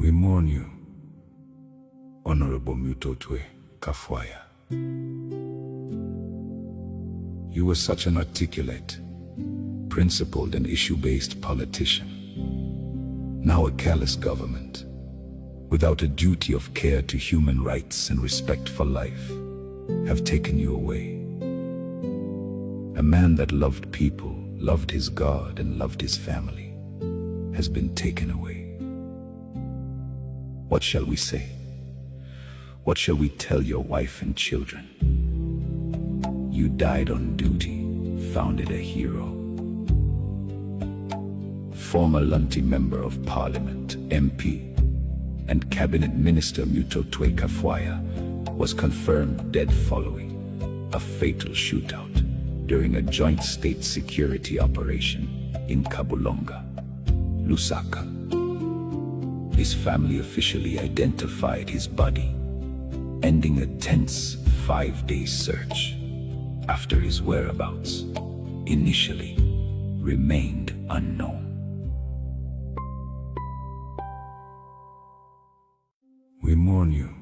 We mourn you, Honorable Mutotwe Kafwaya. You were such an articulate, principled and issue-based politician. Now a callous government, without a duty of care to human rights and respect for life, have taken you away. A man that loved people, loved his God and loved his family, has been taken away. What shall we say? What shall we tell your wife and children? You died on duty, founded a hero. Former Lunti Member of Parliament, MP, and Cabinet Minister Mutotwe Kafwaya was confirmed dead following a fatal shootout during a joint state security operation in Kabulonga, Lusaka. His family officially identified his body, ending a tense 5-day search after his whereabouts initially remained unknown. We mourn you,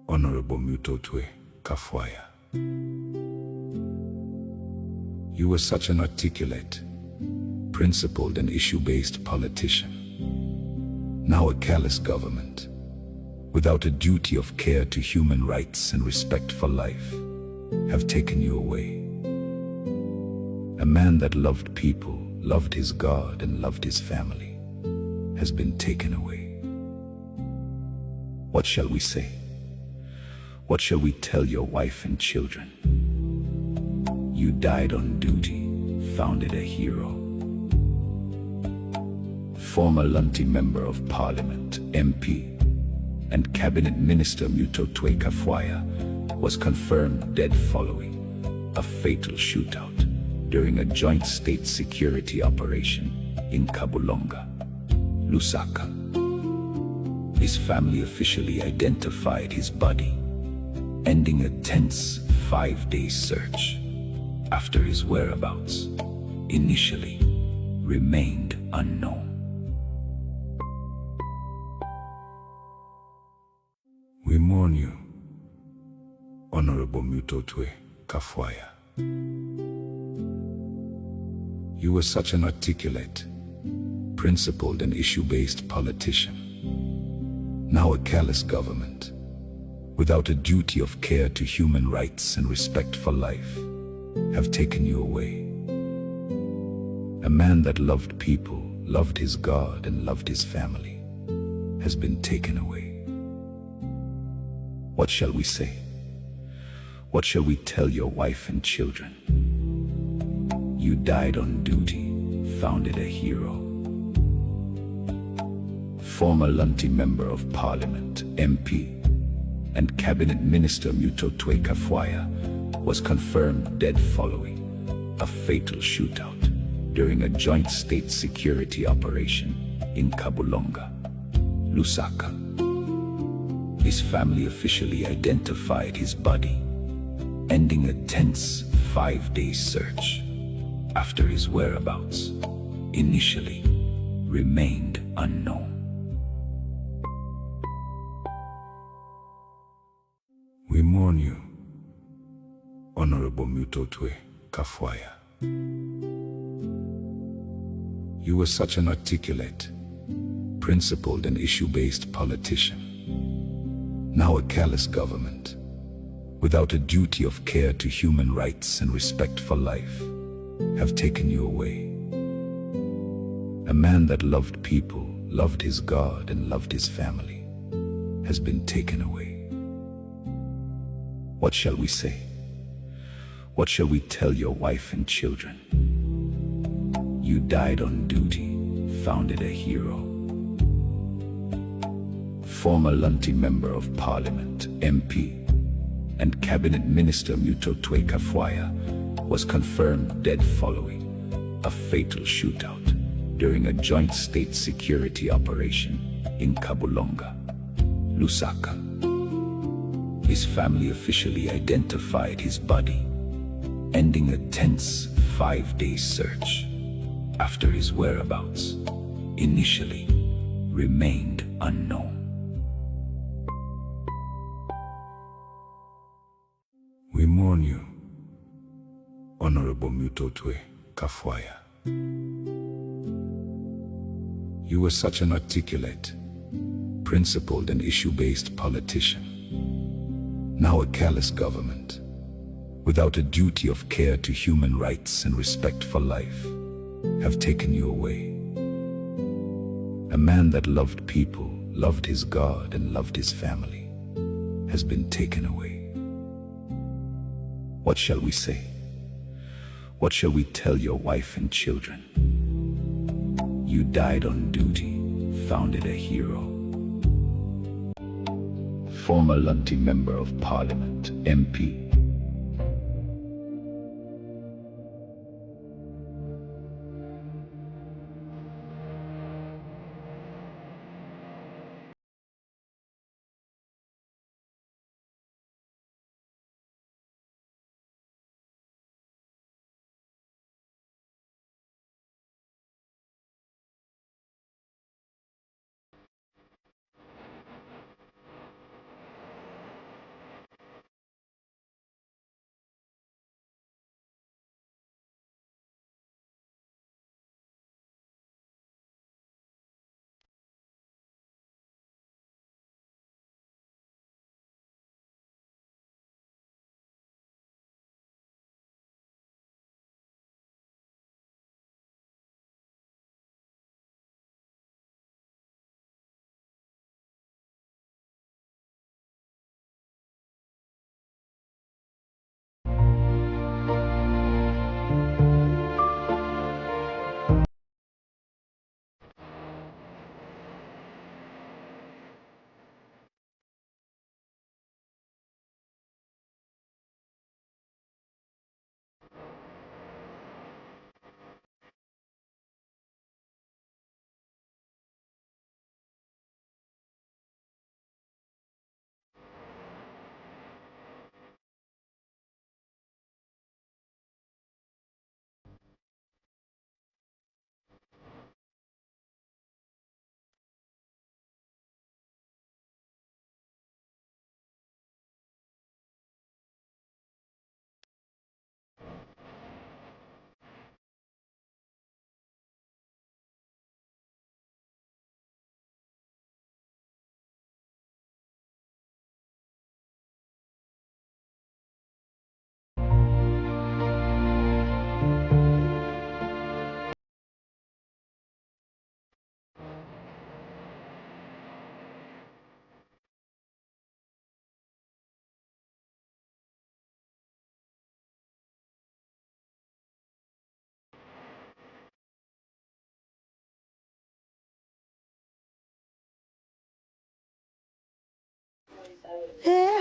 Honorable Mutotwe Kafwaya. You were such an articulate, principled and issue-based politician. Now a callous government, without a duty of care to human rights and respect for life, have taken you away. A man that loved people, loved his God and loved his family, has been taken away. What shall we say? What shall we tell your wife and children? You died on duty, founded a hero. Former Lunti Member of Parliament, MP, and Cabinet Minister Mutotwe Kafwaya was confirmed dead following a fatal shootout during a joint state security operation in Kabulonga, Lusaka. His family officially identified his body, ending a tense 5-day search after his whereabouts initially remained unknown. We mourn you, Honorable Mutotwe Kafwaya. You were such an articulate, principled and issue-based politician. Now a callous government, without a duty of care to human rights and respect for life, have taken you away. A man that loved people, loved his God and loved his family, has been taken away. What shall we say? What shall we tell your wife and children? You died on duty, founded a hero. Former Lunti Member of Parliament, MP, and Cabinet Minister Mutotwe Kafwaya was confirmed dead following a fatal shootout during a joint state security operation in Kabulonga, Lusaka. His family officially identified his body, ending a tense 5-day search after his whereabouts initially remained unknown. We mourn you, Honorable Mutotwe Kafwaya. You were such an articulate, principled and issue-based politician. Now a callous government, without a duty of care to human rights and respect for life, have taken you away. A man that loved people, loved his God and loved his family, has been taken away. What shall we say? What shall we tell your wife and children? You died on duty, founded a hero. Former Lunti Member of Parliament, MP, and Cabinet Minister Mutotwe Kafwaya was confirmed dead following a fatal shootout during a joint state security operation in Kabulonga, Lusaka. His family officially identified his body, ending a tense 5-day search after his whereabouts initially remained unknown. We mourn you, Honorable Mutotwe Kafwaya. You were such an articulate, principled and issue-based politician. Now a callous government, without a duty of care to human rights and respect for life, have taken you away. A man that loved people, loved his God and loved his family, has been taken away. What shall we say? What shall we tell your wife and children? You died on duty, founded a hero. Former Lunti Member of Parliament, MP.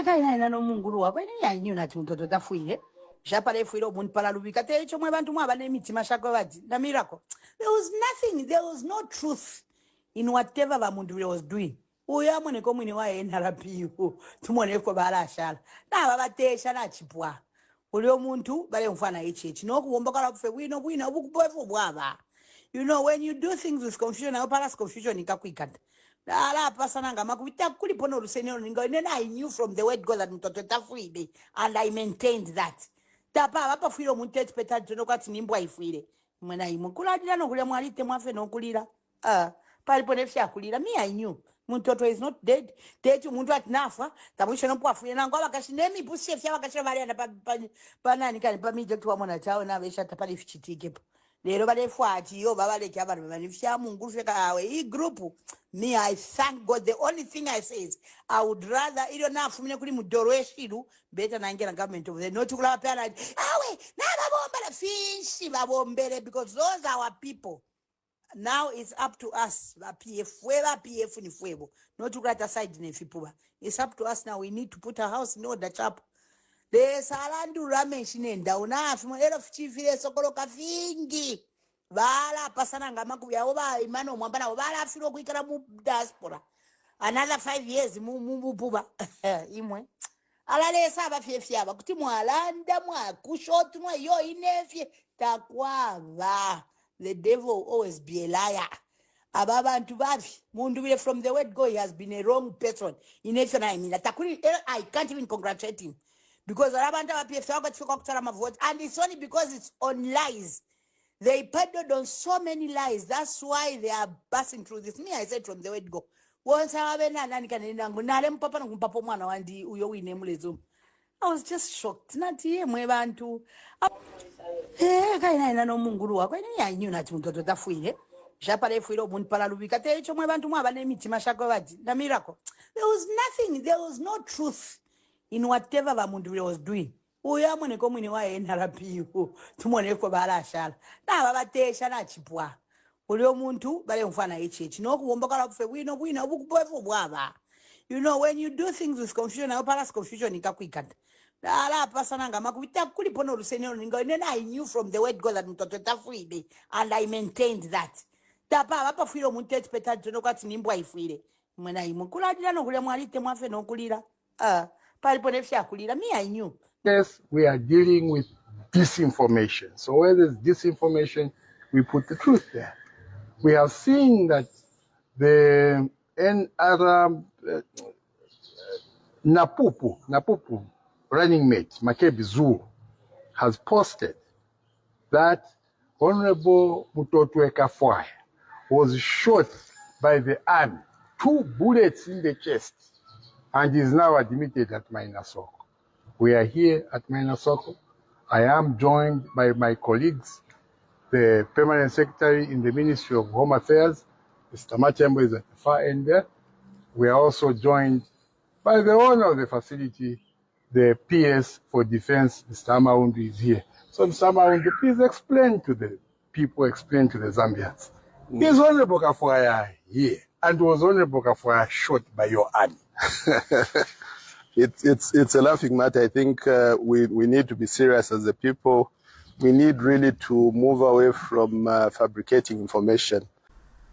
Kaina no munguru wako yanyu nati mtoto tafuire japale fuire omuntu pala lubika te chomwe bantu mwa bane mitima shako bati na miracle. There was nothing, there was no truth in whatever bamuntu was doing. Uya mwene ko mwini wa NRP tumone ko balashala na babatesha na chipwa ulio muntu bale mfana ichi no kuomba kala kufe bwino obukupofu bwaba. You know, when you do things with confusion, I pass confusion ikakwikata. Ala pasana ngama kubita kulipono lusenyo ningo nena. I knew from the word God that Mutotwe Kafwaya'S, and I maintained that. Tapa hapa fuiro muntet peta jono kwati nimbwa ifuire. Mwena imukula dila no kule mwalite mwafe no kulira. Palipo nefya kulira. Me I knew. Mutotwe is not dead. Tetu muntu ati nafa. Tabuisha no puafuire na ngwa wakashinemi busi fya wakashira variana pa nani kani pa mije tuwa mwana chao na vesha tapali fichitike. Lero bale fuati yo baba le kyaba banifya mungu feka awe I group. Me I thank God. The only thing I say is I would rather ilo na fumine kuli mudoro eshiru better na ngela government of the not to kula pala awe na babomba la fishi babombele, because those are our people. Now it's up to us. PF ni fuego. Not to grant aside ne fipuba. It's up to us now. We need to put our house in order, chap. The salandu ramenshine ndauna afimo elo fichifile sokolo kafingi. Bala pasana ngama kuya oba Emmanuel Mwamba na bala afiro kuikala mu diaspora. Another 5 years mu buba imwe. Alale saba fiefyaba kuti mwalanda mwa kushotu mwa yo inefye takwava. The devil will always be a liar. Ababantu bavi. Mundubile from the word go, he has been a wrong person. In action, I mean, I can't even congratulate him. Because Arabanta got vote, and it's only because it's on lies. They peddled on so many lies. That's why they are passing through this. Me, I said from the word go. Once I was just shocked. Not here, Mwebantu. No munguru wako. I knew that Mutotwe Kafwaya'S. Japale fuilo munpala lubika te echo mwebantu mwaba n'emitima shako bati na miracle. There was nothing, there was no truth in whatever Bamundu was doing. Uya mwene komwini wa NRPU tumone ko balashala na babatesha na chipwa uli omuntu bale mfana echichi no kubombakala kufe bwino obukupofu bwaba. You know, when you do things with confusion, I pass confusion ikakwikanda ala pasana ngama kubita kulipono lusenyo ningo. And then I knew from the word God that Mutotwe Kafwaya'S, and I maintained that. Tapa apa fuilo muntu expected no kwati nimbwa ifwile mwena imukula dira no kulya mwalite mwafe no kulira palipo nefya kulira. Me, I knew. Yes, we are dealing with disinformation. So where there's disinformation, we put the truth there. We have seen that the Napupu running mate, Makebi Zulu, has posted that Honorable Mutotwe Kafwaya'S was shot by the army, 2 bullets in the chest, and is now admitted at Mainasoko. We are here at Mainasoko. I am joined by my colleagues, the Permanent Secretary in the Ministry of Home Affairs, Mr. Machembo is at the far end there. We are also joined by the owner of the facility, the PS for Defense, Mr. Amaundu is here. So Mr. Amaundu, please explain to the people, explain to the Zambians. Is Honorable Kafwaya'S here? And was Honorable Kafwaya'S shot by your army? It's a laughing matter. I think we need to be serious as a people. We need really to move away from fabricating information.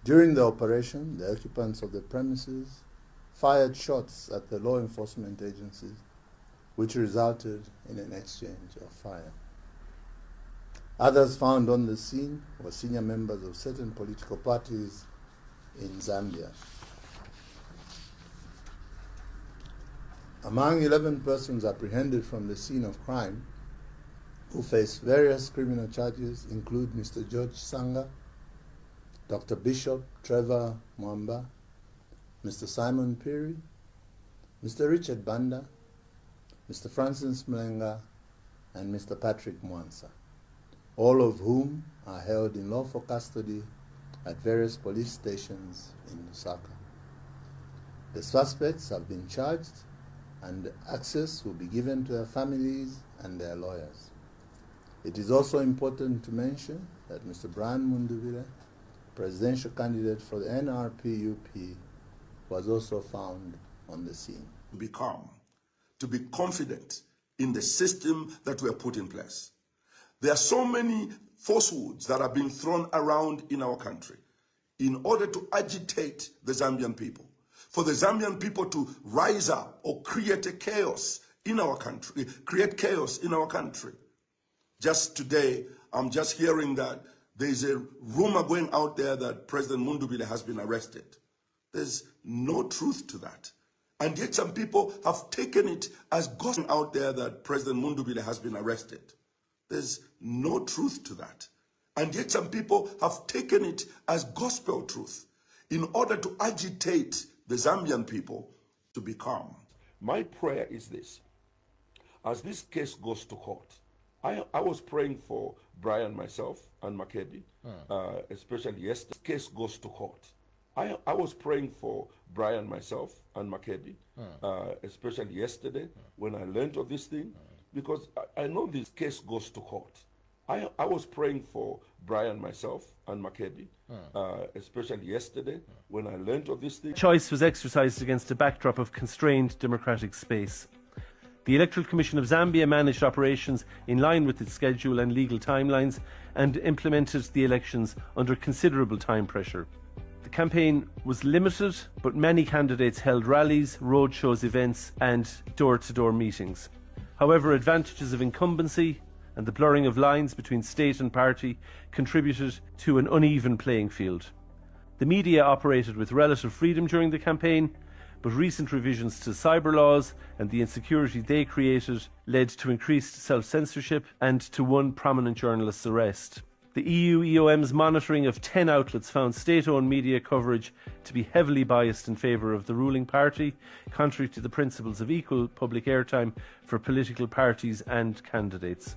During the operation, the occupants of the premises fired shots at the law enforcement agencies, which resulted in an exchange of fire. Others found on the scene were senior members of certain political parties in Zambia. Among 11 persons apprehended from the scene of crime who face various criminal charges include Mr. George Sanga, Dr. Bishop Trevor Mwamba, Mr. Simon Piri, Mr. Richard Banda, Mr. Francis Mlenga, and Mr. Patrick Mwansa, all of whom are held in lawful custody at various police stations in Lusaka. The suspects have been charged, and access will be given to their families and their lawyers. It is also important to mention that Mr. Brian Mundubile, presidential candidate for the NRPUP, was also found on the scene. Be calm, to be confident in the system that we have put in place. There are so many falsehoods that are being thrown around in our country in order to agitate the Zambian people, for the Zambian people to rise up or create a chaos in our country, Just today, I'm just hearing that there's a rumor going out there that President Mundubile has been arrested. There's no truth to that. And yet some people have taken it as gossip out there that President Mundubile has been arrested. There's no truth to that. And yet some people have taken it as gospel truth in order to agitate the Zambian people to be calm. My prayer is this. As this case goes to court, I was praying for Brian, myself, and Makebi, especially yesterday. This case goes to court. I was praying for Brian, myself, and Makebi, especially yesterday when I learned of this thing, because I know this case goes to court. I was praying for Brian, myself, and Makebi, especially yesterday when I learned of this thing. Choice was exercised against a backdrop of constrained democratic space. The Electoral Commission of Zambia managed operations in line with its schedule and legal timelines and implemented the elections under considerable time pressure. The campaign was limited, but many candidates held rallies, roadshows, events and door-to-door meetings. However, advantages of incumbency and the blurring of lines between state and party contributed to an uneven playing field. The media operated with relative freedom during the campaign, but recent revisions to cyber laws and the insecurity they created led to increased self-censorship and to one prominent journalist's arrest. The EU EOM's monitoring of 10 outlets found state-owned media coverage to be heavily biased in favour of the ruling party, contrary to the principles of equal public airtime for political parties and candidates.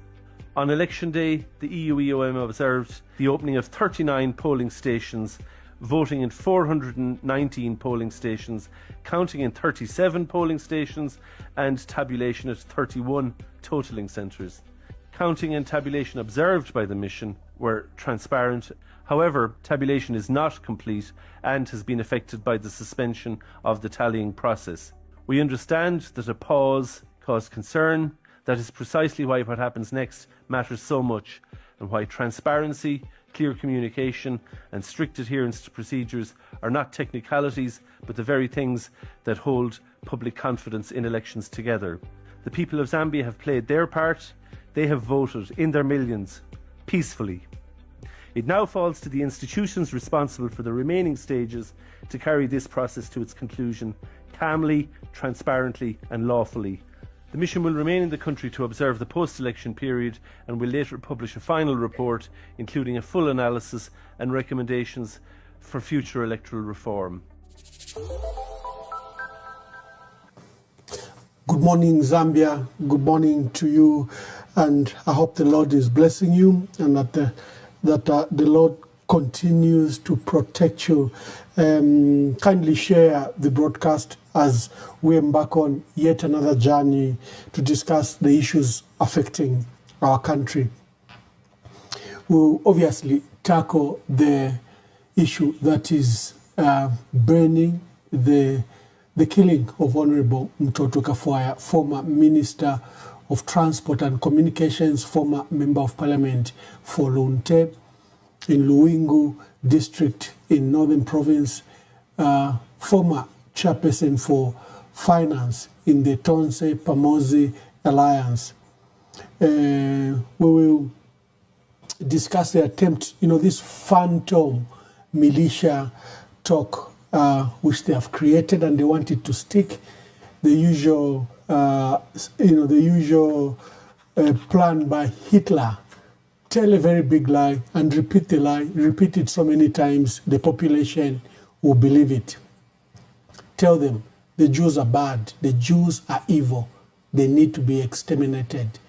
On election day, the EU EOM observed the opening of 39 polling stations, voting in 419 polling stations, counting in 37 polling stations, and tabulation at 31 totalling centres. Counting and tabulation observed by the mission were transparent. However, tabulation is not complete and has been affected by the suspension of the tallying process. We understand that a pause caused concern. That is precisely why what happens next matters so much, and why transparency, clear communication and strict adherence to procedures are not technicalities, but the very things that hold public confidence in elections together. The people of Zambia have played their part. They have voted in their millions, peacefully. It now falls to the institutions responsible for the remaining stages to carry this process to its conclusion, calmly, transparently and lawfully. The mission will remain in the country to observe the post-election period and will later publish a final report, including a full analysis and recommendations for future electoral reform. Good morning, Zambia. Good morning to you, and I hope the Lord is blessing you and that the Lord continues to protect you. Kindly share the broadcast as we embark on yet another journey to discuss the issues affecting our country. We'll obviously tackle the issue that is burning, the killing of Honorable Mutotwe Kafwaya, former Minister of Transport and Communications, former Member of Parliament for Lunte in Luingu District in Northern Province, former chairperson for finance in the Tonse Pamozi Alliance. We will discuss the attempt, this phantom militia talk which they have created, and they want it to stick. The usual, plan by Hitler: tell a very big lie and repeat the lie. Repeat it so many times, the population will believe it. Tell them the Jews are bad, the Jews are evil, they need to be exterminated.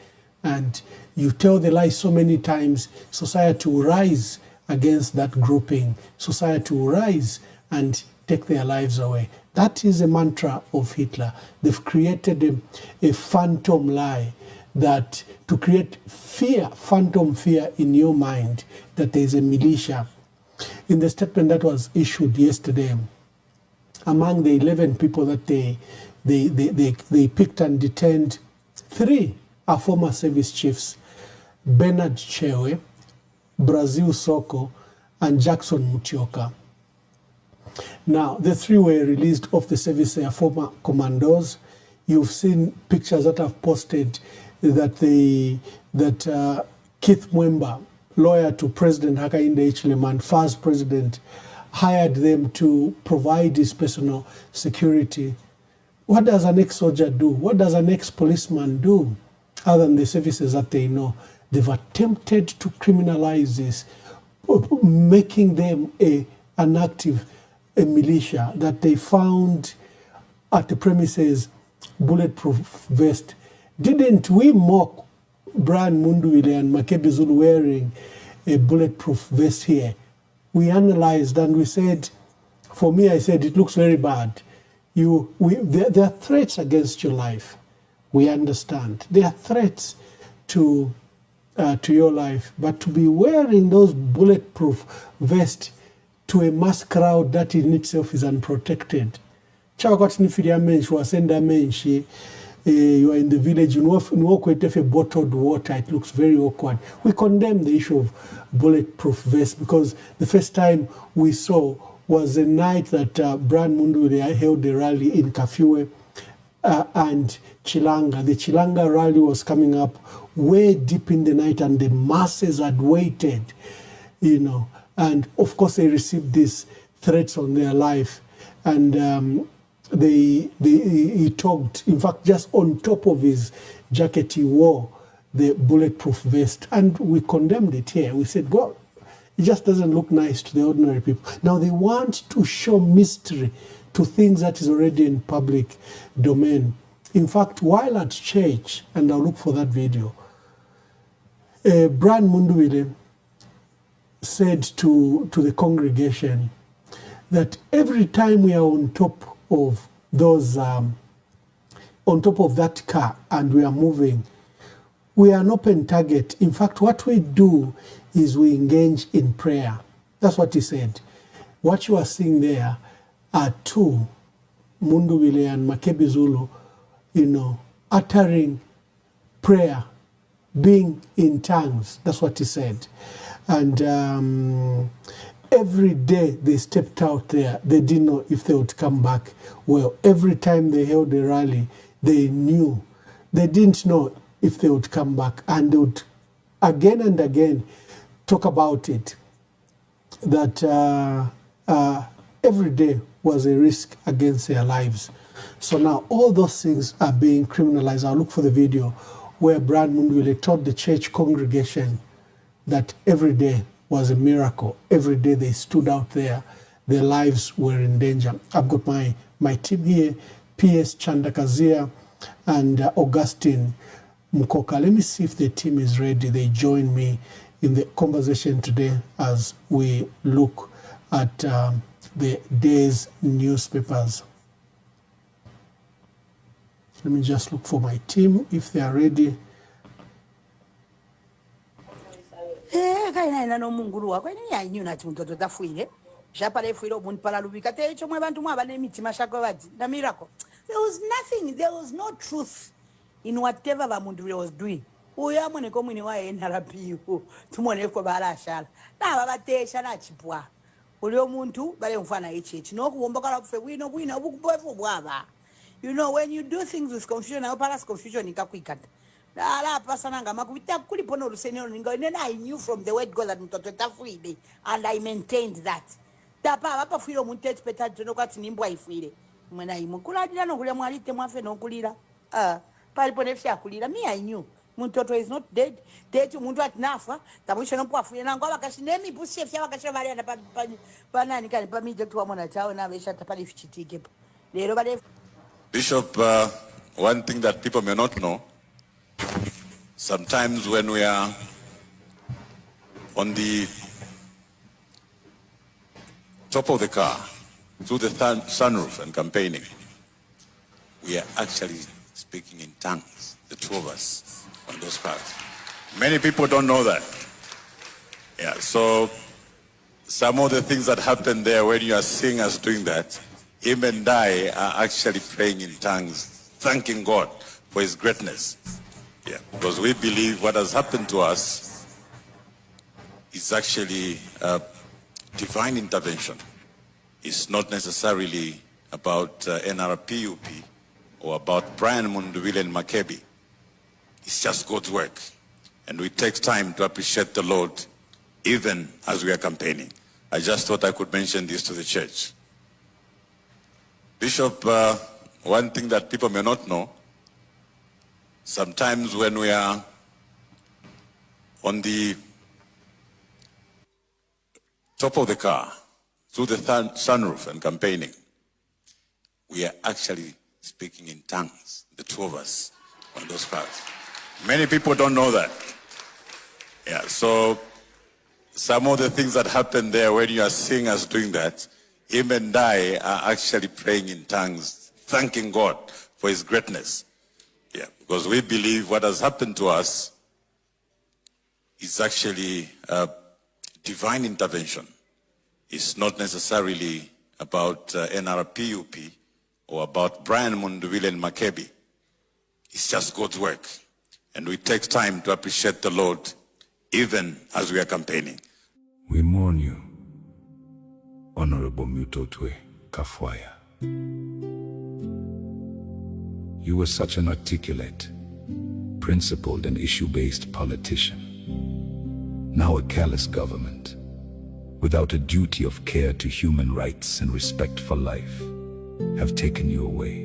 And you tell the lie so many times, society will rise against that grouping. Society will rise and take their lives away. That is a mantra of Hitler. They've created a phantom lie that to create fear, phantom fear in your mind that there is a militia. In the statement that was issued yesterday, among the 11 people that they picked and detained, 3 are former service chiefs: Bernard Chewe, Brazil Soko, and Jackson Mutioka. Now, the 3 were released off the service. They are former commandos. You've seen pictures that I've posted that Keith Mwamba, lawyer to President Hakainde Hichilema, first president, hired them to provide his personal security. What does an ex-soldier do? What does an ex-policeman do other than the services that they know? They've attempted to criminalize this, making them an active militia that they found at the premises bulletproof vest. Didn't we mock Brian Munduwile and Makebi Zulu wearing a bulletproof vest here? We analyzed and we said, for me, I said, it looks very bad. There are threats against your life. We understand. There are threats to your life. But to be wearing those bulletproof vests to a mass crowd that in itself is unprotected. You are in the village, you walk with a bottled water, it looks very awkward. We condemn the issue of bulletproof vests because the first time we saw was the night that Brian Munduwile held a rally in Kafue and Chilanga. The Chilanga rally was coming up way deep in the night and the masses had waited, and of course they received this threats on their life. And he talked, in fact, just on top of his jacket, he wore the bulletproof vest. And we condemned it here. We said, well, it just doesn't look nice to the ordinary people. Now they want to show mystery to things that is already in public domain. In fact, while at church, and I'll look for that video, Brian Mundubile said to the congregation that every time we are on top of those, on top of that car and we are moving, we are an open target. In fact, what we do is we engage in prayer. That's what he said. What you are seeing there are two, Mundubile and Makebi Zulu, uttering prayer, being in tongues. That's what he said. And every day they stepped out there, they didn't know if they would come back. Well, every time they held a rally, they knew. They didn't know if they would come back. And they would again and again talk about it, that every day was a risk against their lives. So now all those things are being criminalized. I'll look for the video where Brian Mundubile told the church congregation that every day was a miracle. Every day they stood out there, their lives were in danger. I've got my team here, PS Chandakazia and Augustine Mkoka. Let me see if the team is ready. They join me in the conversation today as we look at the day's newspapers. Let me just look for my team if they are ready. Kaina no munguru wako ni yanyu na Mutotwe Kafwaya'S. Japale fuiro buntu pala lubika te chomwe bantu mwaba n'emitima shako bati na miracle. There was nothing, there was no truth in whatever Mundubile was doing. Uya mwene ko mwini wa NRPU tumone ko balashala. Na baba tesha na chipwa. Uli omuntu bale mfana echichi no kuomba kala kufe bwino obukupofu bwaba. You know, when you do things with confusion, I pass confusion in Kakwikata. I knew from the word God that Mutotwe Kafwaya'S, and I maintained that. Me, I knew. Mutotwe is not dead. Dead to Muntu at Nafa, Tamusha no Puafu, and Angola Cashinemi, Pussy, Yakashavarian, Banani, Pamija to Amona Town, and Visha Tapalifichi. Bishop, one thing that people may not know, sometimes when we are on the top of the car, through the sunroof and campaigning, we are actually speaking in tongues, the two of us on those cars. Many people don't know that. Yeah, so some of the things that happen there when you are seeing us doing that, him and I are actually praying in tongues, thanking God for his greatness. Yeah, because we believe what has happened to us is actually divine intervention. It's not necessarily about NRPUP or about Brian Mundubile and Makebi. It's just God's work. And we take time to appreciate the Lord even as we are campaigning. I just thought I could mention this to the church. Bishop, one thing that people may not know, sometimes when we are on the top of the car, through the sunroof and campaigning, we are actually speaking in tongues, the two of us on those cars. Many people don't know that. Yeah, so some of the things that happen there when you are seeing us doing that, him and I are actually praying in tongues, thanking God for his greatness. Yeah, because we believe what has happened to us is actually divine intervention. It's not necessarily about NRPUP or about Brian Mundubile and Makebi. It's just God's work. And we take time to appreciate the Lord even as we are campaigning. We mourn you, Honorable Mutotwe Kafwaya'S. You were such an articulate, principled and issue-based politician. Now a callous government, without a duty of care to human rights and respect for life, have taken you away.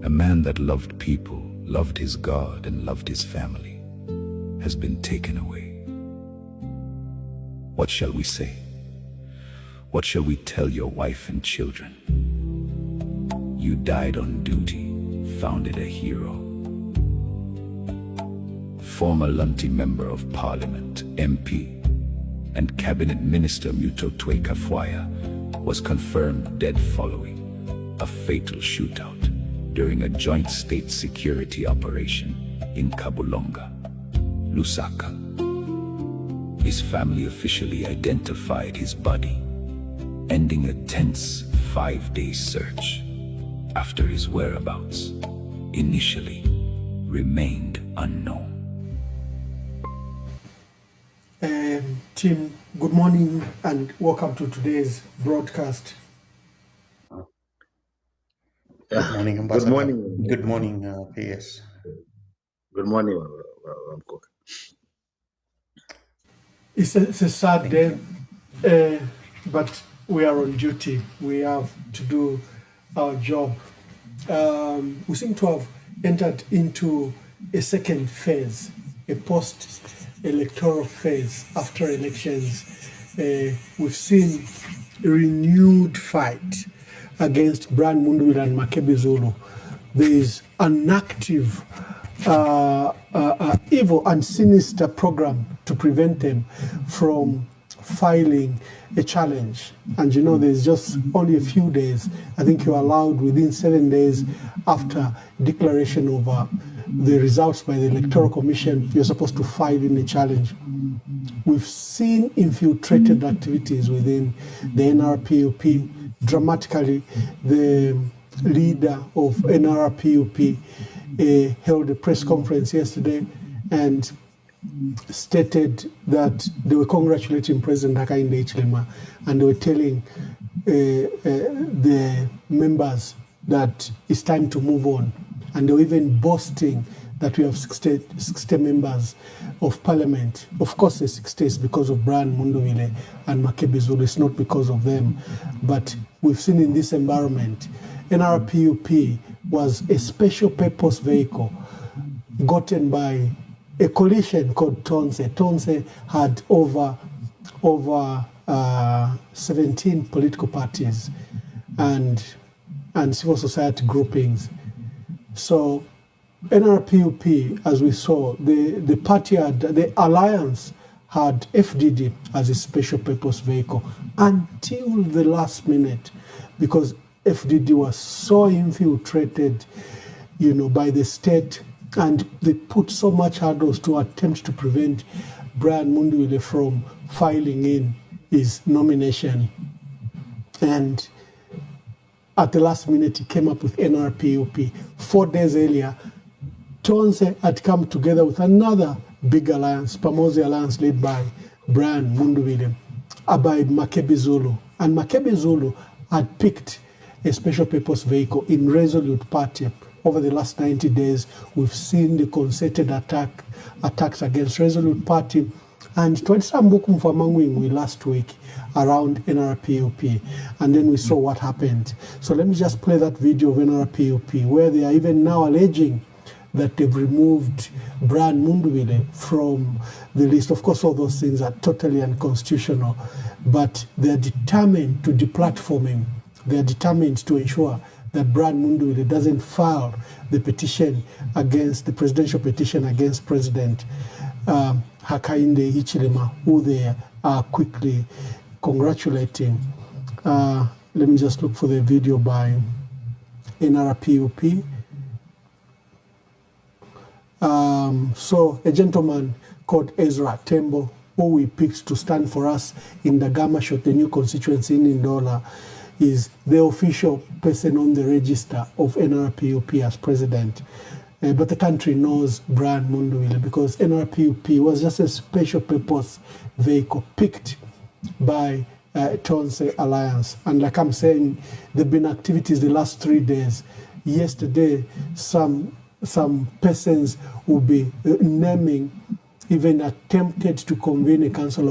A man that loved people, loved his God, and loved his family has been taken away. What shall we say? What shall we tell your wife and children? You died on duty, founded a hero. Former Lunti Member of Parliament, MP, and Cabinet Minister Mutotwe Kafwaya was confirmed dead following a fatal shootout during a joint state security operation in Kabulonga, Lusaka. His family officially identified his body, ending a tense 5-day search after his whereabouts initially remained unknown. Tim, good morning and welcome to today's broadcast. Good morning, Ambassador. Good morning. Good morning, PS. Good morning, Uncle. It's a sad day, but we are on duty. We have to do our job. We seem to have entered into a second phase, a post-electoral phase after elections. We've seen a renewed fight against Brian Mundubile and Makebi Zulu. There is an active, evil and sinister program to prevent them from filing a challenge. And you know, there's just only a few days. I think you're allowed within 7 days after declaration of the results by the Electoral Commission, you're supposed to file in a challenge. We've seen infiltrated activities within the NRPUP. Dramatically, the leader of NRPUP held a press conference yesterday and stated that they were congratulating President Hakainde Hichilema and they were telling the members that it's time to move on. And they were even boasting that we have 60 members of parliament. Of course, the 60 is because of Brian Mundubile and Makebi Zulu. It's not because of them. But we've seen in this environment, NRPUP was a special purpose vehicle gotten by a coalition called Tonse. Tonse had over 17 political parties and civil society groupings. So NRPUP, as we saw, the party had, the alliance had FDD as a special purpose vehicle until the last minute, because FDD was so infiltrated, you know, by the state, and they put so much hurdles to attempt to prevent Brian Mundubile from filing in his nomination. And at the last minute, he came up with NRPUP. 4 days earlier, Tonse had come together with another big alliance, Pamozi Alliance, led by Brian Mundubile, by Makebi Zulu. And Makebi Zulu had picked a special purpose vehicle in Resolute Party. Over the last 90 days, we've seen the concerted attacks against Resolute Party and Twaitsambuku Mfamangwingwi last week around NRPUP. And then we saw what happened. So let me just play that video of NRPUP, where they are even now alleging that they've removed Brian Mundubile from the list. Of course, all those things are totally unconstitutional, but they're determined to deplatform him. They're determined to ensure that Brian Mundubile doesn't file the petition against, the presidential petition against President Hakainde Hichilema, who they are quickly congratulating. Let me just look for the video by NRPUP. So a gentleman called Ezra Tembo, who we picked to stand for us in the Gamashot, the new constituency in Ndola, is the official person on the register of NRPUP as president. But the country knows Brian Mundubile because NRPUP was just a special purpose vehicle picked by Tonse Alliance. And like I'm saying, there have been activities the last 3 days. Yesterday, some persons will be naming, even attempted to convene a council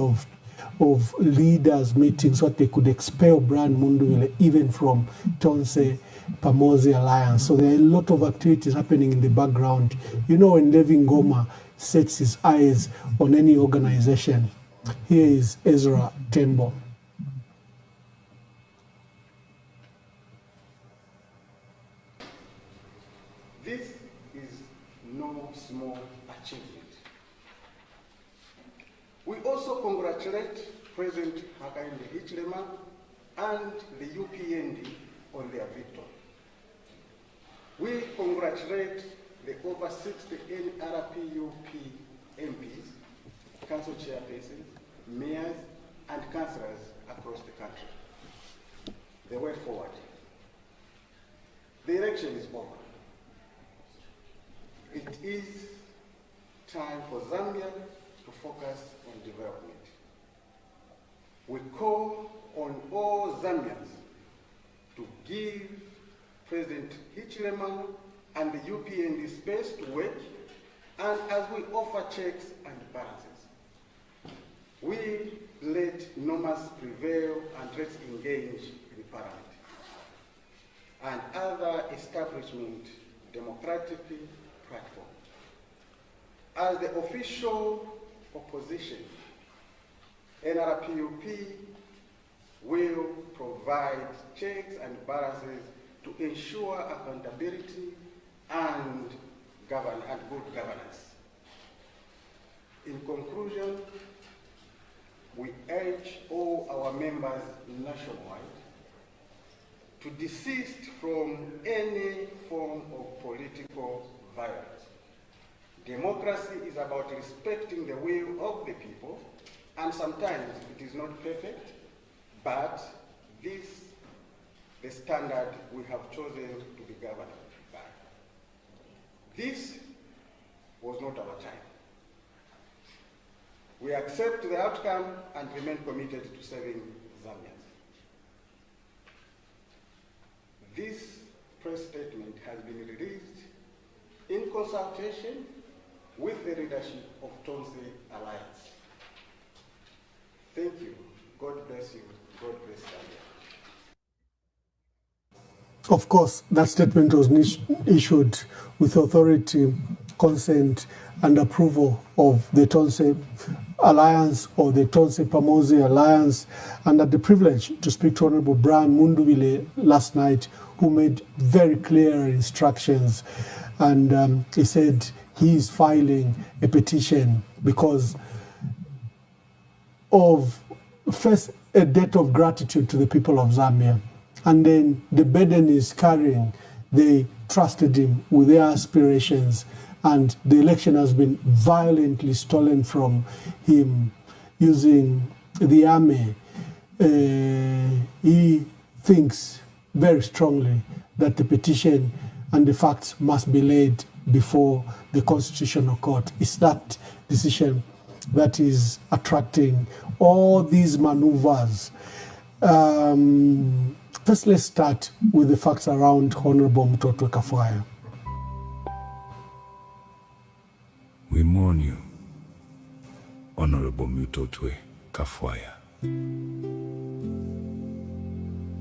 of leaders meeting so that they could expel Brian Mundubile even from Tonse Pamosi Alliance. So there are a lot of activities happening in the background. You know, when David Ngoma sets his eyes on any organization, here is Ezra Tembo. This is no small achievement. We also congratulate President Hakainde Hichilema and the UPND on their victory. We congratulate the over 60 NRPUP MPs, council chairpersons, mayors, and councillors across the country. The way forward. The election is over. It is time for Zambia to focus on development. We call on all Zambians to give President Hichilema and the UPND space to work, and as we offer checks and balances, we let norms prevail and let's engage in Parliament and other establishment democratic platform. As the official opposition, NRPUP will provide checks and balances to ensure accountability and good governance. In conclusion, we urge all our members nationwide to desist from any form of political violence. Democracy is about respecting the will of the people, and sometimes it is not perfect, but this is the standard we have chosen to be governed by. This was not our time. We accept the outcome and remain committed to serving Zambians. This press statement has been released in consultation with the leadership of Tonse Alliance. Thank you. God bless you. God bless Zambia. Of course, that statement was issued with authority, consent, and approval of the Tonse Alliance or the Tonse Pamosi Alliance, and had the privilege to speak to Honorable Brian Mundubile last night, who made very clear instructions. And he said he is filing a petition because of, first, a debt of gratitude to the people of Zambia. And then the burden is carrying. They trusted him with their aspirations, and the election has been violently stolen from him using the army. He thinks very strongly that the petition and the facts must be laid before the Constitutional Court. It's that decision that is attracting all these maneuvers. First, let's start with the facts around Honorable Mutotwe Kafwaya. We mourn you, Honorable Mutotwe Kafwaya.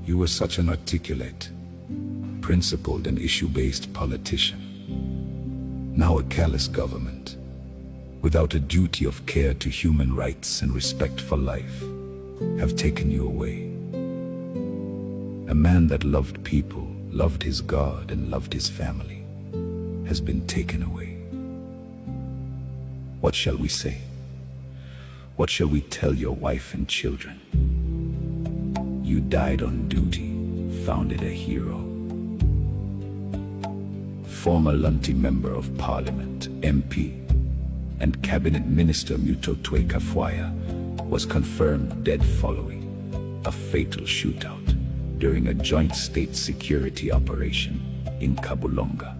You were such an articulate, principled and issue-based politician. Now a callous government, without a duty of care to human rights and respect for life, have taken you away. A man that loved people, loved his God, and loved his family has been taken away. What shall we say? What shall we tell your wife and children? You died on duty, founded a hero. Former Lunti Member of Parliament, MP, and Cabinet Minister Mutotwe Kafwaya was confirmed dead following a fatal shootout during a joint state security operation in Kabulonga,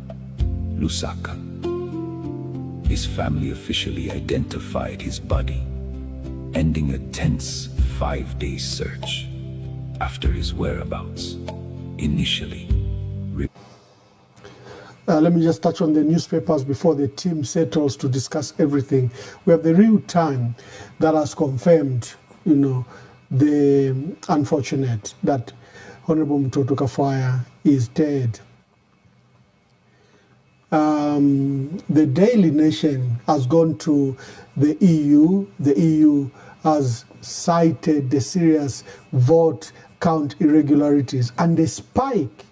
Lusaka. His family officially identified his body, ending a tense 5-day search after his whereabouts initially. Let me just touch on the newspapers before the team settles to discuss everything. We have the Real Time that has confirmed the unfortunate that Honorable Mutotwe Kafwaya is dead. The Daily Nation has gone to the EU. The EU has cited the serious vote count irregularities and the spike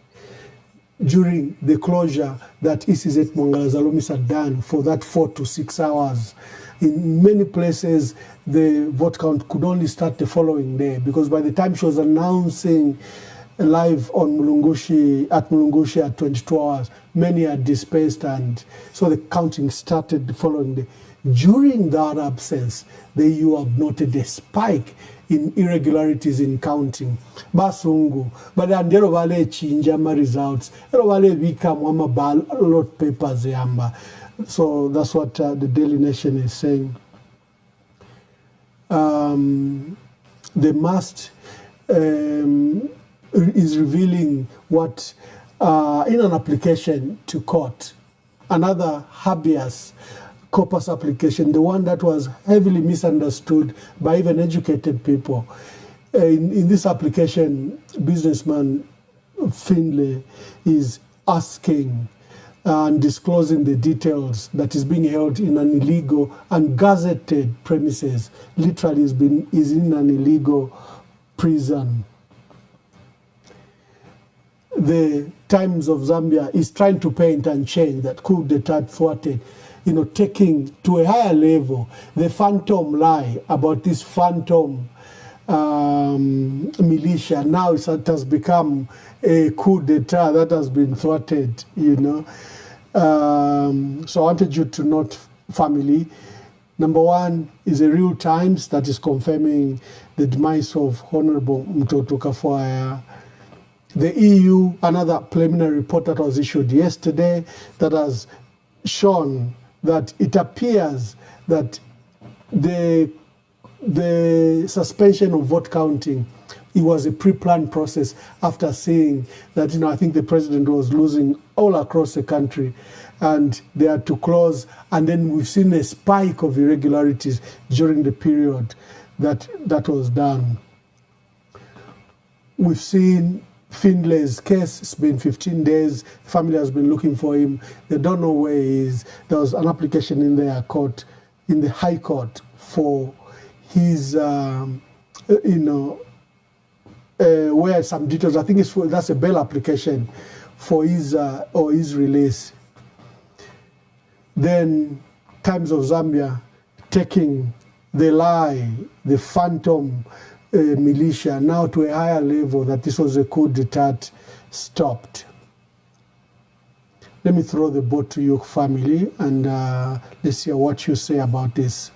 during the closure that ECZ Mongala Zalomis had done for that 4 to 6 hours. In many places, the vote count could only start the following day, because by the time she was announcing live on Mulungushi at 22 hours, many had dispersed, and so the counting started the following day. During that absence, the EU have noted a spike in irregularities in counting. Basungu, but andelo vale chinja ma results. Elo vale vika mwama ballot papers yamba. So that's what the Daily Nation is saying. The must is revealing what in an application to court, another habeas corpus application, the one that was heavily misunderstood by even educated people. In this application, businessman Finlay is asking and disclosing the details that is being held in an illegal and gazetted premises. Literally is in an illegal prison. The Times of Zambia is trying to paint and change that coup d'etat thwarted, taking to a higher level the phantom lie about this phantom militia. Now it has become a coup d'etat that has been thwarted, So I wanted you to note, family, number one is a Real Times that is confirming the demise of Honorable Mutotwe Kafwaya. The EU, another preliminary report that was issued yesterday that has shown that it appears that the suspension of vote counting, it was a pre-planned process after seeing that, I think the president was losing all across the country and they had to close. And then we've seen a spike of irregularities during the period that was done. We've seen Finlay's case. It's been 15 days. The family has been looking for him. They don't know where he is. There was an application in their court, in the High Court, for his, where some details, I think that's a bail application for his release. Then Times of Zambia taking the lie, the phantom militia, now to a higher level, that this was a coup d'etat stopped. Let me throw the ball to you, family, and let's hear what you say about this.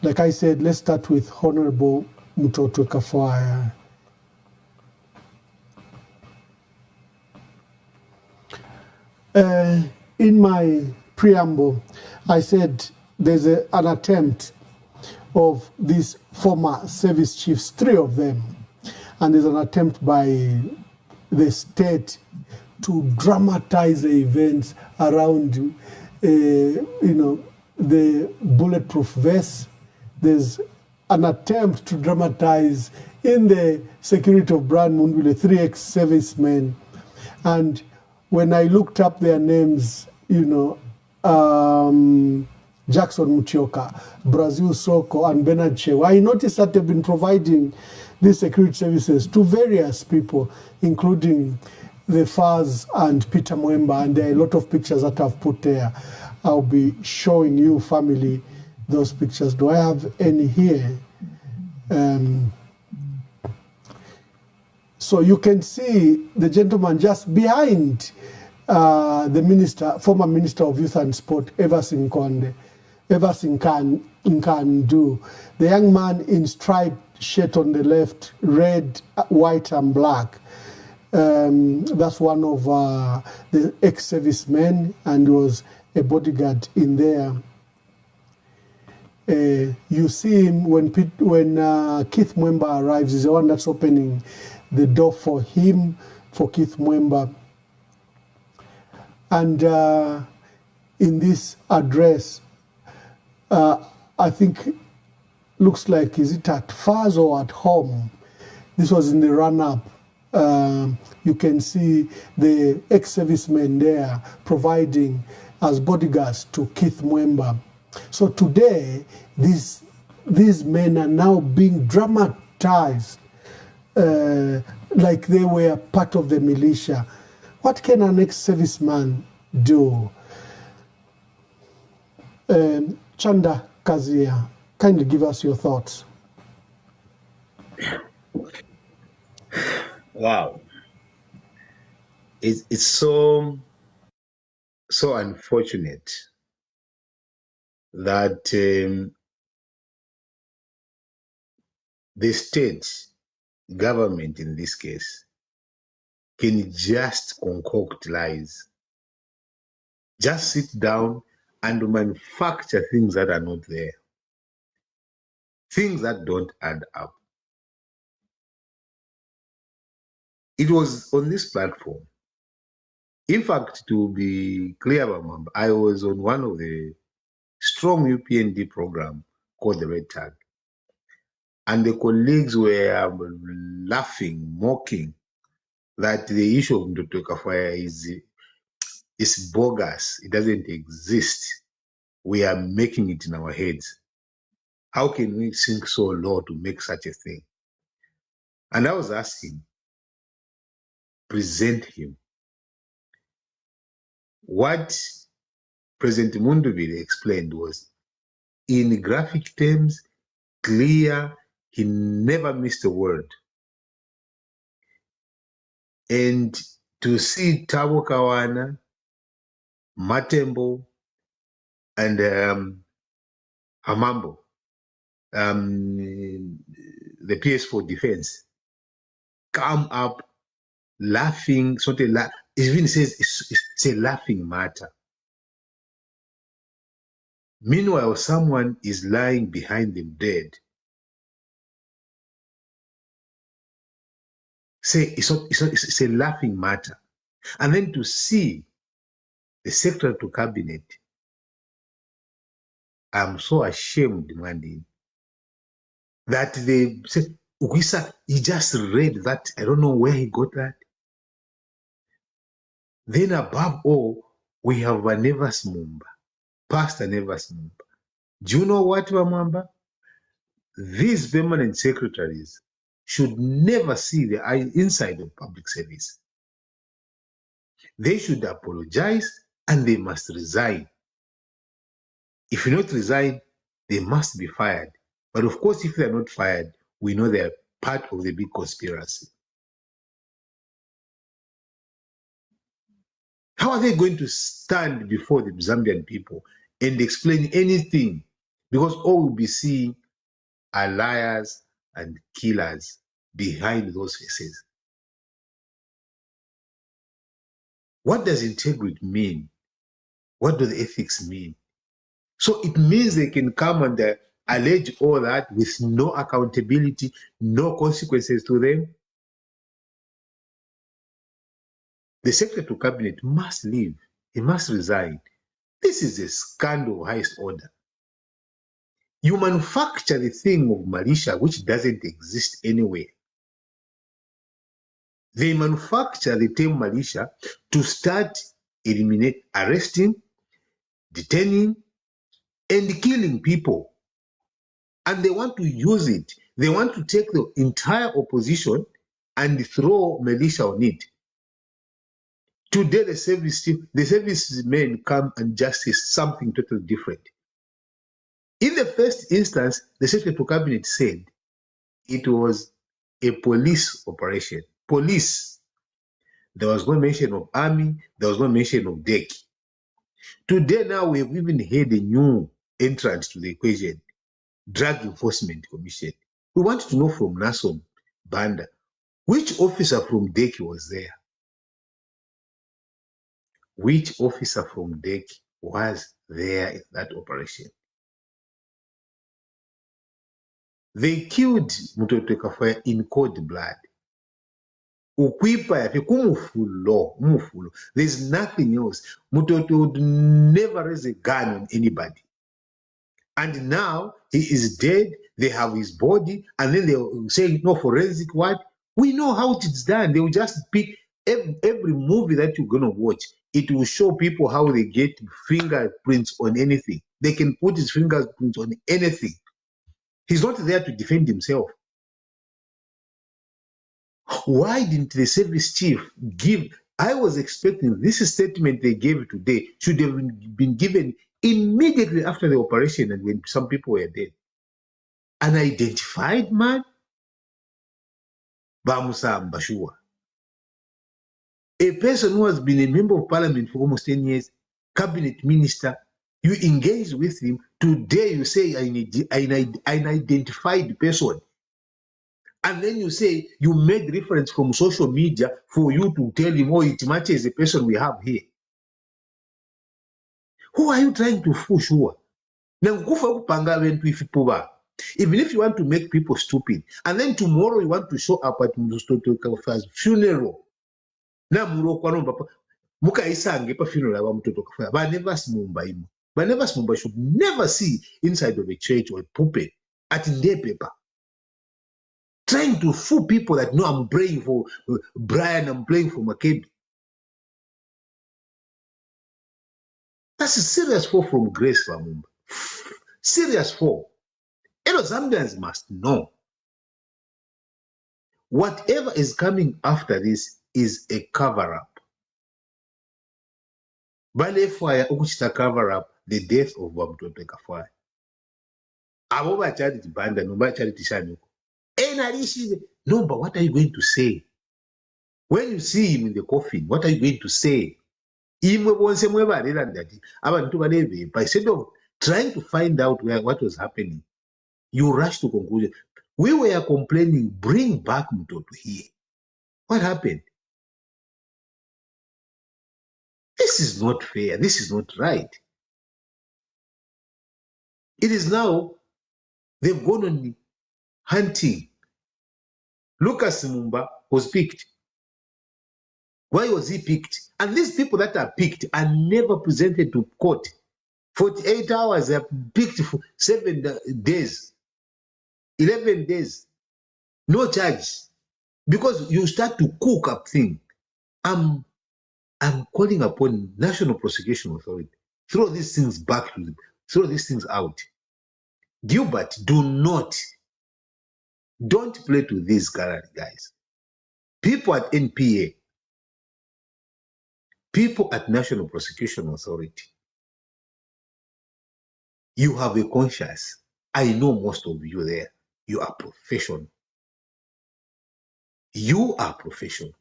Like I said, let's start with Honorable Mutotwe Kafwaya. In my preamble, I said there's an attempt of these former service chiefs, 3 of them, and there's an attempt by the state to dramatize the events around, the bulletproof vest. There's an attempt to dramatize in the security of Brian Mundubile, 3 ex-servicemen. And when I looked up their names, Jackson Mutioka, Brazil Soko, and Bernard Chewa, I noticed that they've been providing these security services to various people, including the Faz and Peter Mwamba, and there are a lot of pictures that I've put there. I'll be showing you, family, those pictures. Do I have any here? So you can see the gentleman just behind the former Minister of Youth and Sport, Everson Nkandu. The young man in striped shirt on the left, red, white, and black. That's one of the ex-servicemen, and was a bodyguard in there. You see him when Keith Mwamba arrives. He's the one that's opening the door for him, for Keith Mwamba. And in this address, I think looks like, is it at Faz or at home? This was in the run-up. You can see the ex-servicemen there providing as bodyguards to Keith Mwamba. So today, these men are now being dramatized like they were part of the militia. What can an ex-serviceman do? Chanda Kazia, kindly give us your thoughts. Wow. It's so unfortunate that the state government in this case can just concoct lies, just sit down and manufacture things that are not there, things that don't add up. It was on this platform. In fact, to be clear, I was on one of the strong UPND program called the Red Tag. And the colleagues were laughing, mocking that the issue of Mutotwe Kafwaya'S is bogus. It doesn't exist. We are making it in our heads. How can we sink so low to make such a thing? And I was asking, present him. What President Mundubile explained was, in graphic terms, clear, he never missed a word. And to see Tabo Kawana, Matembo, and Amambo, the PS4 defense, come up laughing, sort of laugh. It even says it's a laughing matter. Meanwhile, someone is lying behind them dead. Say it's a laughing matter. And then to see the Secretary to Cabinet, I'm so ashamed, Mandy, that they said, Ugisa, he just read that. I don't know where he got that. Then above all, we have a Nevas Mwamba, Pastor Nevas Mwamba. Do you know what, Mwamba? These permanent secretaries should never see the inside of public service. They should apologize and they must resign. If you not resign, they must be fired. But of course, if they're not fired, we know they're part of the big conspiracy. How are they going to stand before the Zambian people and explain anything? Because all we'll be seeing are liars and killers behind those faces. What does integrity mean? What do the ethics mean? So it means they can come and allege all that with no accountability, no consequences to them. The Secretary to Cabinet must leave. He must resign. This is a scandal of highest order. You manufacture the thing of militia which doesn't exist anywhere. They manufacture the term militia to start arresting, detaining, and killing people. And they want to use it. They want to take the entire opposition and throw militia on it. Today, the servicemen come and just say something totally different. In the first instance, the Secretary to Cabinet said it was a police operation. Police. There was no mention of army. There was no mention of DEC. Today, now, we have even had a new entrant to the equation, Drug Enforcement Commission. We want to know from Nason Banda, which officer from DEC was there? Which officer from DEC was there in that operation? They killed Mutotwe Kafwaya in cold blood. There's nothing else. Mutotwe would never raise a gun on anybody. And now he is dead. They have his body, and then they'll say, no, forensic what? We know how it is done. They will just pick every movie that you're going to watch. It will show people how they get fingerprints on anything. They can put his fingerprints on anything. He's not there to defend himself. Why didn't the service chief give? I was expecting this statement they gave today should have been given immediately after the operation and when some people were dead. An identified man? Bamusamba, sure. A person who has been a member of parliament for almost 10 years, cabinet minister, you engage with him, today you say an identified person. And then you say you made reference from social media for you to tell him, oh, it matches the person we have here. Who are you trying to fool, sure? Even if you want to make people stupid, and then tomorrow you want to show up at Mutotwe Kafwaya'S funeral. Na muka isange pa funeral wa Mutotwe Kafwaya'S. But never should never see inside of a church or a pulpit at their paper. Trying to fool people that know I'm praying for Brian, I'm praying for McKenzie. That's a serious fall from grace, Mumba. Serious fall. Zambians must know. Whatever is coming after this is a cover-up. Bale fire ukuchita cover-up the death of Mutotwe Kafwaya'S. Aboba charity banda, no charity shanuko. No, but what are you going to say? When you see him in the coffin, what are you going to say? Instead of trying to find out what was happening, you rush to conclusion. We were complaining, bring back Mutotwe here. What happened? This is not fair. This is not right. It is now, they've gone on hunting. Lucas Mumba was picked. Why was he picked? And these people that are picked are never presented to court. 48 hours, they are picked for 7 days, 11 days. No charge. Because you start to cook up things. I'm calling upon National Prosecution Authority. Throw these things back to them. Throw these things out. Gilbert, don't play to these guys. People at NPA, people at National Prosecution Authority, you have a conscience. I know most of you there. You are professional. You are professional.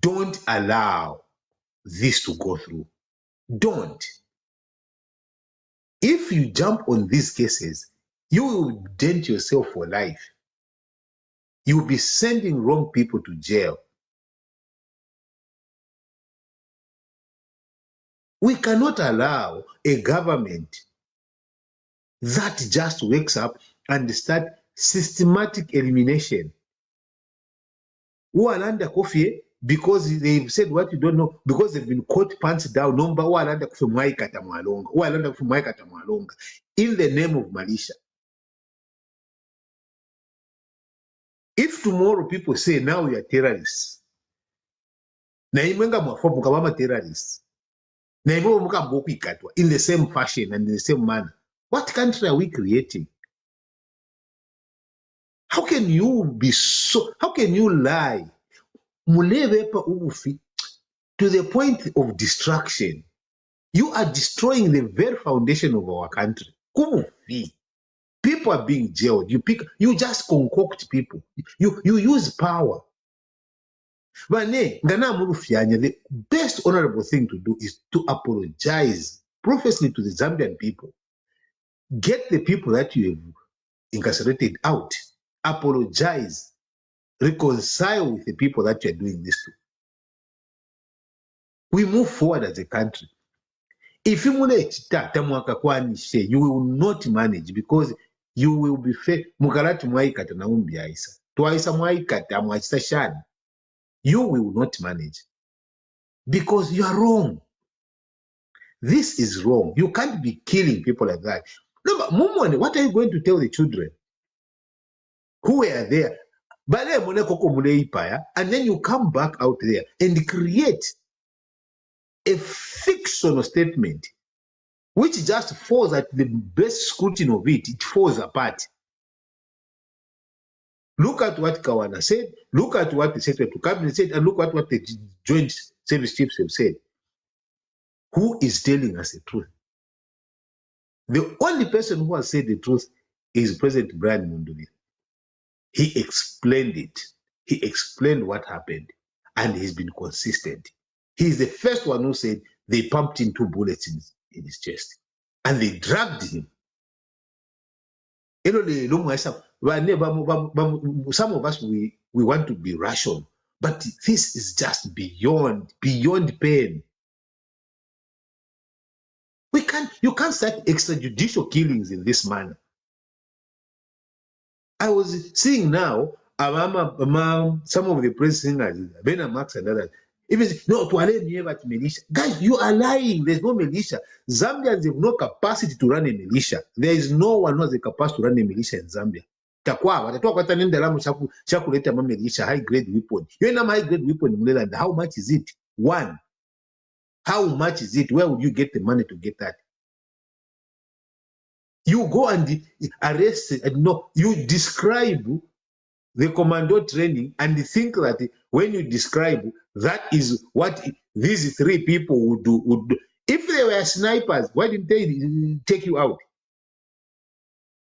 Don't allow this to go through. Don't. If you jump on these cases, you will dent yourself for life. You will be sending wrong people to jail. We cannot allow a government that just wakes up and start systematic elimination. Who are under coffee because they've said what you don't know, because they've been caught pants down. Number who are under coffee in the name of militia. If tomorrow people say now we are terrorists, terrorists, in the same fashion and in the same manner, what country are we creating? How can you be so? How can you lie? To the point of destruction. You are destroying the very foundation of our country. People are being jailed. You just concoct people. You use power. But the best honorable thing to do is to apologize profusely to the Zambian people. Get the people that you have incarcerated out. Apologize. Reconcile with the people that you are doing this to. We move forward as a country. If you will not manage because you will be fair. You will not manage because you are wrong. This is wrong. You can't be killing people like that. No, but Mumwane, what are you going to tell the children who were there? And then you come back out there and create a fictional statement which just falls at the best scrutiny of it. It falls apart. Look at what Kawana said, look at what the Secretary to Cabinet said, and look at what the Joint Service Chiefs have said. Who is telling us the truth? The only person who has said the truth is President Brian Mundubile. He explained it. He explained what happened, and he's been consistent. He's the first one who said they pumped in 2 bullets in his chest, and they dragged him. Some of us, we want to be rational, but this is just beyond pain. You can't start extrajudicial killings in this manner. I was seeing now some of the praise singers, Ben Max and others, even no to militia. Guys, you are lying. There's no militia. Zambians have no capacity to run a militia. There is no one who has the capacity to run a militia in Zambia. High grade weapon. You know high grade weapon in Maryland. How much is it? 1. How much is it? Where would you get the money to get that? You go and arrest and no, you describe the commando training and think that when you describe that is what these 3 people would do. If they were snipers, why didn't they take you out?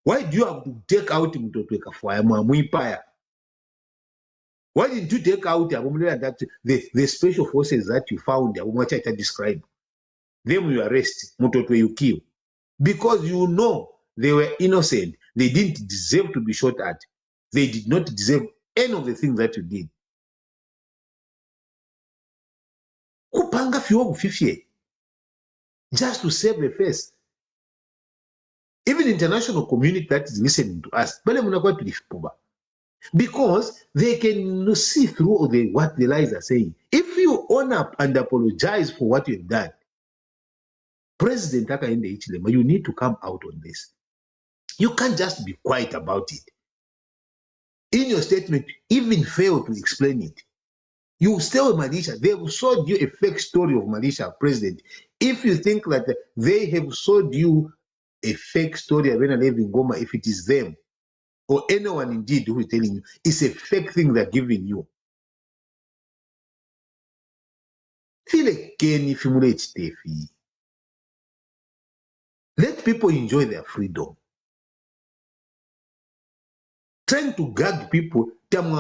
Why do you have to take out Mutotwe Kafwaya'S? Why didn't you take out the special forces that you found describe? Them you arrest, Mutotwe you kill. Because you know they were innocent. They didn't deserve to be shot at. They did not deserve any of the things that you did. Kupanga fyogo fifye. Just to save the face. Even international community that is listening to us, because they can see through what the lies are saying. If you own up and apologize for what you've done, President Hakainde Hichilema, you need to come out on this. You can't just be quiet about it. In your statement, even fail to explain it. You still militia. They have sold you a fake story of militia, President. If you think that they have sold you a fake story of Emmanuel Mwamba, if it is them, or anyone indeed who is telling you, it's a fake thing they're giving you. Let people enjoy their freedom. Trying to gag people, I mean,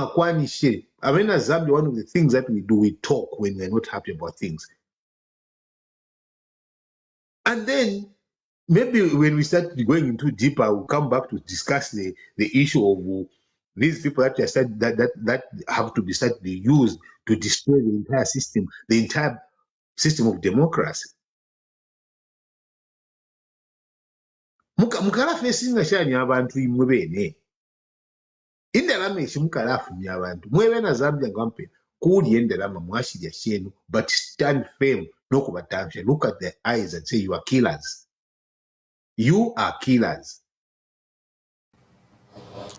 as Zambia, one of the things that we do, we talk when we're not happy about things. And then, maybe when we start going into deeper, we'll come back to discuss the issue of these people that have to be used to destroy the entire system of democracy. Mukala facing a shiny abantu imwe bene. Indalama ishimukalafu ni abantu. Mwewe na Zambia ngampe. Kuli indalama mwashiri ya shenu, but stand firm. No kubatamshe. Look at their eyes and say you are killers. You are killers.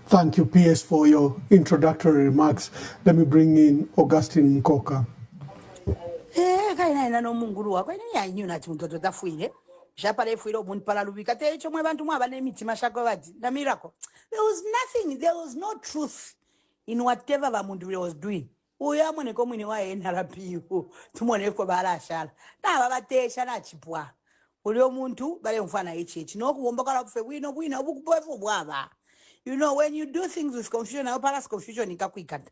Thank you, PS, for your introductory remarks. Let me bring in Augustine Nkoka. Kaina no munguru wako ni yanyu na Mutotwe Kafwaya'S. Japale fuiro mun pala lubika te echo mwe bantu mwaba nemiti mashako badi na miracle. There was nothing, there was no truth in whatever Mundubile was doing. Uya mwene ko mwini wa NRP tumone ko balashala. Na babatesha na chipwa. Ulio muntu bale mfana ichi no kuomba kala kufe bwino obukupofu bwaba. You know, when you do things with confusion, I pass confusion ikakwikata.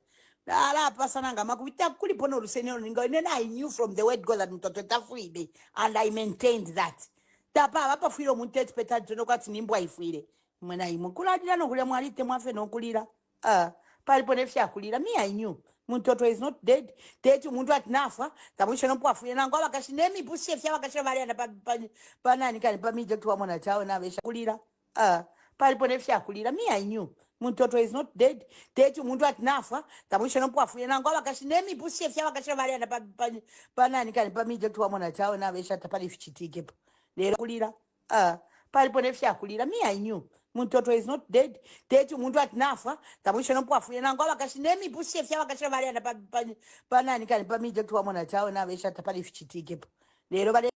I knew from the word God that Mutotwe Kafwaya'S, and I maintained that. Tapa apa filo muntet peta jono kwa tinimbo ifile. Mwena imukula dila no kulia mwalite mwafe no kulira. Palipo nefya kulira. Me I knew. Mutotwe is not dead. Tetu muntu atinafa. Tabuisha no puafule na ngwa wakashinemi pusi fya wakasha valia na pa nani kani pa mija tuwa mwana chao na vesha kulira. Palipo nefya kulira. Me I knew. Mutotwe is not dead. Tetu muntu atinafa. Tabuisha no puafule na ngwa wakashinemi pusi fya wakasha valia na pa nani kani pa mija tuwa mwana chao na vesha tapali fichitike. Lero kulira palipo nefyakulira. Me, I knew. Mutotwe is not dead. Tetu muntu ati nafa. Tamusha no pwafu. Nango wakashinemi pusi fya wakasha variana pa nani kani pa mije tuwa mwana chao na vesha tapali fichitike. Lero bale.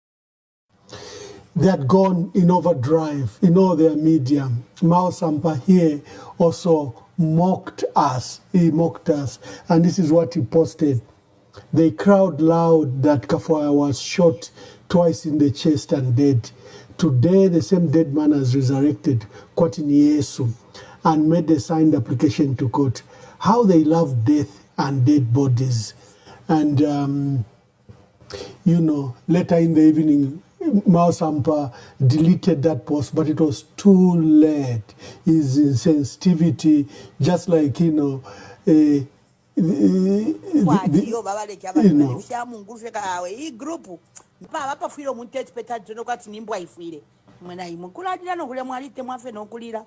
They had gone in overdrive in all their media. Mao Sampa here also mocked us. He mocked us. And this is what he posted. They crowd loud that Kafwaya was shot twice in the chest and dead. Today, the same dead man has resurrected, Kwatini Yesu, and made a signed application to court. How they love death and dead bodies. And, you know, later in the evening, Mao Sampa deleted that post, but it was too late. His insensitivity, just like, you know, you know, Papa pafwire omuntu ekipeta kino kwati nimbwa ifwire mwena imukuladira nokulya mwalite mwafe nokulira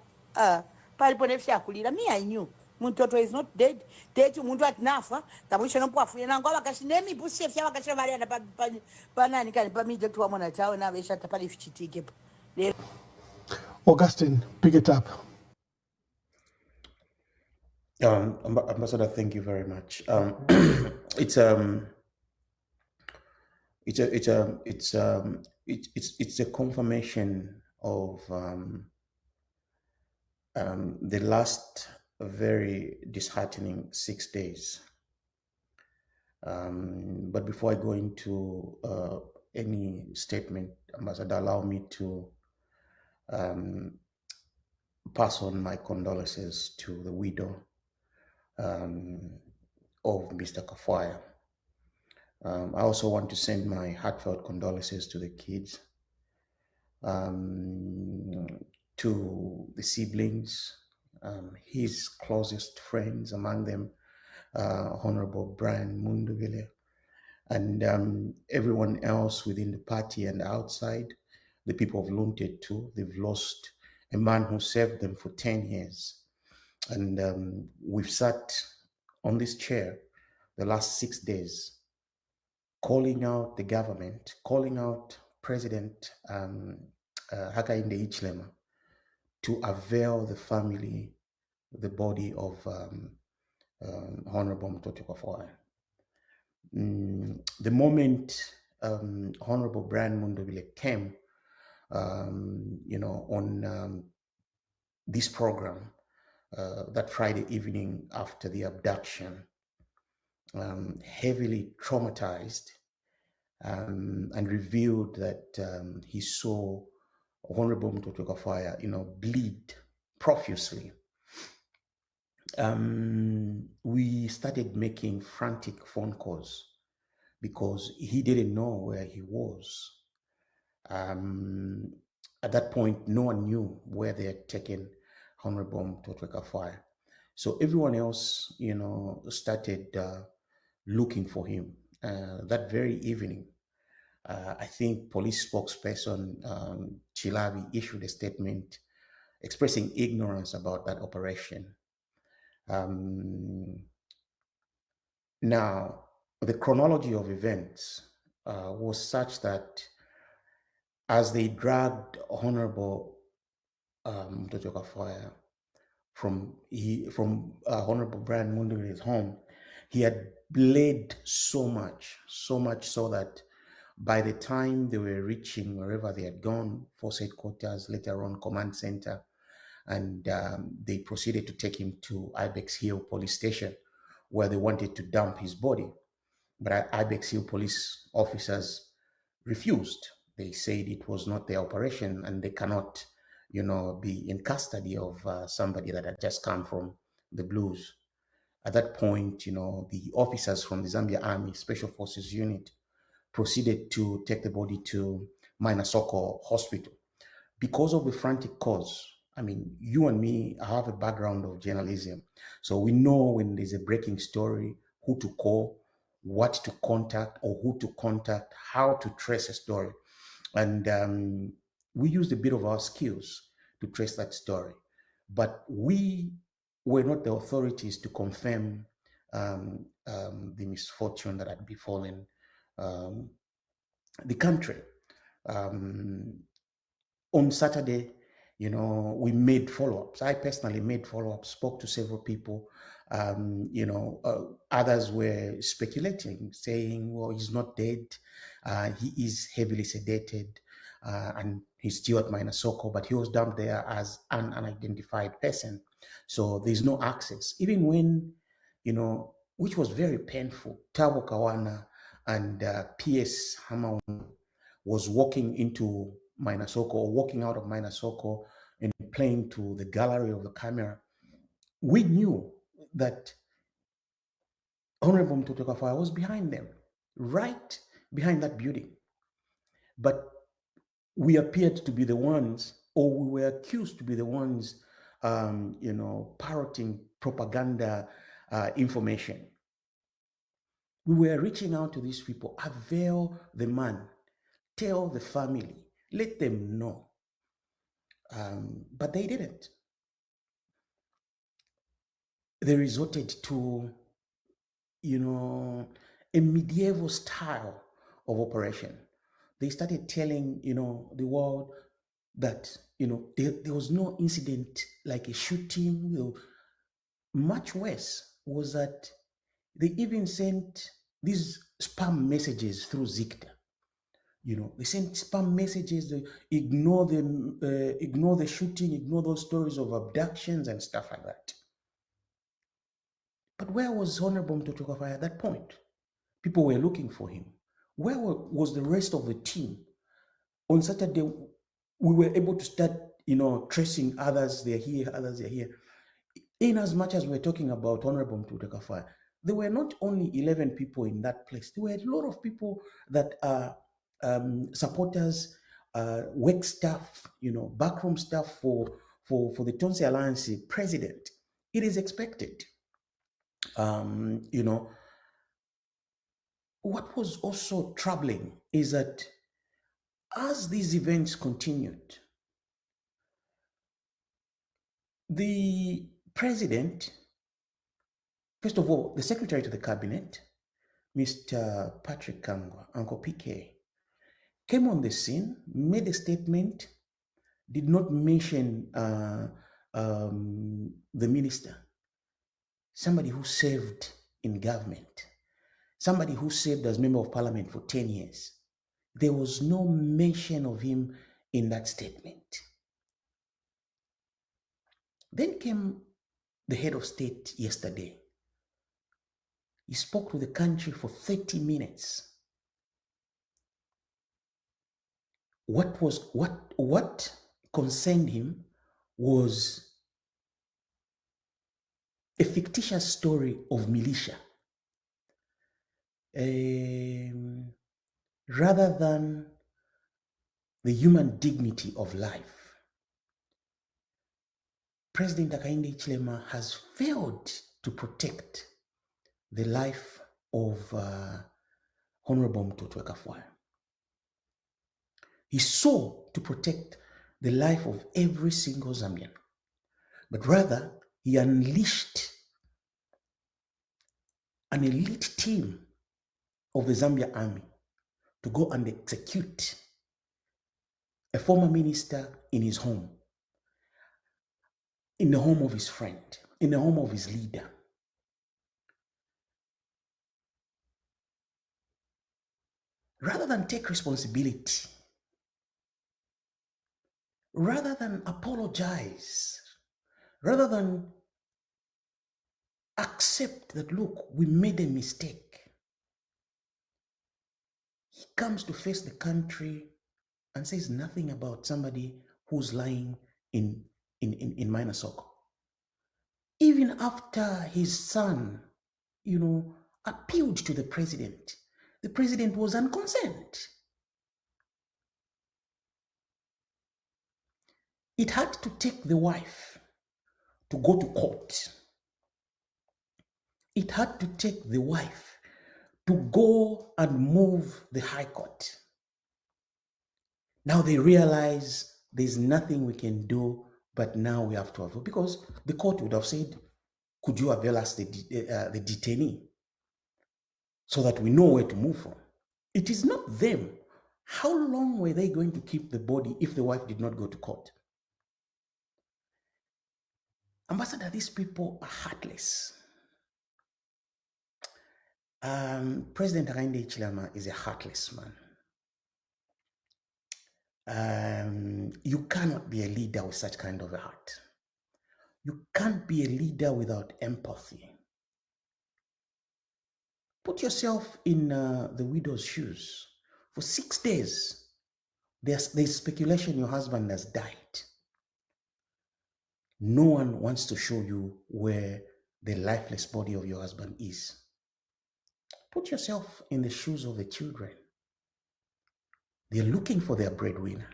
palipo nefyakulira. Me, I knew. Mutotwe is not dead. Tetu muntu ati nafa tamusha no pwafuye nango wakashinemi pusi fya wakasha variana pa nani kani pa mije tuwa mwana chao na vesha tapali fichitike. Augustine, pick it up. Ambassador, thank you very much. It's a confirmation of the last very disheartening 6 days. But before I go into any statement, Ambassador, allow me to pass on my condolences to the widow of Mr. Kafwaya. I also want to send my heartfelt condolences to the kids, to the siblings, his closest friends, among them Honorable Brian Munduvile, and everyone else within the party and outside, the people of Lunted too. They've lost a man who served them for 10 years. And we've sat on this chair the last 6 days, calling out the government, calling out President Hakainde Hichilema to avail the family the body of Honorable Mutotwe Kafwaya. The moment Honorable Brian Mundubile came, you know, on this program that Friday evening after the abduction, heavily traumatized, and revealed that he saw Honorable Mutotwe Kafwaya, you know, bleed profusely. We started making frantic phone calls because he didn't know where he was. At that point, no one knew where they had taken Honorable Mutotwe Kafwaya. So everyone else, you know, started looking for him. That very evening, I think police spokesperson Chilabi issued a statement expressing ignorance about that operation. Now, the chronology of events was such that as they dragged Honorable Mutotwe Kafwaya from Honorable Brian Mundubile's home, he had bled so much so that by the time they were reaching wherever they had gone, force headquarters, later on command center, and they proceeded to take him to Ibex Hill police station where they wanted to dump his body. But Ibex Hill police officers refused. They said it was not their operation and they cannot, you know, be in custody of somebody that had just come from the blues. At that point, you know, the officers from the Zambia Army Special Forces Unit proceeded to take the body to Mainasoko Hospital. Because of the frantic cause, I mean, you and me have a background of journalism. So we know when there's a breaking story, who to call, what to contact, or who to contact, how to trace a story. And we used a bit of our skills to trace that story. But we were not the authorities to confirm the misfortune that had befallen the country. on Saturday, you know, we made follow-ups. I personally made follow-ups, spoke to several people. Others were speculating, saying, well, he's not dead. He is heavily sedated, and he's still at Minasoko, but he was dumped there as an unidentified person. So there's no access. Even when, you know, which was very painful, Tabo Kawana and PS Hamau was walking into Minasoko or walking out of Minasoko and playing to the gallery of the camera. We knew that Honorable Mutotwe Kafwaya was behind them, right behind that building. But we appeared to be the ones, or we were accused to be the ones, parroting propaganda information. We were reaching out to these people, avail the man, tell the family, let them know. But they didn't. They resorted to, a medieval style of operation. They started telling, the world that, there was no incident like a shooting. Much worse was that they even sent these spam messages through Zikta. They sent spam messages, they ignore the shooting, ignore those stories of abductions and stuff like that. But where was Honorable Mutotwe Kafwaya at that point? People were looking for him. Where was the rest of the team? On Saturday, we were able to start, tracing others, they're here, others, they're here. In as much as we're talking about Honorable Mutotwe Kafwaya, there were not only 11 people in that place. There were a lot of people that are supporters, work staff, backroom staff for the Tonse Alliance president. It is expected. What was also troubling is that as these events continued, the president, first of all, the secretary to the cabinet, Mr. Patrick Kangwa, Uncle PK, came on the scene, made a statement, did not mention the minister, somebody who served in government, somebody who served as member of parliament for 10 years. There was no mention of him in that statement. Then came the head of state yesterday. He spoke to the country for 30 minutes. What concerned him was a fictitious story of militia, rather than the human dignity of life. President Hakainde Hichilema has failed to protect the life of Honorable Mutotwe Kafwaya. He sought to protect the life of every single Zambian, but rather he unleashed an elite team of the Zambia army to go and execute a former minister in his home, in the home of his friend, in the home of his leader. Rather than take responsibility, rather than apologize, rather than accept that, look, we made a mistake, he comes to face the country and says nothing about somebody who's lying in Minasoko. Even after his son, appealed to the president was unconcerned. It had to take the wife to go to court. It had to take the wife to go and move the High Court. Now they realize there's nothing we can do, but now we have to avail, because the court would have said, could you avail us the detainee so that we know where to move from? It is not them How long were they going to keep the body if the wife did not go to court? Ambassador, these people are heartless. President Hakainde Hichilema is a heartless man. You cannot be a leader with such kind of a heart. You can't be a leader without empathy. Put yourself in the widow's shoes. For 6 days, there's speculation your husband has died. No one wants to show you where the lifeless body of your husband is. Put yourself in the shoes of the children. They're looking for their breadwinner.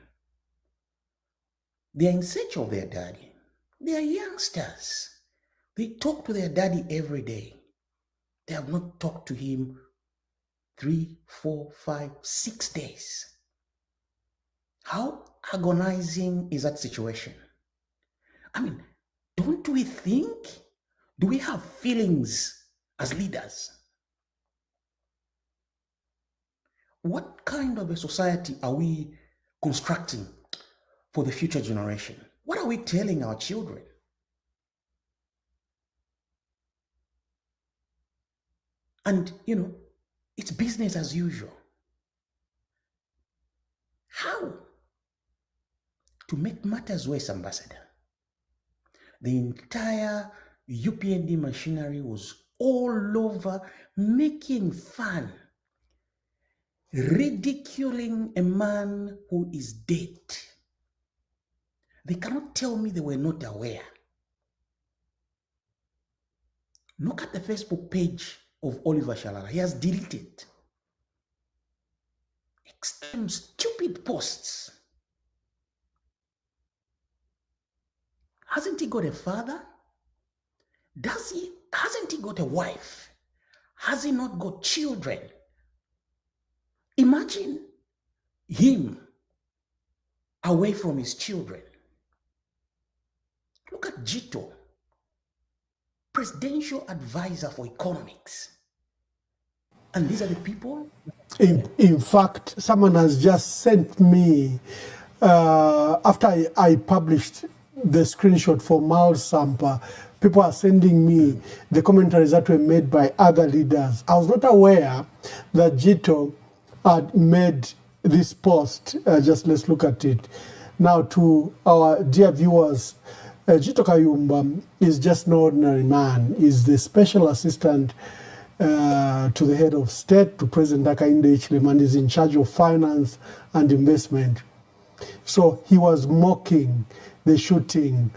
They're in search of their daddy. They are youngsters. They talk to their daddy every day. They have not talked to him 3, 4, 5, 6 days. How agonizing is that situation? I mean, don't we think? Do we have feelings as leaders? What kind of a society are we constructing for the future generation? What are we telling our children? And, it's business as usual. How? To make matters worse, Ambassador, the entire UPND machinery was all over making fun, ridiculing a man who is dead. They cannot tell me they were not aware. Look at the Facebook page of Oliver Shalala. He has deleted extreme stupid posts. Hasn't he got a father? Hasn't he got a wife? Has he not got children? Imagine him away from his children. Look at Jito, presidential advisor for economics. And these are the people? In fact, someone has just sent me, after I published the screenshot for Mal Sampa, people are sending me the commentaries that were made by other leaders. I was not aware that Jito had made this post. Just let's look at it. Now, to our dear viewers, Jito Kayumba is just no ordinary man. He's the special assistant to the head of state, to President Hakainde Hichilema, and is in charge of finance and investment. So he was mocking the shooting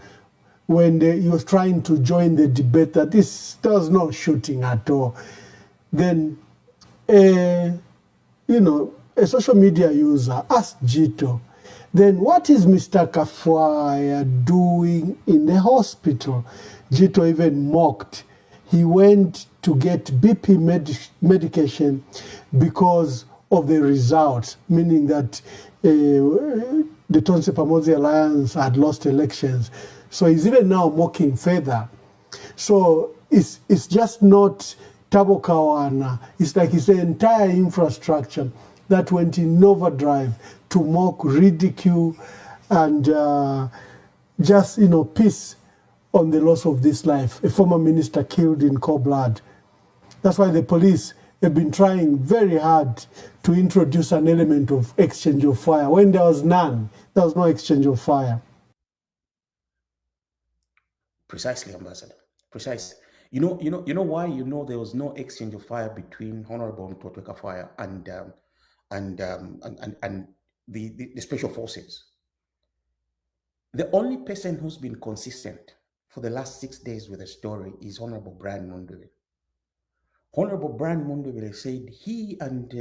when he was trying to join the debate that there was no shooting at all. Then, a social media user asked Jito, then what is Mr. Kafwaya doing in the hospital? Jito even mocked. He went to get BP medication because of the results, meaning that the Tonse Pamoja Alliance had lost elections. So he's even now mocking further. So it's just not Tabo Kawana. It's like it's the entire infrastructure that went in overdrive to mock, ridicule, and just, piss on the loss of this life. A former minister killed in cold blood. That's why the police have been trying very hard to introduce an element of exchange of fire. When there was none, there was no exchange of fire. Precisely, Ambassador. Precisely. You know why there was no exchange of fire between Honorable Mutotwe Kafwaya and the special forces. The only person who's been consistent for the last 6 days with the story is Honorable Brian Mundubile. Honorable Brian Mundubile said he and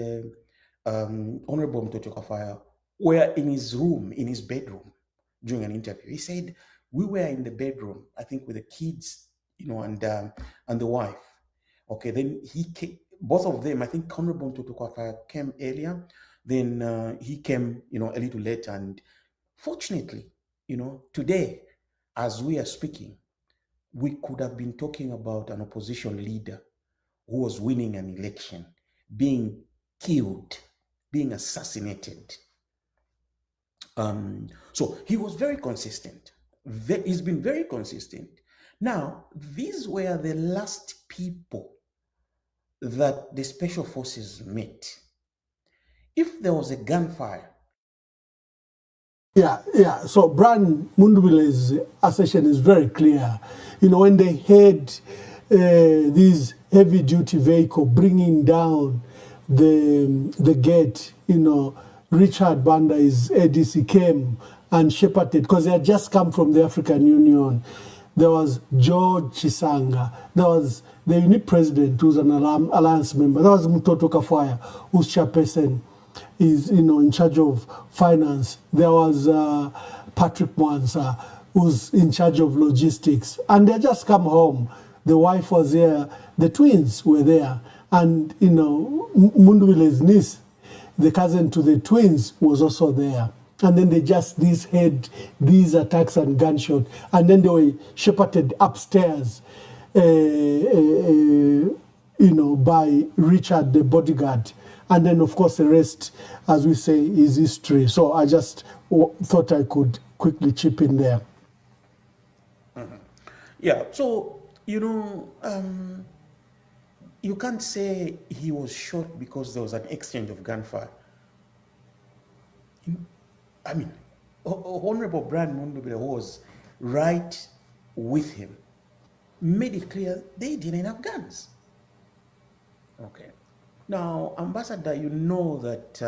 Honorable Mutotwe Kafwaya were in his room, in his bedroom, during an interview. He said, we were in the bedroom, I think with the kids, and the wife. Okay, then he came, both of them, I think Honorable Mutotwe Kafwaya came earlier, then he came, a little later. And fortunately, today, as we are speaking, we could have been talking about an opposition leader who was winning an election, being killed being assassinated. So he was very consistent. He's been very consistent. Now, these were the last people that the special forces met. If there was a gunfire. Yeah. So Brian Mundubile's assertion is very clear. You know, when they had these heavy-duty vehicle bringing down the gate, you know, Richard Banda, his ADC, came and shepherded, because they had just come from the African Union. There was George Chisanga. There was the UNIP president, who's an alliance member. There was Mutotwe Kafwaya, who's chairperson, is, you know, in charge of finance. There was Patrick Mwansa, who's in charge of logistics. And they just come home. The wife was there. The twins were there. And, you know, Mundubile's niece, the cousin to the twins, was also there. And then they just had these attacks and gunshot. And then they were shepherded upstairs, you know, by Richard, the bodyguard. And then, of course, the rest, as we say, is history. So I just thought I could quickly chip in there. Yeah, so, you know, you can't say he was shot because there was an exchange of gunfire. I mean, Honorable Brian Mundubile, who was right with him, made it clear they didn't have guns. Okay. Now, Ambassador, you know that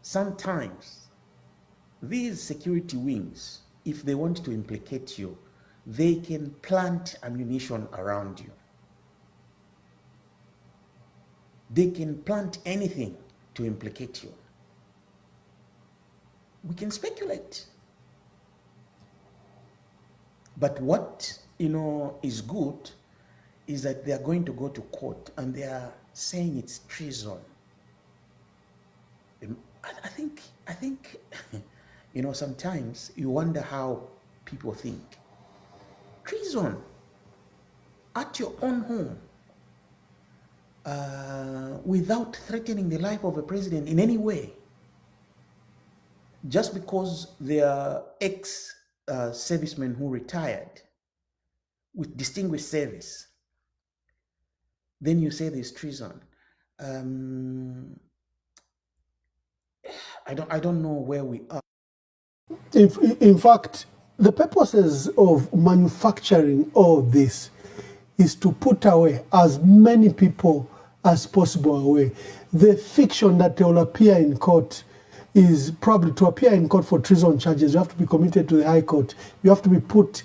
sometimes these security wings, if they want to implicate you, they can plant ammunition around you. They can plant anything to implicate you. We can speculate. But what, you know, is good is that they are going to go to court and they are saying it's treason. I think, you know, sometimes you wonder how people think. Treason at your own home, without threatening the life of a president in any way, just because they are ex-servicemen who retired with distinguished service, then you say there's treason. I don't know where we are. In fact, the purposes of manufacturing all this is to put away as many people as possible away. The fiction that they will appear in court is probably to appear in court for treason charges. You have to be committed to the High Court. You have to be put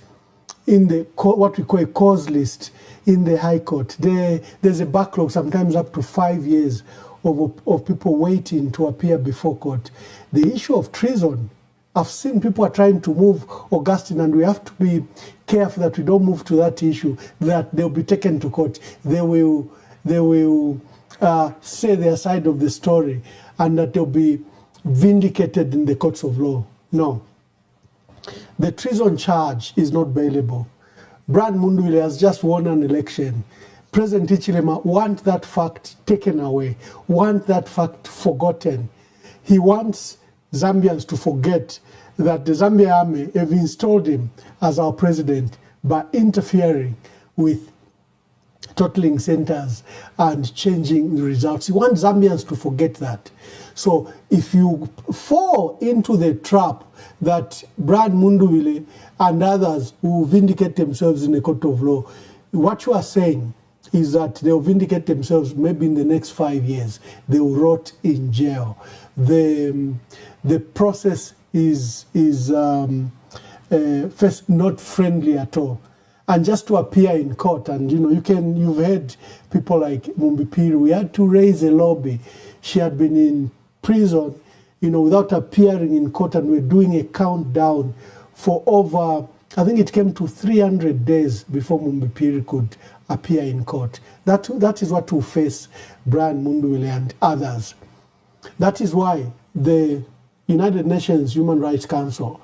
in the what we call a cause list in the High Court. There's a backlog, sometimes up to 5 years of people waiting to appear before court. The issue of treason, I've seen people are trying to move Augustine, and we have to be careful that we don't move to that issue, that they'll be taken to court. They will say their side of the story, and that they'll be vindicated in the courts of law. No. The treason charge is not bailable. Brian Mundubile has just won an election. President Hichilema wants that fact taken away, wants that fact forgotten. He wants Zambians to forget that the Zambia army have installed him as our president by interfering with totaling centers and changing the results. He wants Zambians to forget that. So if you fall into the trap that Brian Mundubile and others will vindicate themselves in a court of law, what you are saying is that they'll vindicate themselves maybe in the next 5 years. They will rot in jail. The process is first not friendly at all. And just to appear in court, and you know, you've heard people like Mumbipiri, we had to raise a lobby. She had been in prison, you know, without appearing in court, and we're doing a countdown for over, I think it came to 300 days before Mumbipiri could appear in court. That is what will face Brian Mundubile and others. That is why the United Nations Human Rights Council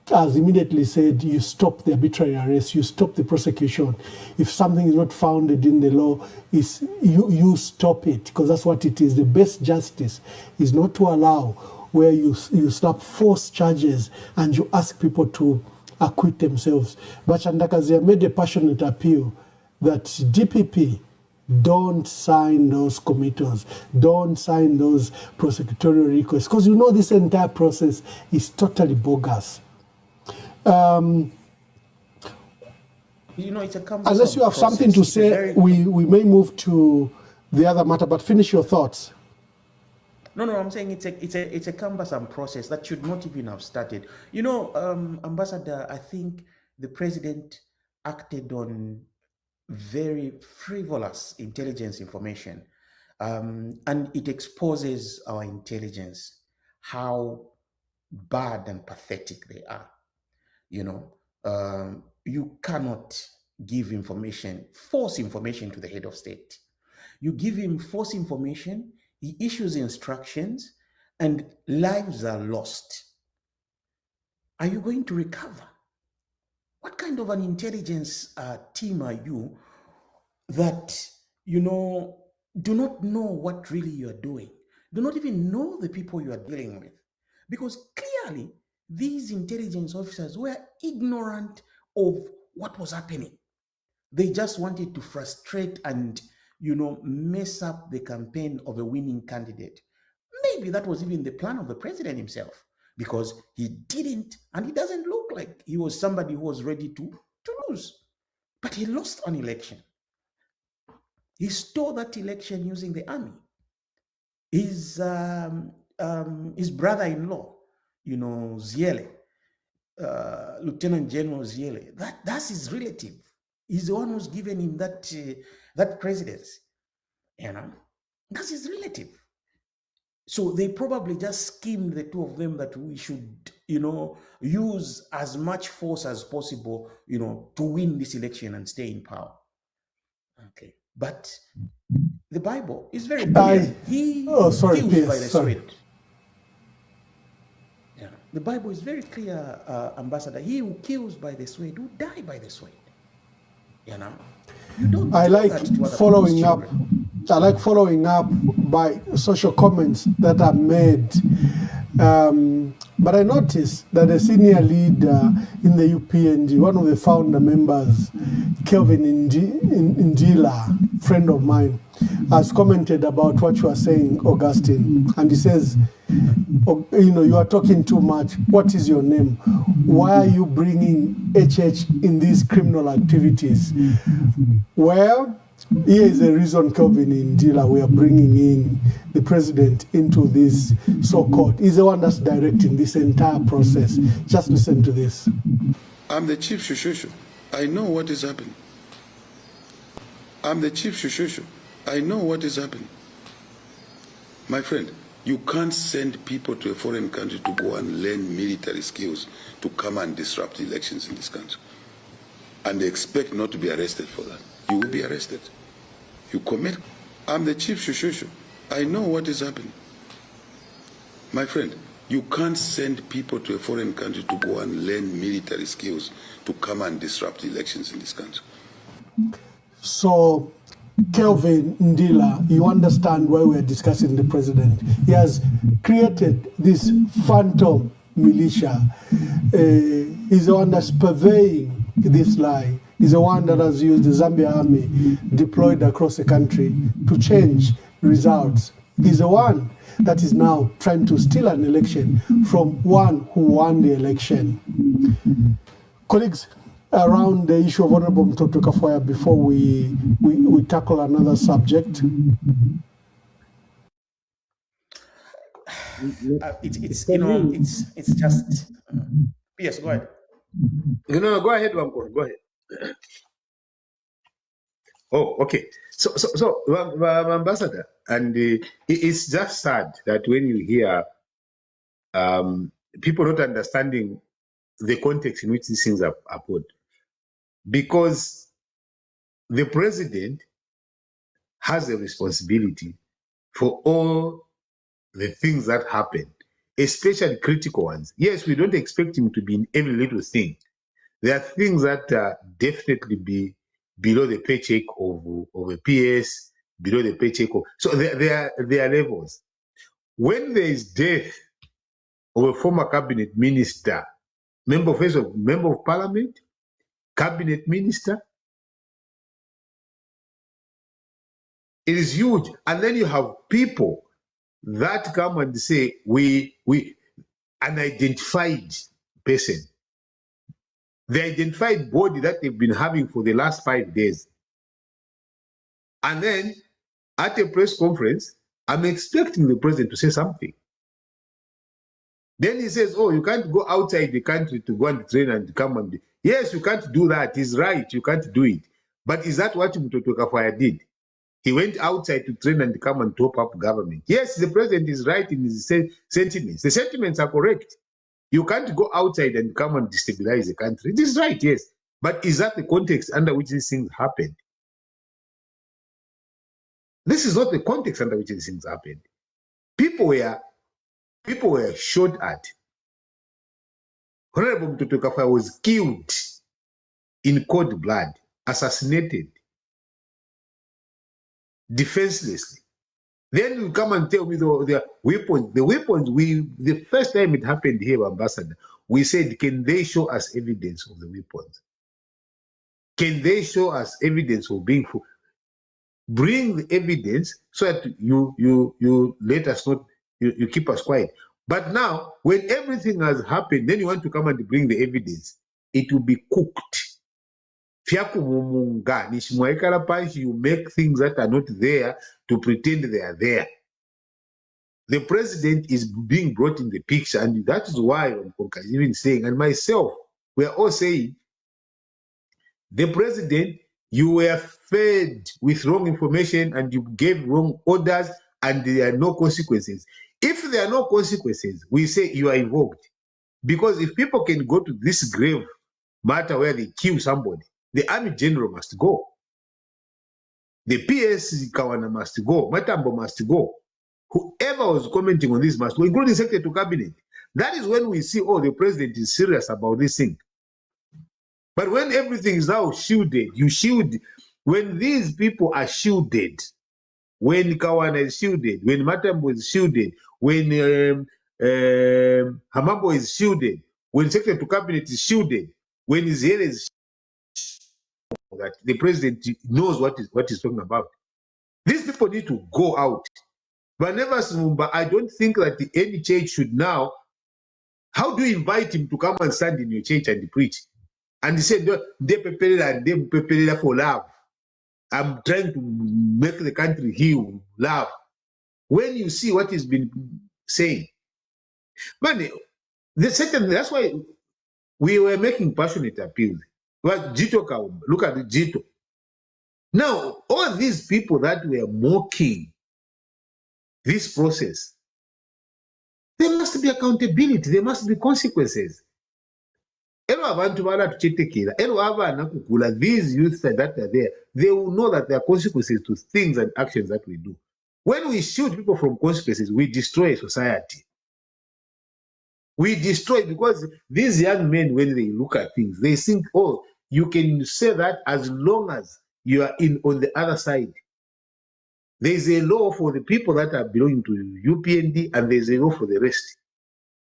has immediately said you stop the arbitrary arrest, you stop the prosecution. If something is not founded in the law, you stop it, because that's what it is. The best justice is not to allow where you slap false charges and you ask people to acquit themselves. But Chandakazia made a passionate appeal that DPP don't sign those committals, don't sign those prosecutorial requests, because you know this entire process is totally bogus. You know, it's a unless you have process. Something to say, we may move to the other matter, but finish your thoughts. No, I'm saying it's a cumbersome process that should not even have started. You know, Ambassador, I think the president acted on very frivolous intelligence information, and it exposes our intelligence, how bad and pathetic they are. You know, you cannot give false information to the head of state. You give him false information, he issues instructions, and lives are lost. Are you going to recover? What kind of an intelligence team are you that, you know, do not know what really you are doing, do not even know the people you are dealing with? Because clearly, these intelligence officers were ignorant of what was happening. They just wanted to frustrate and, you know, mess up the campaign of a winning candidate. Maybe that was even the plan of the president himself, because he didn't, and he doesn't look like he was somebody who was ready to lose. But he lost an election. He stole that election using the army. His brother-in-law, you know, Ziele, Lieutenant General Ziele, that's his relative. He's the one who's given him that presidency. You know, that's his relative. So they probably just schemed, the two of them, that we should, you know, use as much force as possible, you know, to win this election and stay in power. Okay. But the Bible is very clear. He kills by the sword. Yeah. The Bible is very clear, Ambassador. He who kills by the sword will die by the sword. You know, you don't. I like following up. I like following up by social comments that are made. But I noticed that a senior leader in the UPNG, one of the founder members, Kelvin Ndila, friend of mine, has commented about what you are saying, Augustine. And he says, you know, you are talking too much. What is your name? Why are you bringing HH in these criminal activities? Well, here is the reason, Kelvin Ndila, we are bringing in the president into this so-called. He's the one that's directing this entire process. Just listen to this. I'm the chief Shushushu. I know what is happening. I'm the chief Shushushu. I know what is happening. My friend, you can't send people to a foreign country to go and learn military skills to come and disrupt elections in this country. And they expect not to be arrested for that. You will be arrested. You commit. I'm the chief Shushushu. I know what is happening. My friend, you can't send people to a foreign country to go and learn military skills to come and disrupt elections in this country. So, Kelvin Ndila, you understand why we're discussing the president. He has created this phantom militia. He's the one that's purveying this lie. He's the one that has used the Zambia army deployed across the country to change results. He's the one that is now trying to steal an election from one who won the election. Colleagues, around the issue of Honorable Mutotwe Kafwaya, before we tackle another subject. It's you know, it's just yes, go ahead. No, go ahead, Wamko, go ahead. Oh, okay. So, Ambassador, and it's just sad that when you hear people not understanding the context in which these things are put, because the president has a responsibility for all the things that happen especially critical ones. Yes, we don't expect him to be in every little thing. There are things that definitely be below the paycheck of a PS, below the paycheck of... So there are levels. When there is death of a former cabinet minister, member of parliament, cabinet minister, it is huge. And then you have people that come and say, an identified person, the identified body that they've been having for the last 5 days. And then at a press conference, I'm expecting the president to say something. Then he says, oh, you can't go outside the country to go and train and come and... Yes, you can't do that. He's right. You can't do it. But is that what Mutotwe Kafwaya did? He went outside to train and come and top up government. Yes, the president is right in his sentiments. The sentiments are correct. You can't go outside and come and destabilize the country. It is right, yes. But is that the context under which these things happened? This is not the context under which these things happened. People were shot at. Honorable Mutotwe Kafwaya was killed in cold blood, assassinated, defenselessly. Then you come and tell me the weapons. The weapons, the first time it happened here, Ambassador, we said, can they show us evidence of the weapons? Can they show us evidence of being full? Bring the evidence so that you let us not, you keep us quiet. But now, when everything has happened, then you want to come and bring the evidence. It will be cooked. You make things that are not there to pretend they are there. The president is being brought in the picture, and that is why I'm even saying, and myself, we are all saying, the president, you were fed with wrong information and you gave wrong orders, and there are no consequences. If there are no consequences, we say you are invoked. Because if people can go to this grave matter where they kill somebody, the army general must go. The PS Kawana must go. Matambo must go. Whoever was commenting on this must go, including the Secretary to Cabinet. That is when we see, oh, the president is serious about this thing. But when everything is now shielded, you shield. When these people are shielded, when Kawana is shielded, when Matambo is shielded, when Hamambo is shielded, when Secretary to Cabinet is shielded, when his head is that the president knows what he's talking about. These people need to go out. But never, I don't think that any church should now. How do you invite him to come and stand in your church and preach? And he said, they prepare for love. I'm trying to make the country heal, love. When you see what he's been saying. But the second, that's why we were making passionate appeals. But Jito Kaumba, look at the Jito. Now, all these people that were mocking this process, there must be accountability, there must be consequences. These youths that are there, they will know that there are consequences to things and actions that we do. When we shield people from consequences, we destroy society. We destroy, because these young men, when they look at things, they think, oh, you can say that as long as you are on the other side. There is a law for the people that are belonging to UPND, and there is a law for the rest.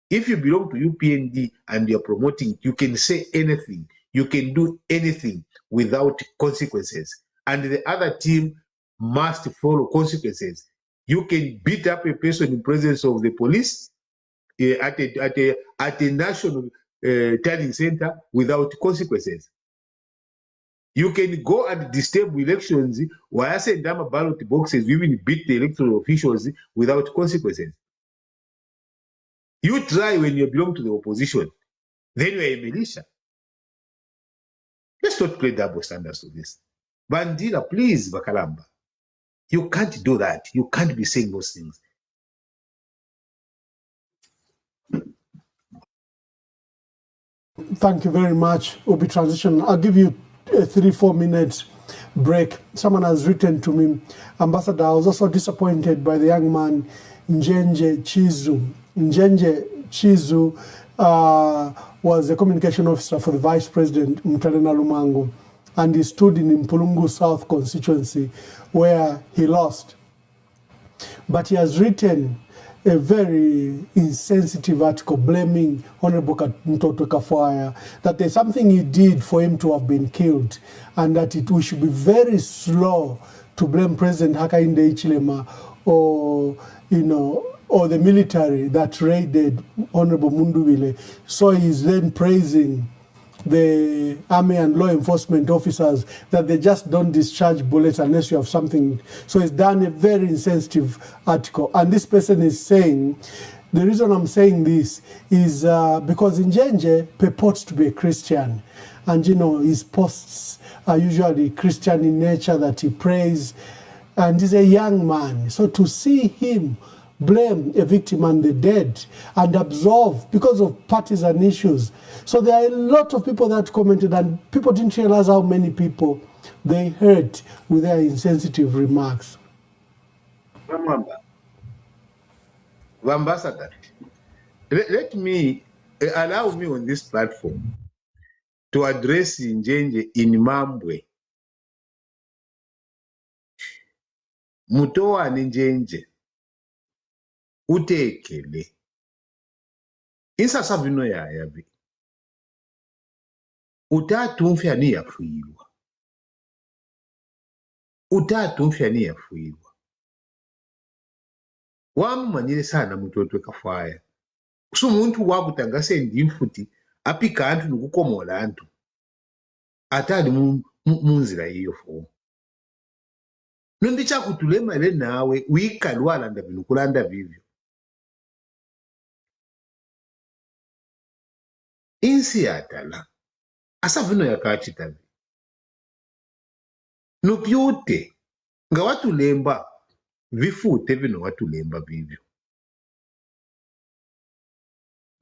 If you belong to UPND and you're promoting, you can say anything. You can do anything without consequences. And the other team must follow consequences. You can beat up a person in presence of the police at a national turning center without consequences. You can go and disturb elections while send them ballot boxes, even beat the electoral officials without consequences. You try when you belong to the opposition, then you are a militia. Let's not play double standards to this. Bandira, please, Bakalamba. You can't do that. You can't be saying those things. Thank you very much. We'll be transitioning. I'll give you a 3-4 minutes break. Someone has written to me, Ambassador, I was also disappointed by the young man Njenje Chizu Njenje Chizu was a communication officer for the Vice President Mtalena Lumango, and he stood in Mpulungu South constituency where he lost. But he has written a very insensitive article blaming Honorable Mutotwe Kafwaya, that there's something he did for him to have been killed, and that we should be very slow to blame President Hakainde Hichilema or, or the military that raided Honorable Mundubile. So he's then praising the army and law enforcement officers that they just don't discharge bullets unless you have something. So he's done a very insensitive article. And this person is saying, the reason I'm saying this is because Njenje purports to be a Christian. And his posts are usually Christian in nature, that he prays. And he's a young man. So to see him blame a victim and the dead and absolve because of partisan issues. So there are a lot of people that commented, and people didn't realize how many people they hurt with their insensitive remarks. Mwamba, Ambassador, let me allow me on this platform to address Njenje in Mambwe. Mutowa Njenje utekele insasa vino yayabe utatumfya ni yafuirwa wamumanyire sana Mutotwe Kafwaya sumuntu wakutanga sendi mfuti apika antu nukukomola antu atali munzira iyo fo nondichakutulemale nawe wikalwalanda vino kulanda vivyo insi yatala asa vino yakachitavi nupyute nga watulemba vifute vino watulemba vivyo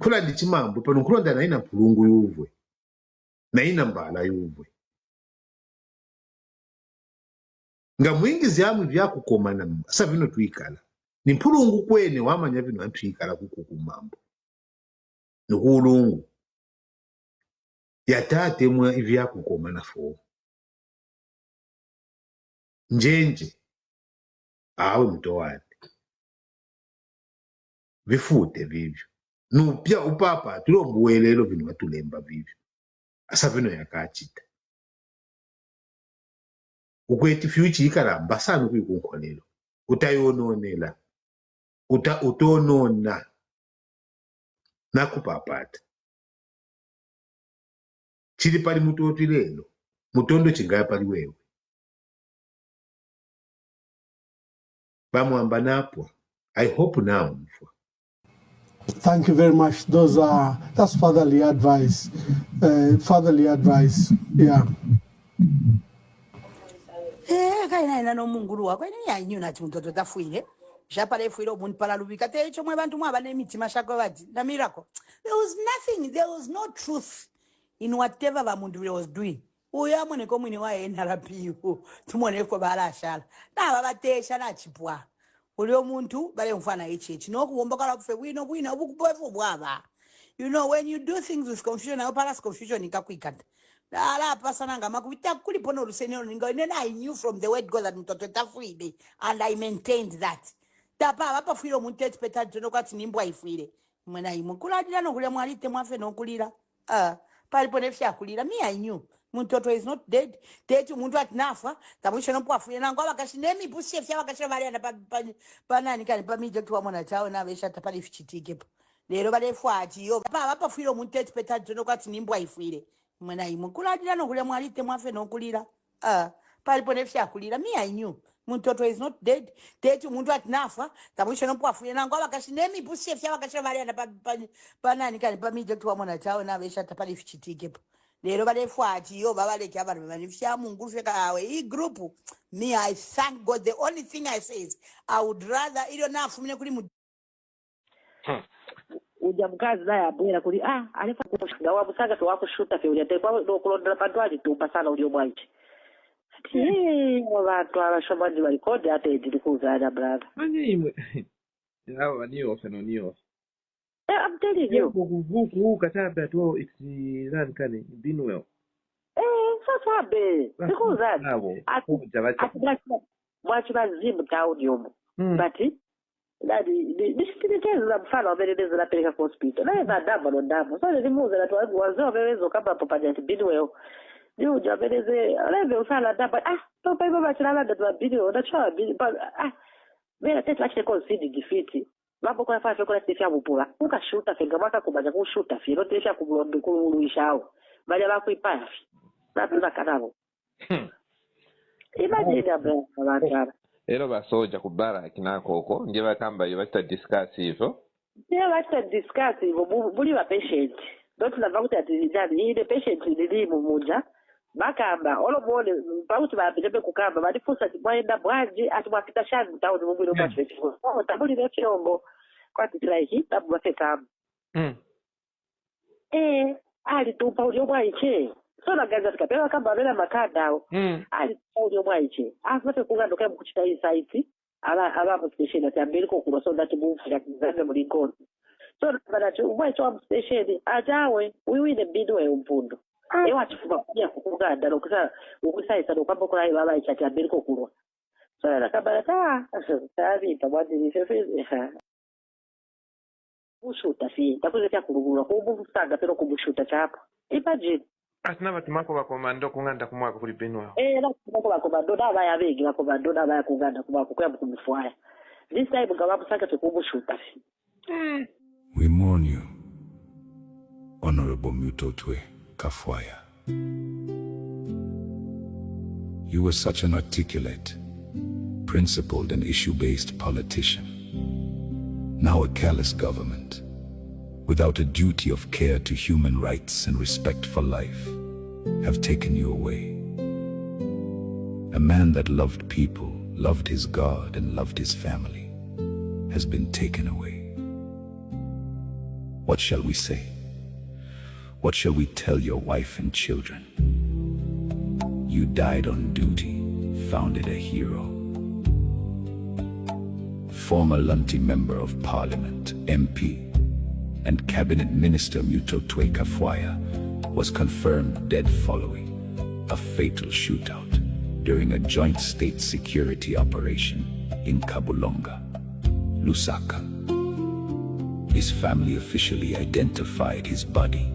kula ndichimambo pano kulonda naina mpulungu yuvwe naina mbala yuvwe nga mwingizi yamwe vyakukomana asa vino tuikala ni mpulungu kwene wamanya vino antuikala kukukumambo nukulungu yatate mwa ivyakukomana fo Njenje awe mtowani vifute vivyo nupya upapa tulombuwelelo vino watulemba vivyo asa vino yakachita ukweti fyuchi ikalamba sana kuikunkolelo utayononela utonona nakupapata chili pali Mutotwe lelo mutondo chingaya pali wewe Bamwamba napwa. I hope now. Thank you very much. That's fatherly advice. Yeah. Kaina no munguru wako ni yanyu na Mutotwe tafuile. Japale fuile omuntu pala lubika te echo mwe bantu mwaba n'emitima shako bati na miracle. There was no truth in whatever Mundubile was doing. Uya mwene ko mwini wa NRPU tumone ko barashala na babatesha na chipwa ulio muntu bale mfana ichi no kuomba kala kufe wino obukupofu bwaba. When you do things with confusion na opala confusion ikakwikata ala pasana ngama kubita kulipono luseni ninga nena. I knew from the word God that Mutotwe tafuile, and I maintained that tapa bapa fuilo muntu expected to know kwati nimbwa ifuile mwena imukula dira no kulya mwalite mwafe no kulira palipo nefya kulira. Me I knew Mutotwe is not dead. Tetu muntu atinafa tamusha no pwafuile nango abakashindemi pusi efya bakashavali na pa nani kani pa mijo tuwa mwana chao na besha tapali fichitike lero balefwa ati yo bapa fuilo muntu expected to know kwati nimbwa ifuile mwena imukula dira no kulya mwalite mwafe no kulira palipo nefya kulira. Me I knew Mutotwe is not dead. Tetu muntu atinafa tamusha no pwafuile nango abakashindemi pusi efya bakashavali na pa nani kani pa mijo tuwa mwana chao na besha tapali fichitike lero balefwa ati yo babaleke abantu banifya mungu feka awe I group. Me I thank God. The only thing I say is I would rather ilo nafumine kuli uja mkazi naye abwera kuli alifa kushinga wabusaga to wakushuta fe uja tekwa no kulondera pandwali tupa sana ulio mwaiti watu abashobaji balikode ate ndikuza brother manye imwe yawa niyo feno I'm telling you. Sasabe. Because that. Watch my zim down but ndichititeza mfano waperereza napeleka ku hospital naye vadamba nondamba so ndimuuza nati waziwa vewezo kamba popanya nti bidwell ndiuja wapereze leve usala ndamba topa ivo vachilala twa bidwell ndachowa mera tete vachite concede defeat vapo kwa fafe kuna tefya mupula ukashuta fenga mwaka kumanya kushuta fi no tefya kumulombe kuluishawo vale vakuipaya fi napima kanavo imagine abantu ero basoja ku baraki nakoko nje bakamba yo bata discuss hivyo buli ba patient don't lava kuti ati the patient ndili mumuja bakamba olobole pauti bapite kukamba balifusa tibwaenda bwaji ati bwapita shangu tawo mubwiro kwa chefo tabuli le chombo kwa titraiki tabu bafetamu ali tupa ulio bwaiche so nagaza tikapewa kamba vela makadao ali audio bwaiche afate kugando kama kuchita hii site ala station ati America kulo so that move ya Zambia mulikoni so banacho bwaicho station ajawe we the bidwe umpundo ewa chifuba kuja kuganda lokusa ukusaisa lokamba kwa hiyo baba ichati America kulo so nakabata sabi pabadi ni fefe bushuta fi takuze kulugula ko bufusaga pero kubushuta chapa imagine asina batimako bakomando kunganda kumwaka kuli Benue batimako bakomando daba ya begi bakomando daba ya kunganda kumwaka kwa kumfwaya this time ngababusaka tukubushuta fi We mourn you, Honorable Mutotwe Kafwaya. You were such an articulate, principled and issue-based politician. Now a callous government, without a duty of care to human rights and respect for life, have taken you away. A man that loved people, loved his God and loved his family, has been taken away. What shall we say? What shall we tell your wife and children? You died on duty, founded a hero. Former Lunti Member of Parliament, MP, and Cabinet Minister Mutotwe Kafwaya was confirmed dead following a fatal shootout during a joint state security operation in Kabulonga, Lusaka. His family officially identified his body,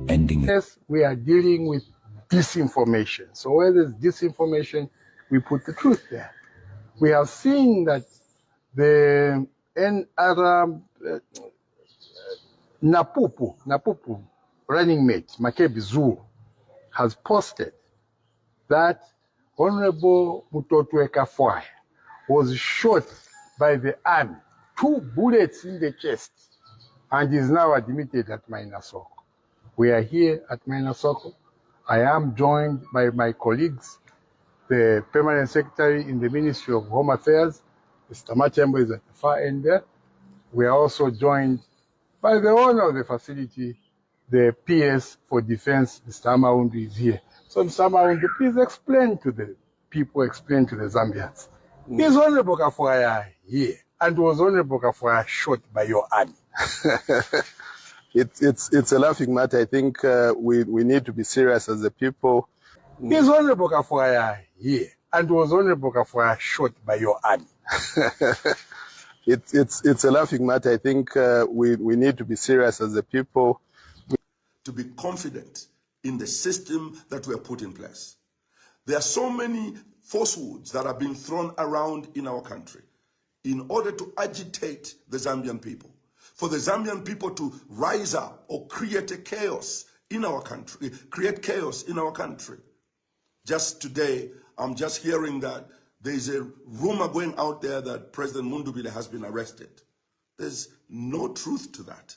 ending... Yes, we are dealing with disinformation. So where there's disinformation, we put the truth there. We have seen that the Napupu running mate, Makebi Zulu, has posted that Honorable Mutotwe Kafwaya was shot by the army, 2 bullets in the chest, and is now admitted at Mainasoko. We are here at Mainasoko. I am joined by my colleagues, the Permanent Secretary in the Ministry of Home Affairs, Mr. Machembo is at the far end there. We are also joined by the owner of the facility, the PS for Defense, Mr. Amaundu is here. So Mr. Amaundu, please explain to the people, explain to the Zambians. Is Honorable Kafwaya here? And was Honorable Kafwaya shot by your army? It's a laughing matter. I think we need to be serious as a people. Is Honorable Kafwaya here? And was Honorable Kafwaya shot by your army? It's a laughing matter. I think we need to be serious as a people. To be confident in the system that we have put in place. There are so many falsehoods that are being thrown around in our country in order to agitate the Zambian people, for the Zambian people to rise up or create a chaos in our country, Just today, I'm just hearing that there's a rumor going out there that President Mundubile has been arrested. There's no truth to that.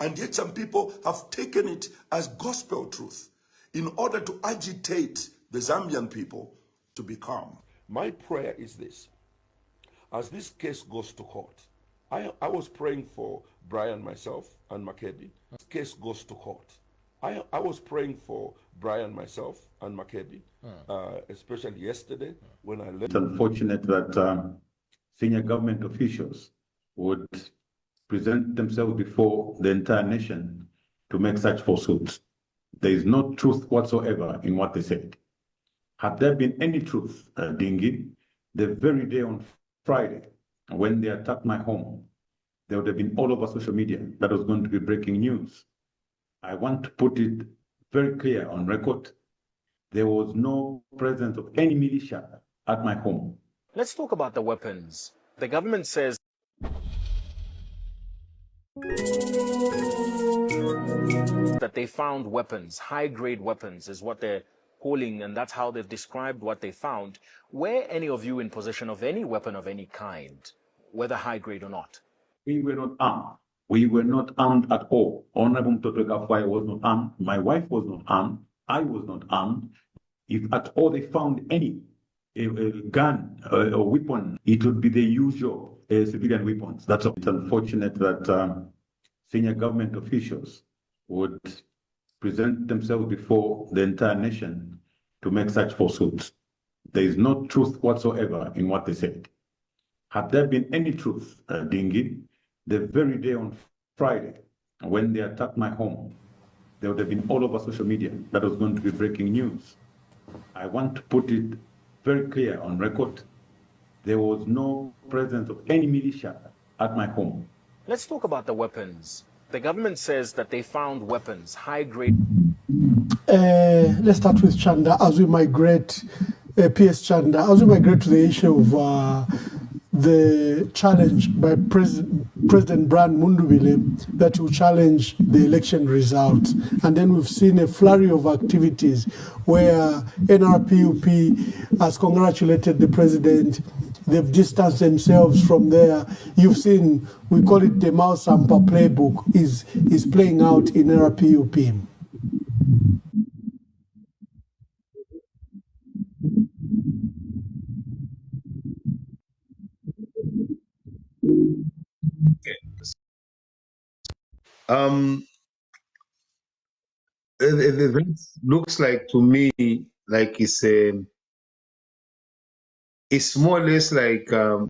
And yet some people have taken it as gospel truth in order to agitate the Zambian people to be calm. My prayer is this. As this case goes to court, I was praying for Brian, myself, and Makedi. This case goes to court. I was praying for Brian, myself, and Makedi, especially yesterday when I left. It's unfortunate that senior government officials would present themselves before the entire nation to make such falsehoods. There is no truth whatsoever in what they said. Had there been any truth, Dingi, the very day on Friday, when they attacked my home, there would have been all over social media. That was going to be breaking news. I want to put it very clear on record. There was no presence of any militia at my home. Let's talk about the weapons. The government says that they found weapons, high-grade weapons is what they're calling, and that's how they've described what they found. Were any of you in possession of any weapon of any kind, whether high-grade or not? We were not armed. We were not armed at all. Honorable Mutotwe Kafwaya was not armed. My wife was not armed. I was not armed. If at all they found any gun or weapon, it would be the usual civilian weapons. It's unfortunate that senior government officials would present themselves before the entire nation to make such falsehoods. There is no truth whatsoever in what they said. Had there been any truth, Dingi, the very day on Friday, when they attacked my home, there would have been all over social media. That was going to be breaking news. I want to put it very clear on record. There was no presence of any militia at my home. Let's talk about the weapons. The government says that they found weapons, high-grade. Let's start with Chanda as we migrate, PS Chanda, as we migrate to the issue of the challenge by President Brian Mundubile that will challenge the election results. And then we've seen a flurry of activities where NRPUP has congratulated the president. They've distanced themselves from there. You've seen, we call it the Mao Sampa playbook, is playing out in NRPUP. That looks like to me like it's more or less like the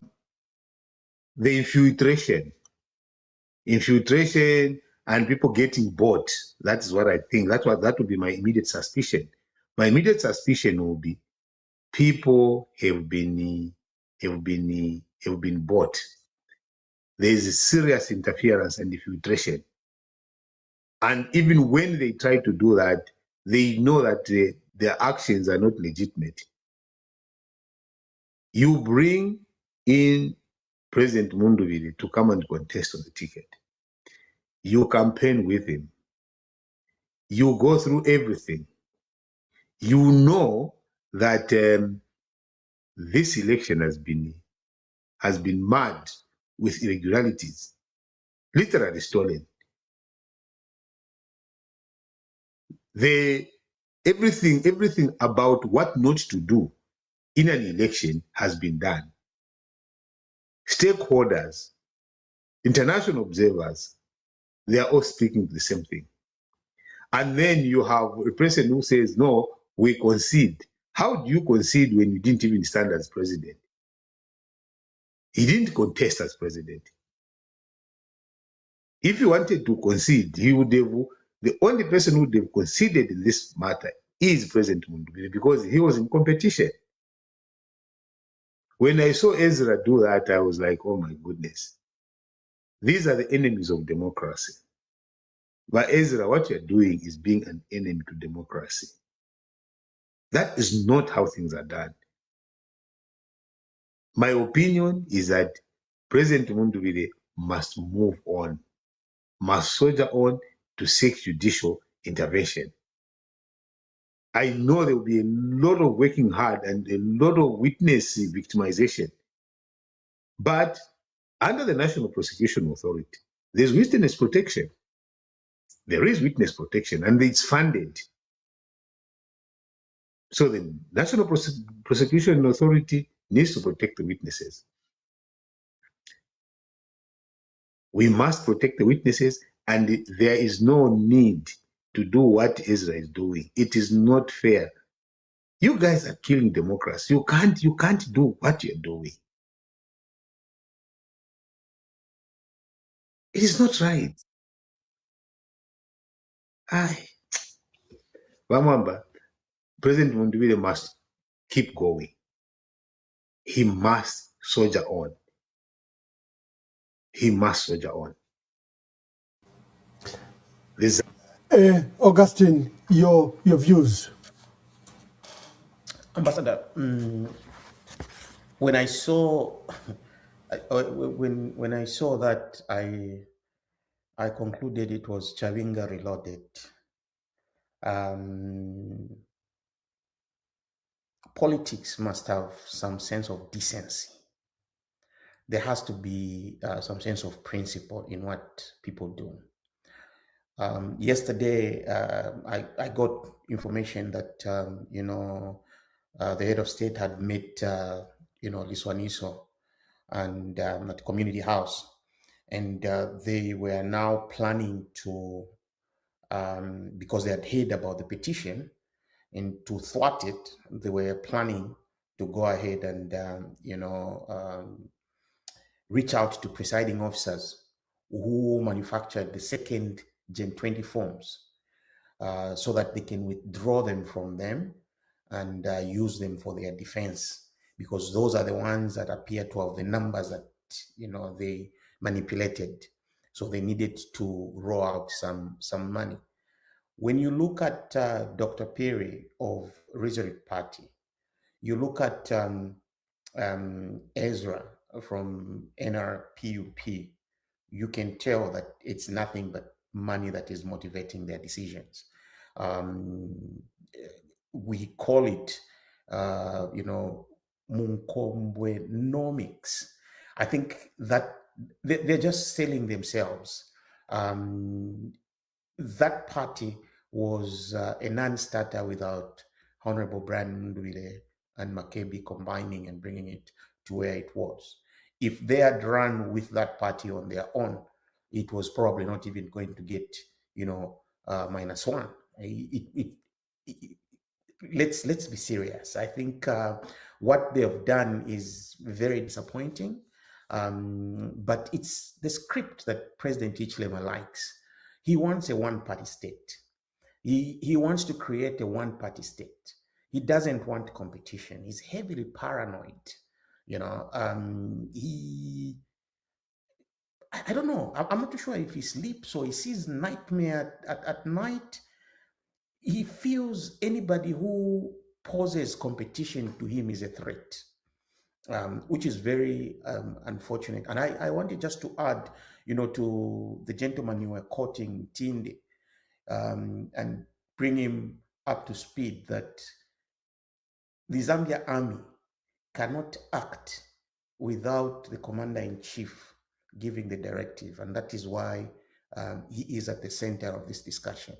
infiltration and people getting bought. That is what I think. That would be my immediate suspicion. My immediate suspicion will be people have been bought. There is a serious interference and infiltration. And even when they try to do that, they know that their actions are not legitimate. You bring in President Mundubile to come and contest on the ticket. You campaign with him. You go through everything. You know that this election has been marred with irregularities, literally stolen. Everything about what not to do in an election has been done. Stakeholders, international observers, they are all speaking the same thing. And then you have a president who says, no, we concede. How do you concede when you didn't even stand as president? He didn't contest as president. If he wanted to concede, he would have, the only person who would have conceded in this matter is President Mundubile because he was in competition. When I saw Ezra do that, I was like, oh my goodness. These are the enemies of democracy. But Ezra, what you're doing is being an enemy to democracy. That is not how things are done. My opinion is that President Mundubile must move on, must soldier on to seek judicial intervention. I know there will be a lot of working hard and a lot of witness victimization. But under the National Prosecution Authority, there's witness protection. There is witness protection and it's funded. So the National Prosecution Authority needs to protect the witnesses. We must protect the witnesses and there is no need to do what Israel is doing. It is not fair. You guys are killing democracy. You can't do what you're doing. It is not right. Mwamba, President Mundubile must keep going. He must soldier on. He must soldier on. Augustine, your views. Ambassador, when I saw when I saw that, I concluded it was Chavinga reloaded. Politics must have some sense of decency. There has to be some sense of principle in what people do. Yesterday, I got information that the head of state had met Liswaniso and at the community house, and they were now planning to, because they had heard about the petition, and to thwart it, they were planning to go ahead and reach out to presiding officers who manufactured the second Gen 20 forms so that they can withdraw them from them and use them for their defense, because those are the ones that appear to have the numbers that they manipulated. So they needed to roll out some money. When you look at Dr. Perry of Resurrect Party, you look at Ezra from NRPUP, you can tell that it's nothing but money that is motivating their decisions. We call it, Munkombwenomics. I think that they're just selling themselves. That party was a non-starter without Honorable Brian Mundubile and Makebi combining and bringing it to where it was. If they had run with that party on their own, it was probably not even going to get, -1. Let's be serious. I think what they have done is very disappointing, but it's the script that President Hichilema likes. He wants a one-party state. He wants to create a one-party state. He doesn't want competition. He's heavily paranoid. I don't know. I'm not too sure if he sleeps or he sees nightmare at night. He feels anybody who poses competition to him is a threat, which is very unfortunate. And I wanted just to add, to the gentleman you were quoting, Tinde, and bring him up to speed that the Zambia army cannot act without the commander-in-chief giving the directive, and that is why he is at the center of this discussion.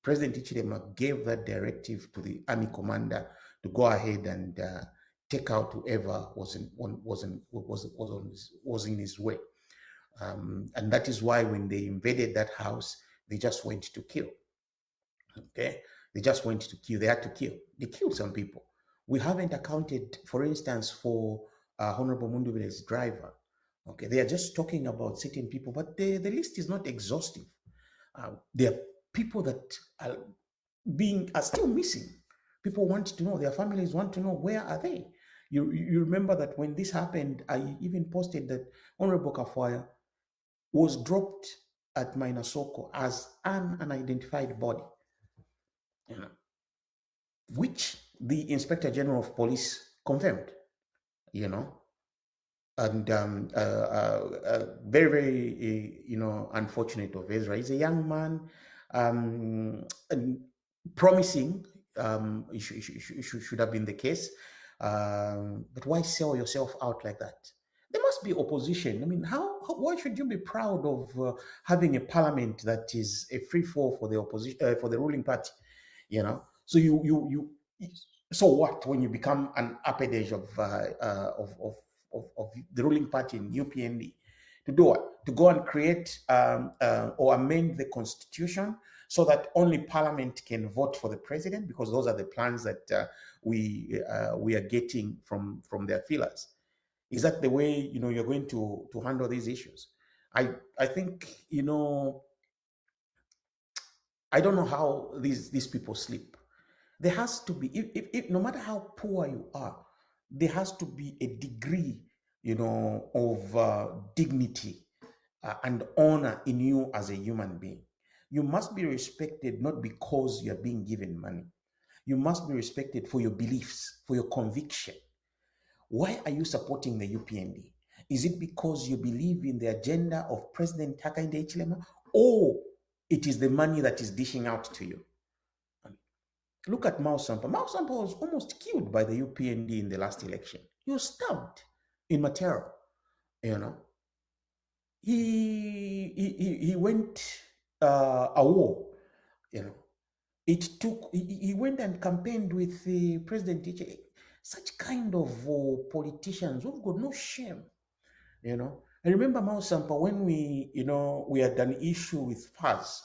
President Hichilema gave that directive to the army commander to go ahead and take out whoever was in his way, and that is why when they invaded that house, they just went to kill. Okay, they just went to kill. They had to kill. They killed some people. We haven't accounted, for instance, for Honorable Mundubile's driver. Okay, they are just talking about certain people, but the list is not exhaustive. There are people that are still missing. People want to know, their families want to know, where are they? You remember that when this happened, I even posted that Honorable Kafwaya was dropped at Mainasoko as an unidentified body, which the Inspector General of Police confirmed, and very, very, unfortunate of Ezra. He's a young man, and promising. It should have been the case, but why sell yourself out like that? There must be opposition. I mean, why should you be proud of having a parliament that is a free fall for the opposition, for the ruling party? So so what when you become an appendage of the ruling party in UPND? To do what? To go and create or amend the constitution so that only parliament can vote for the president, because those are the plans that we are getting from their feelers. Is that the way you're going to handle these issues? I think, you know, I don't know how these people sleep. There has to be, if no matter how poor you are, there has to be a degree, you know, of dignity and honor in you as a human being. You must be respected not because you're being given money. You must be respected for your beliefs, for your conviction. Why are you supporting the UPND? Is it because you believe in the agenda of President Hakainde Hichilema, or it is the money that is dishing out to you? Look at Mao Sampa. Mao Sampa was almost killed by the UPND in the last election. He was stabbed in Matero. You know, he went a war. You know, he went and campaigned with the President. Such kind of politicians who've got no shame. You know, I remember Mao Sampa when we had an issue with FAS.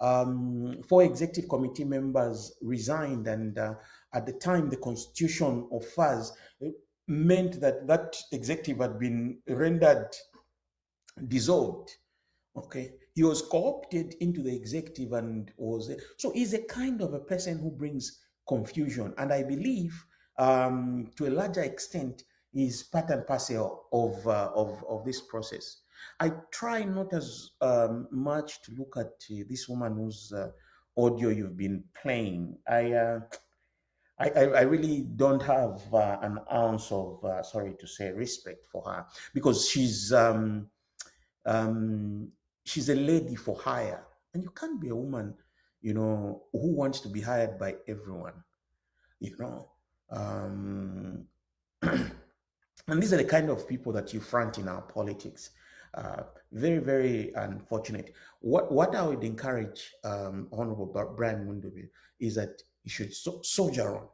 4 executive committee members resigned, and at the time the constitution of FAS meant that executive had been rendered dissolved. Okay, he was co-opted into the executive and was so he's a kind of a person who brings confusion, and I believe to a larger extent is part and parcel of this process. I try not as much to look at this woman whose audio you've been playing. I really don't have an ounce of, sorry to say, respect for her, because she's a lady for hire, and you can't be a woman, you know, who wants to be hired by everyone, you know. And these are the kind of people that you front in our politics. Very, very unfortunate. What I would encourage Honorable Brian Mundubile is that he should soldier on.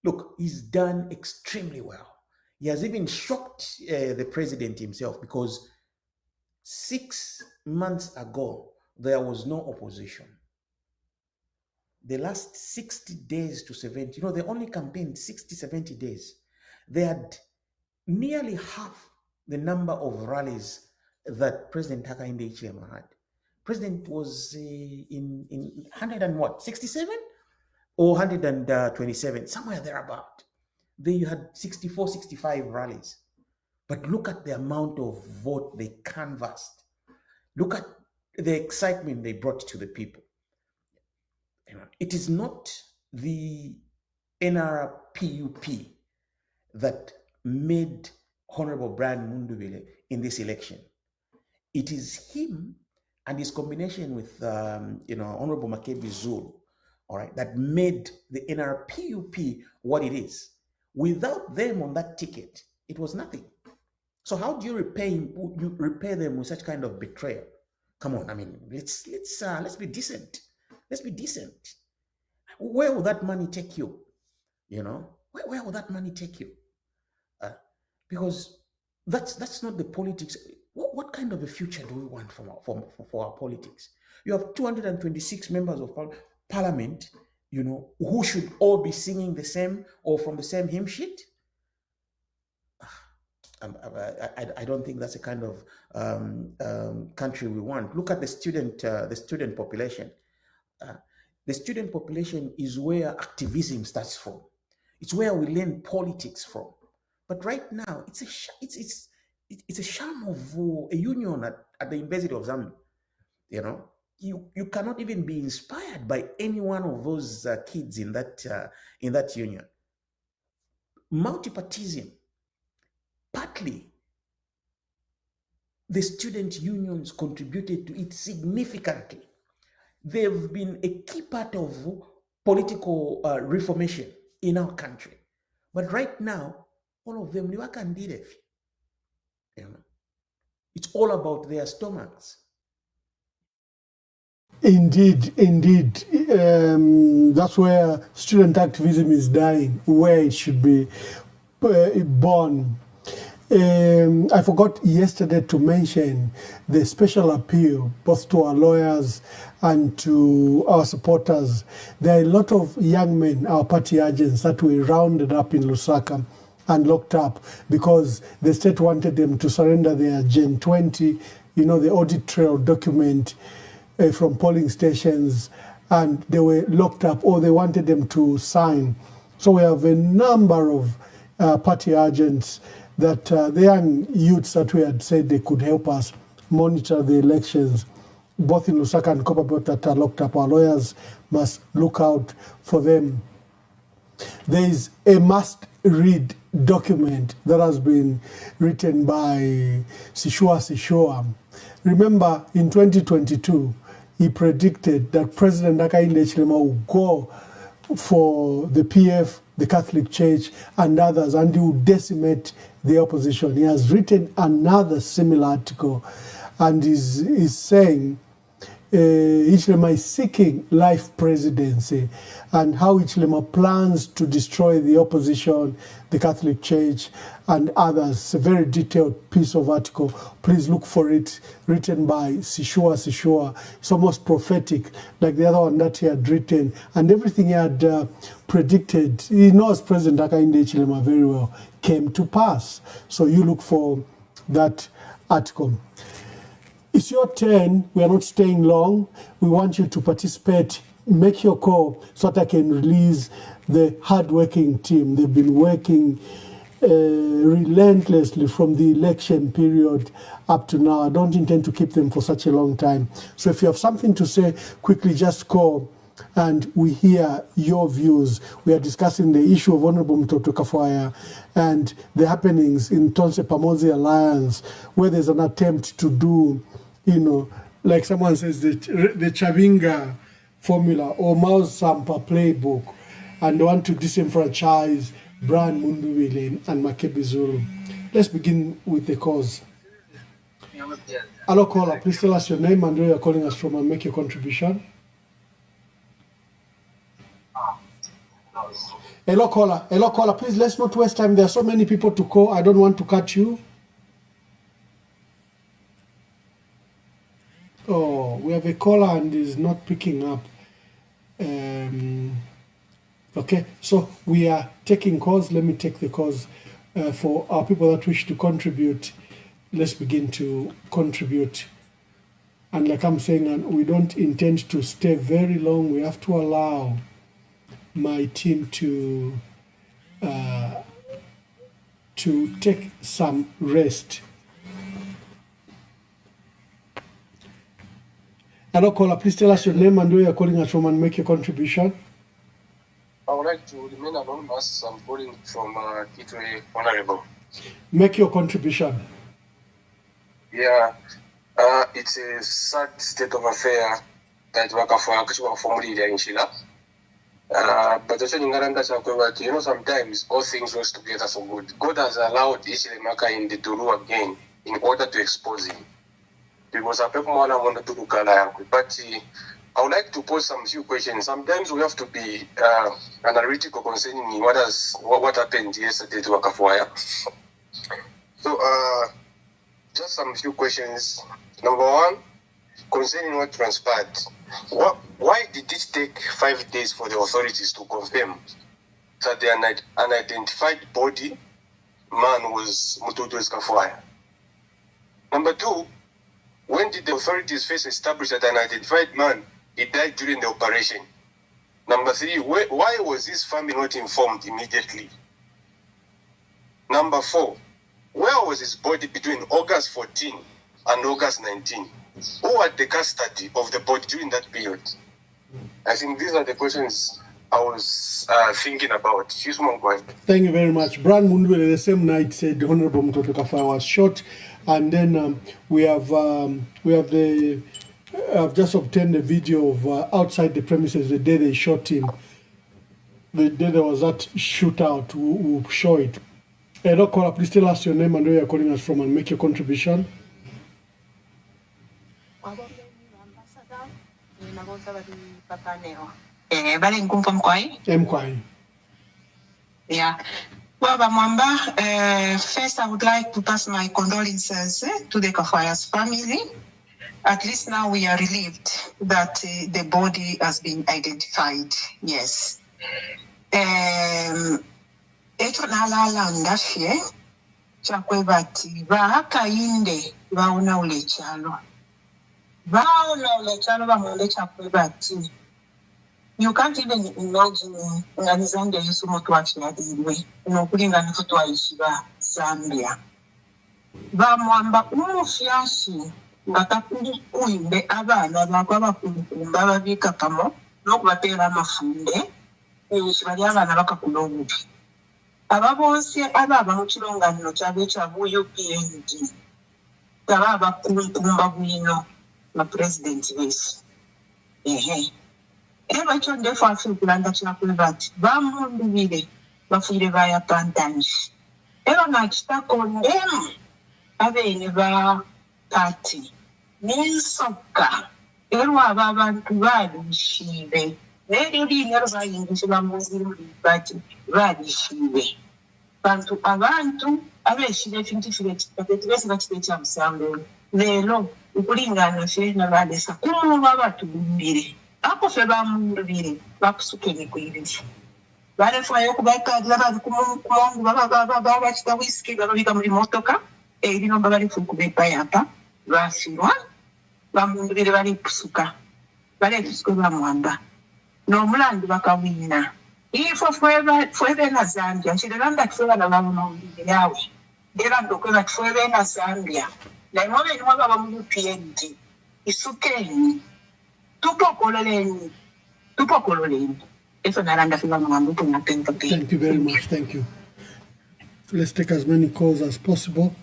Look, he's done extremely well. He has even shocked the president himself, because 6 months ago, there was no opposition. The last 60 days to 70, you know, they only campaigned 60, 70 days. They had nearly half the number of rallies that President Hakainde Hichilema had. President was in 167 or 127, somewhere thereabout. They had 64, 65 rallies. But look at the amount of vote they canvassed. Look at the excitement they brought to the people. It is not the NRPUP that made Honorable Brian Mundubile in this election. It is him and his combination with Honorable Makebi Zulu, all right, that made the NRPUP what it is. Without them on that ticket, it was nothing. So how do you repay them with such kind of betrayal? Come on, I mean, let's be decent. Let's be decent. Where will that money take you? You know, where will that money take you? Because that's not the politics. What kind of a future do we want for our politics? You have 226 members of parliament, you know, who should all be singing the same or from the same hymn sheet. I don't think that's the kind of country we want. Look at the student population. The student population is where activism starts from. It's where we learn politics from. But right now, it's a sham of a union at the University of Zambia. You know, you cannot even be inspired by any one of those kids in that union. Multipartism. Partly, the student unions contributed to it significantly. They've been a key part of political reformation in our country. But right now, all of them, it's all about their stomachs. Indeed. That's where student activism is dying, where it should be born. I forgot yesterday to mention the special appeal both to our lawyers and to our supporters. There are a lot of young men, our party agents, that were rounded up in Lusaka and locked up because the state wanted them to surrender their Gen 20 the audit trail document from polling stations, and they were locked up or they wanted them to sign. So we have a number of party agents that the young youths that we had said they could help us monitor the elections, both in Lusaka and Copperbelt, that are locked up. Our lawyers must look out for them. There is a must-read document that has been written by Sishua. Remember, in 2022, he predicted that President Hakainde Hichilema would go for the PF, the Catholic Church, and others, and he would decimate the opposition. He has written another similar article, and is saying Hichilema is seeking life presidency, and how Hichilema plans to destroy the opposition, the Catholic Church, and others. It's a very detailed piece of article. Please look for it, written by Sishua. It's almost prophetic, like the other one that he had written, and everything he had predicted. He knows President Hakainde Hichilema very well, came to pass. So you look for that article. It's your turn. We are not staying long. We want you to participate. Make your call so that I can release the hard-working team. They've been working relentlessly from the election period up to now. I don't intend to keep them for such a long time. So if you have something to say, quickly just call and we hear your views. We are discussing the issue of Honorable Mutotwe Kafwaya and the happenings in Tonse Pamozi Alliance, where there's an attempt to do, like someone says, the Chavinga formula or Mao Sampa playbook, and they want to disenfranchise Brian Mundubile and Makebi Zulu. Let's begin with the cause. Hello, caller. Please tell us your name and where you're calling us from and make your contribution. Hello, caller. Hello, caller. Please, let's not waste time. There are so many people to call. I don't want to cut you. Oh, we have a caller and is not picking up. Okay, so we are taking calls. Let me take the calls for our people that wish to contribute. Let's begin to contribute. And like I'm saying, we don't intend to stay very long. We have to allow my team to take some rest. Hello, caller. Please tell us your name and where you're calling us from and make your contribution. I would like to remain anonymous. I'm calling from Kitwe, Honorable. Make your contribution. Yeah, it's a sad state of affair that we are formally in Chile. But sometimes all things work together for good. God has allowed Hichilema in the Turu again in order to expose him. Because but I would like to pose some few questions. Sometimes we have to be analytical concerning what happened yesterday to Kafwaya. So just some few questions. Number one, concerning what transpired. Why did it take 5 days for the authorities to confirm that the unidentified body man was Mutotwe Kafwaya? Number two, when did the authorities first establish that an identified man, he died during the operation? Number three, why was his family not informed immediately? Number four, where was his body between August 14 and August 19? Who had the custody of the body during that period? I think these are the questions I was thinking about. Thank you very much. Brian Mundubile, the same night, said Honorable Mutotwe Kafwaya was shot. And then I've just obtained a video of outside the premises the day they shot him. The day there was that shootout, we'll show it. Hello, caller, please tell us your name and where you're calling us from and make your contribution. Yeah. Well, Mwamba, first I would like to pass my condolences to the Kafwaya'S family. At least now we are relieved that the body has been identified. Yes. chakwebati bahakainde baona ulechalo bamonde chakwebati. You can't even imagine ngani Zambia yesu moto wachiadilwe nokulingana futu waishiba Zambia Mwamba umufyashi bakakuimbe abana bakwabakumba babika pamo nokubatera amafunde bali abana bakakula obubi aba bonse ababa mu kirongano kyabe kyabu UPND aba bakumba bwino na president bese eba kyo ndefu afikulanda kinakulibati bamundubire bafuire baya pantanji ero nakitako ndemu abene ba party n'ensoka ero aba abantu balishire neryo linya bayingisha bamuzira bati balishire abantu abeshire 50 bese bakiteka musambe lero ukulingana fe na balesa kumu babatumbire ako fe bamundubire bakusukene kwibiri barefwayo kubakadira bali kumungu baba kita whisky babika muri motoka erino bali fukubepa yapa basirwa bamundubire bali kusuka bali kusuka bamwamba no mulandi bakawina ifo fwebe na Zambia nchiranda kufeba na bamu mawulire yawe ndera ndokweba fwebe na Zambia na imobe ni mwaba mu UPND isukeni tupokololeni Thank you very much. Thank you. Let's take as many calls as possible.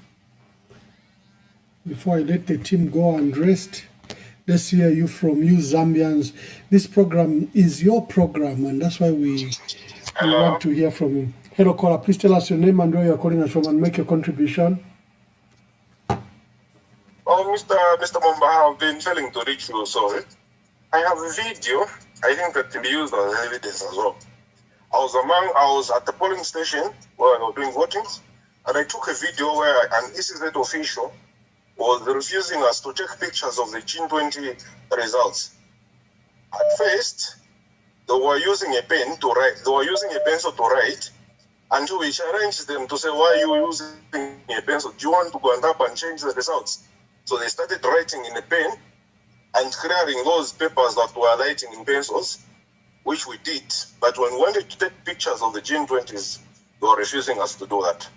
Before I let the team go and rest, let's hear you from you Zambians. This program is your program, and that's why we want to hear from you. Hello, caller. Please tell us your name and where you're calling us from and make your contribution. Oh, Mr. Mwamba, I have been failing to reach you, sorry. I have a video. I think that can be used as evidence as well. I was at the polling station where I was doing votings, and I took a video where an ECZ official was refusing us to take pictures of the June 20 results. At first, they were using a pen to write. They were using a pencil to write, until we challenged them to say, "Why are you using a pencil? Do you want to go up and change the results?" So they started writing in a pen and clearing those papers that were writing in pencils, which we did. But when we wanted to take pictures of the G20s, they were refusing us to do that.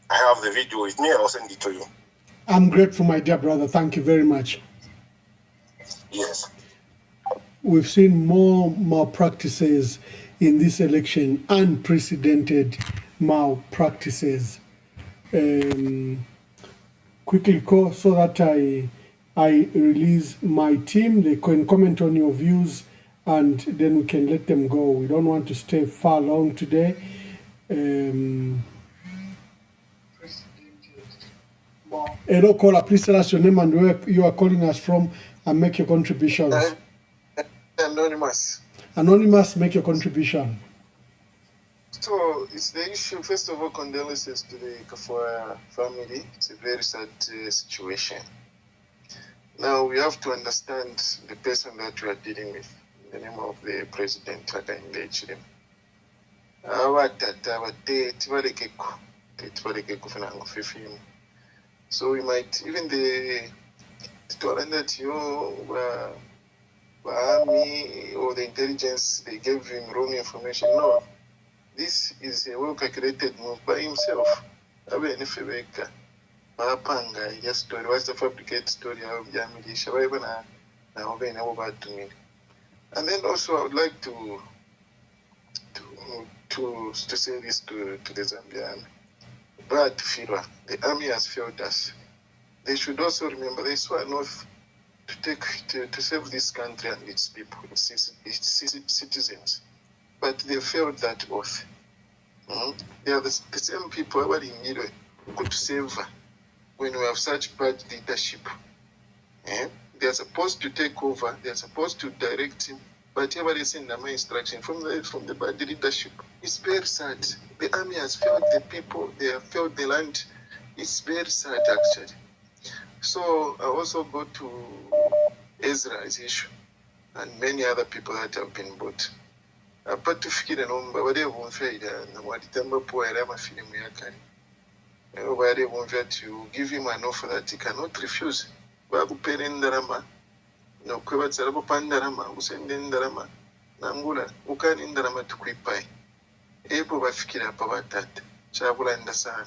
I have the video with me. I'll send it to you. I'm grateful, my dear brother. Thank you very much. Yes. We've seen more malpractices in this election, unprecedented malpractices. Quickly call so that I release my team. They can comment on your views and then we can let them go. We don't want to stay far long today. Hello, caller. Please tell us your name and where you are calling us from and make your contributions. Anonymous. Anonymous, make your contribution. So it's the issue. First of all, condolences to the Kafwaya family. It's a very sad situation. Now we have to understand the person that we are dealing with. In the name of the president, I engage him. So we might even the that army or the intelligence, they gave him wrong information. No, this is a well calculated move by himself. Just story, what's the fabricate story of Yamilisha, and then also I would like to say this to the Zambian. But the army has failed us. They should also remember they swore an oath to save this country and its people, its citizens. But they failed that oath. They are the same people who could save when we have such bad leadership. They are supposed to take over, they are supposed to direct him, but everybody is in my instruction from the bad leadership. It's very sad. The army has failed the people, they have failed the land. It's very sad actually. So I also go to Ezra's issue and many other people that have been bought. Apart to fikira nomba wale wonfeida na walitamba po era mafilimu yakali. Where that you give him an offer that he cannot refuse. Babu Perendarama, no Kubatsarabo Pandarama, Usendarama, Nangula, Ukan Indarama to Quipai. Ebo Bafikira Pawatat, Chabula and the San.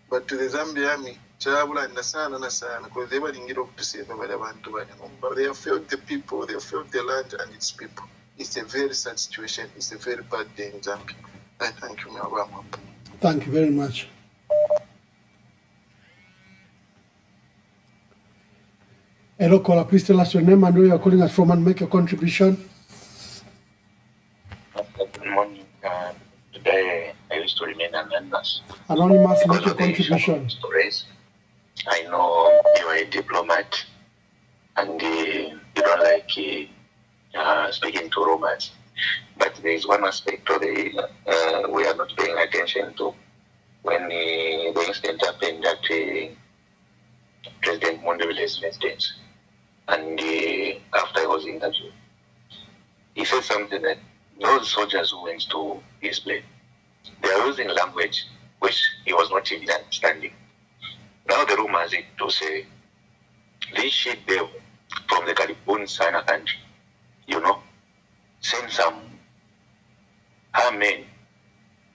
But to the Zambia army, Chabula and the San and the San, because they were in Europe to save about the Bantu. But they have failed the people, they have failed the land and its people. It's a very sad situation, it's a very bad day in Zambia. I thank you, Mwamba. Thank you very much. Hello, caller. Please tell us your name and where you're calling us from and make your contribution. Good morning. Today I used to remain anonymous. Anonymous, make your contribution. I know you are a diplomat and you don't like speaking to rumors. But there is one aspect of the we are not paying attention to. When the incident happened that President Mundubile's residence, and after I was interviewed, he said something that those soldiers who went to his place, they are using language which he was not even understanding. Now the rumor has it to say, this ship there from the Caribbean Sana country, send some armed men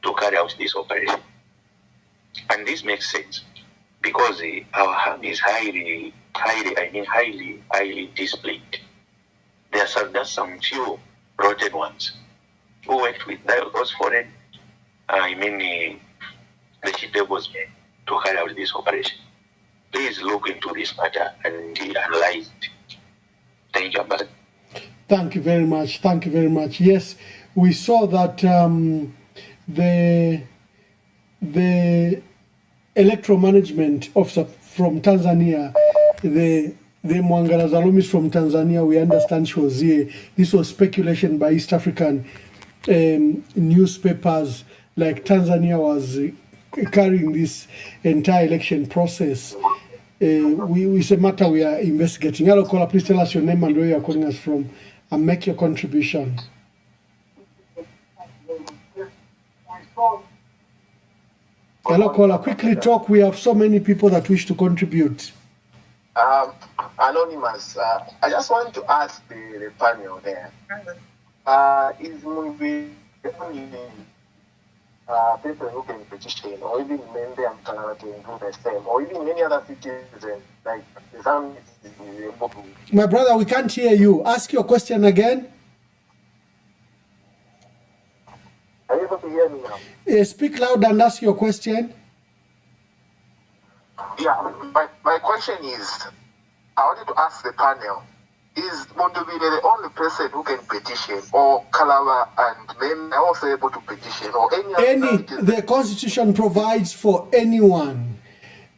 to carry out this operation. And this makes sense because our army is highly displayed. There are just some few rotten ones who worked with those foreign, the shipbuilders men to carry out this operation. Please look into this matter and analyze it. Thank you, Ambassador. Thank you very much. Thank you very much. Yes, we saw that the electoral management officer from Tanzania, the Mwangala Zalumis from Tanzania, we understand she was here. This was speculation by East African newspapers, like Tanzania was carrying this entire election process. It's a matter we are investigating. Hello, caller, please tell us your name and where you are calling us from and make your contribution. Hello, caller, quickly talk. We have so many people that wish to contribute. Anonymous, I just want to ask the panel there. Is movie people who can petition, or even men there can do the same, or even many other citizens, like some. My brother, we can't hear you. Ask your question again. Are you able to hear me now? Speak loud and ask your question. Yeah, my question is, I wanted to ask the panel, is Mondobile the only person who can petition, or Kalawa and men are also able to petition, or any the constitution provides for anyone.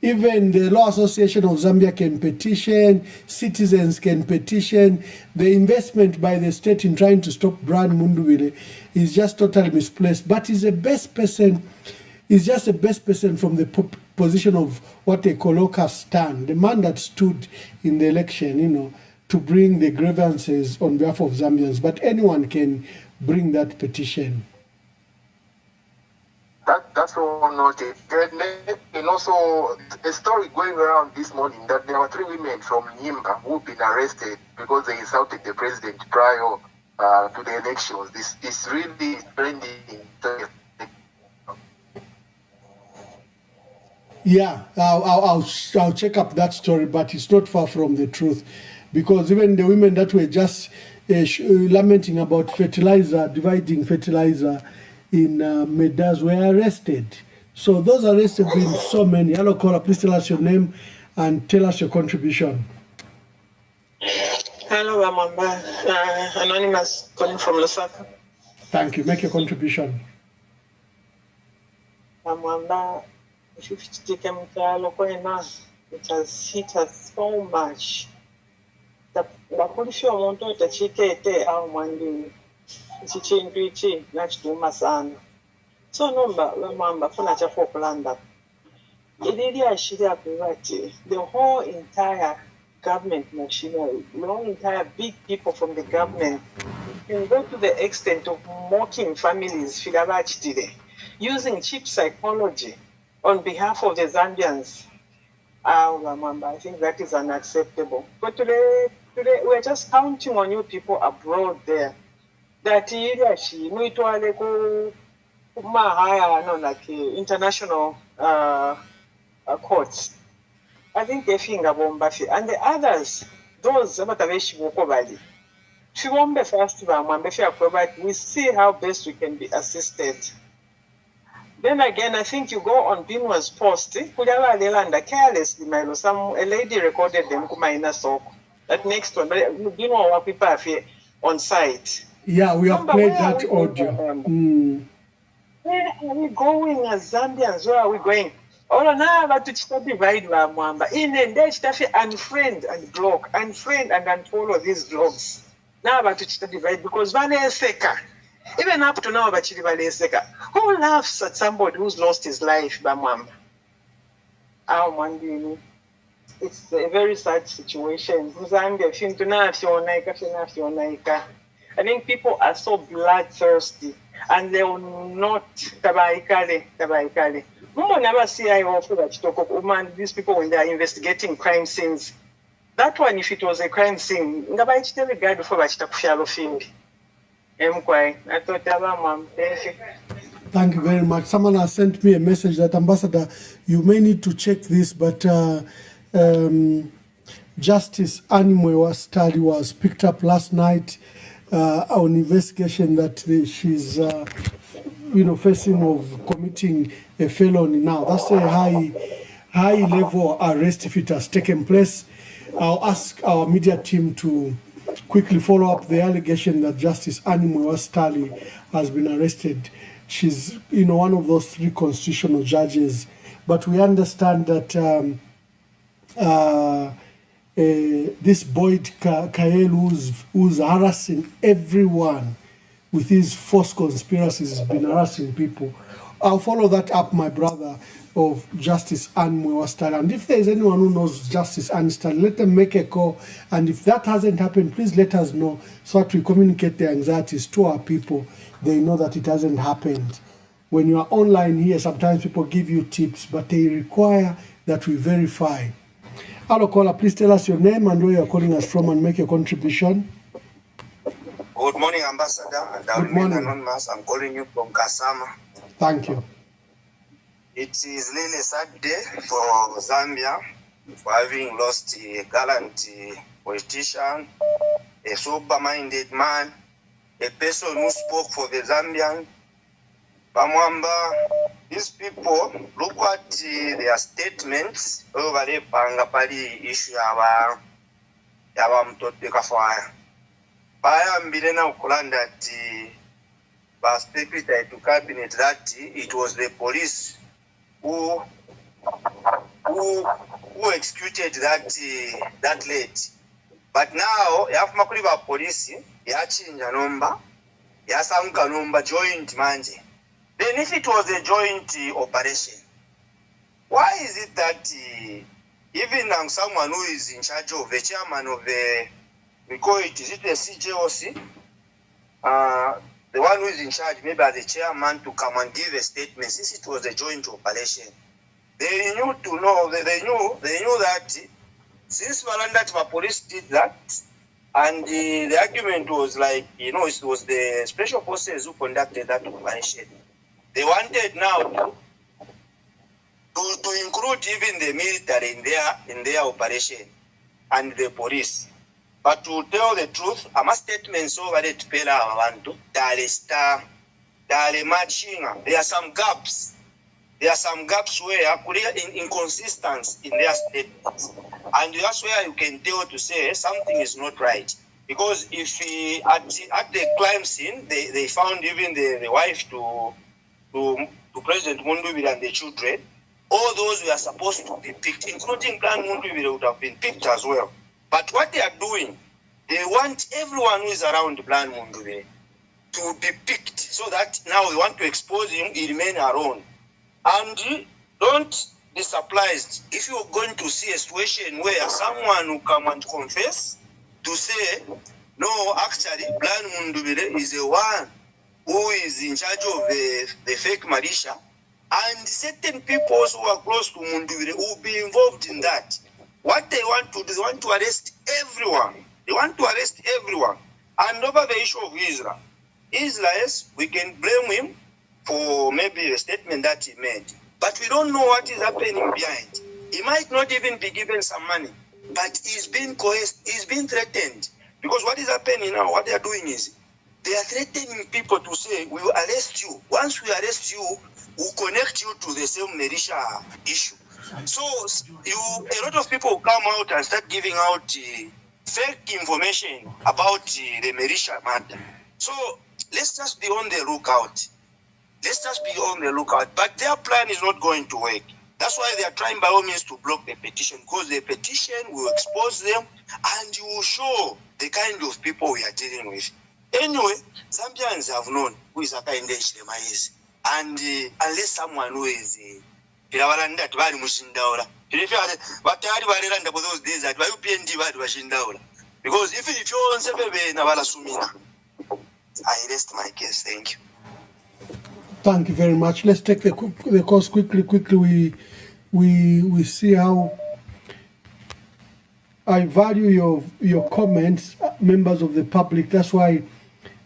Even the Law Association of Zambia can petition, citizens can petition. The investment by the state in trying to stop Brian Mundubile is just totally misplaced. But he's the best person, he's just the best person from the position of what they call locus stand, the man that stood in the election, to bring the grievances on behalf of Zambians. But anyone can bring that petition. That's all noted. And also, a story going around this morning that there were 3 women from Nyimba who've been arrested because they insulted the president prior to the elections. This is really trending. Yeah, I'll check up that story, but it's not far from the truth, because even the women that were just lamenting about fertilizer, dividing fertilizer in Medas were arrested. So those arrests have been so many. Hello, caller, please tell us your name and tell us your contribution. Hello, Mwamba. Anonymous calling from Lusaka. Thank you. Make your contribution. Mwamba, if you take it has hit us so much. The police want to check it out one day. So Mwamba for Kulanda. The whole entire government machinery, the whole entire big people from the government can go to the extent of mocking families, using cheap psychology on behalf of the Zambians, I think that is unacceptable. But today we're just counting on you people abroad there. That like international courts. I think they think about Mbafi. And the others, those we see how best we can be assisted. Then again, I think you go on Binwa's post, carelessly, a lady recorded them that next one, Binwa what people are on site. Yeah, we have played that audio. Where are we going as Zambians? Where are we going? Oh, now about to divide Mwamba. In a day, unfriend and block, unfriend and unfollow these blogs. Now about to divide because Vaneseka. Even up to now, who laughs at somebody who's lost his life, Bamwamba? It's a very sad situation. I think people are so bloodthirsty and they will not tabaikale. Never see these people when they are investigating crime scenes. That one, if it was a crime scene, Thank you very much. Someone has sent me a message that, Ambassador, you may need to check this, but Justice Animwewa's study was picked up last night on investigation that she's facing of committing a felony now. That's a high level arrest if it has taken place. I'll ask our media team to quickly follow up the allegation that Justice Animwewa's study has been arrested. She's one of those 3 constitutional judges, but we understand that this Boyd Kael, who's harassing everyone with his false conspiracies, has been harassing people. I'll follow that up, my brother, of Justice Animwewa's study. And if there's anyone who knows Justice Animwewa's study, let them make a call. And if that hasn't happened, please let us know so that we communicate the anxieties to our people. They know that it hasn't happened. When you are online here, sometimes people give you tips, but they require that we verify. Hello, caller, please tell us your name and where you're calling us from and make your contribution. Good morning, Ambassador. Good morning. I'm calling you from Kasama. Thank you. It is really a sad day for Zambia for having lost a gallant politician, a sober-minded man, a person who spoke for the Zambian. Mwamba, these people, look at their statements over the Pangapali issue of Mutotwe Kafwaya. I am beginning to learn that Secretary to Cabinet that it was the police who executed that lady. But now, you have Makuriba police, you have changed a number, you have some number joint manje. Then if it was a joint operation, why is it that even someone who is in charge of the chairman of the, we call it, is it the CJOC? The one who is in charge, maybe as the chairman, to come and give a statement, since it was a joint operation. They knew to know, they knew that since Malanda police did that, and the argument was like, it was the special forces who conducted that operation. They wanted now to include even the military in their operation and the police. But to tell the truth, I'm a statement so that it pela abantu dale matching. There are some gaps. There are some gaps where inconsistency in their statements, and that's where you can tell to say something is not right. Because if at the crime scene they found even the wife to President Mundubile and the children, all those were supposed to be picked, including Grand Mundubile would have been picked as well. But what they are doing, they want everyone who is around Plan Mundubile to be picked, so that now we want to expose him, he remain alone. And don't be surprised if you're going to see a situation where someone will come and confess to say, no, actually, Plan Mundubile is the one who is in charge of the fake militia, And certain people who are close to Mundubile will be involved in that. What they want to do, they want to arrest everyone. They want to arrest everyone. And over the issue of Israel. Israel, yes, we can blame him for maybe a statement that he made. But we don't know what is happening behind. He might not even be given some money, but he's been coerced, he's been threatened. Because what is happening now, what they are doing is, they are threatening people to say, we will arrest you. Once we arrest you, we'll connect you to the same militia issue. So a lot of people come out and start giving out fake information about the militia matter. So let's just be on the lookout. Let's just be on the lookout. But their plan is not going to work. That's why they are trying by all means to block the petition, because the petition will expose them and you will show the kind of people we are dealing with. Anyway, Zambians have known who is Akainde Hichilema is. And unless someone who is Pilawaranda Tibari Mushindaura, for those days that because if you want to I rest my case. Thank you. Thank you very much. Let's take the course quickly. We see how I value your comments, members of the public. That's why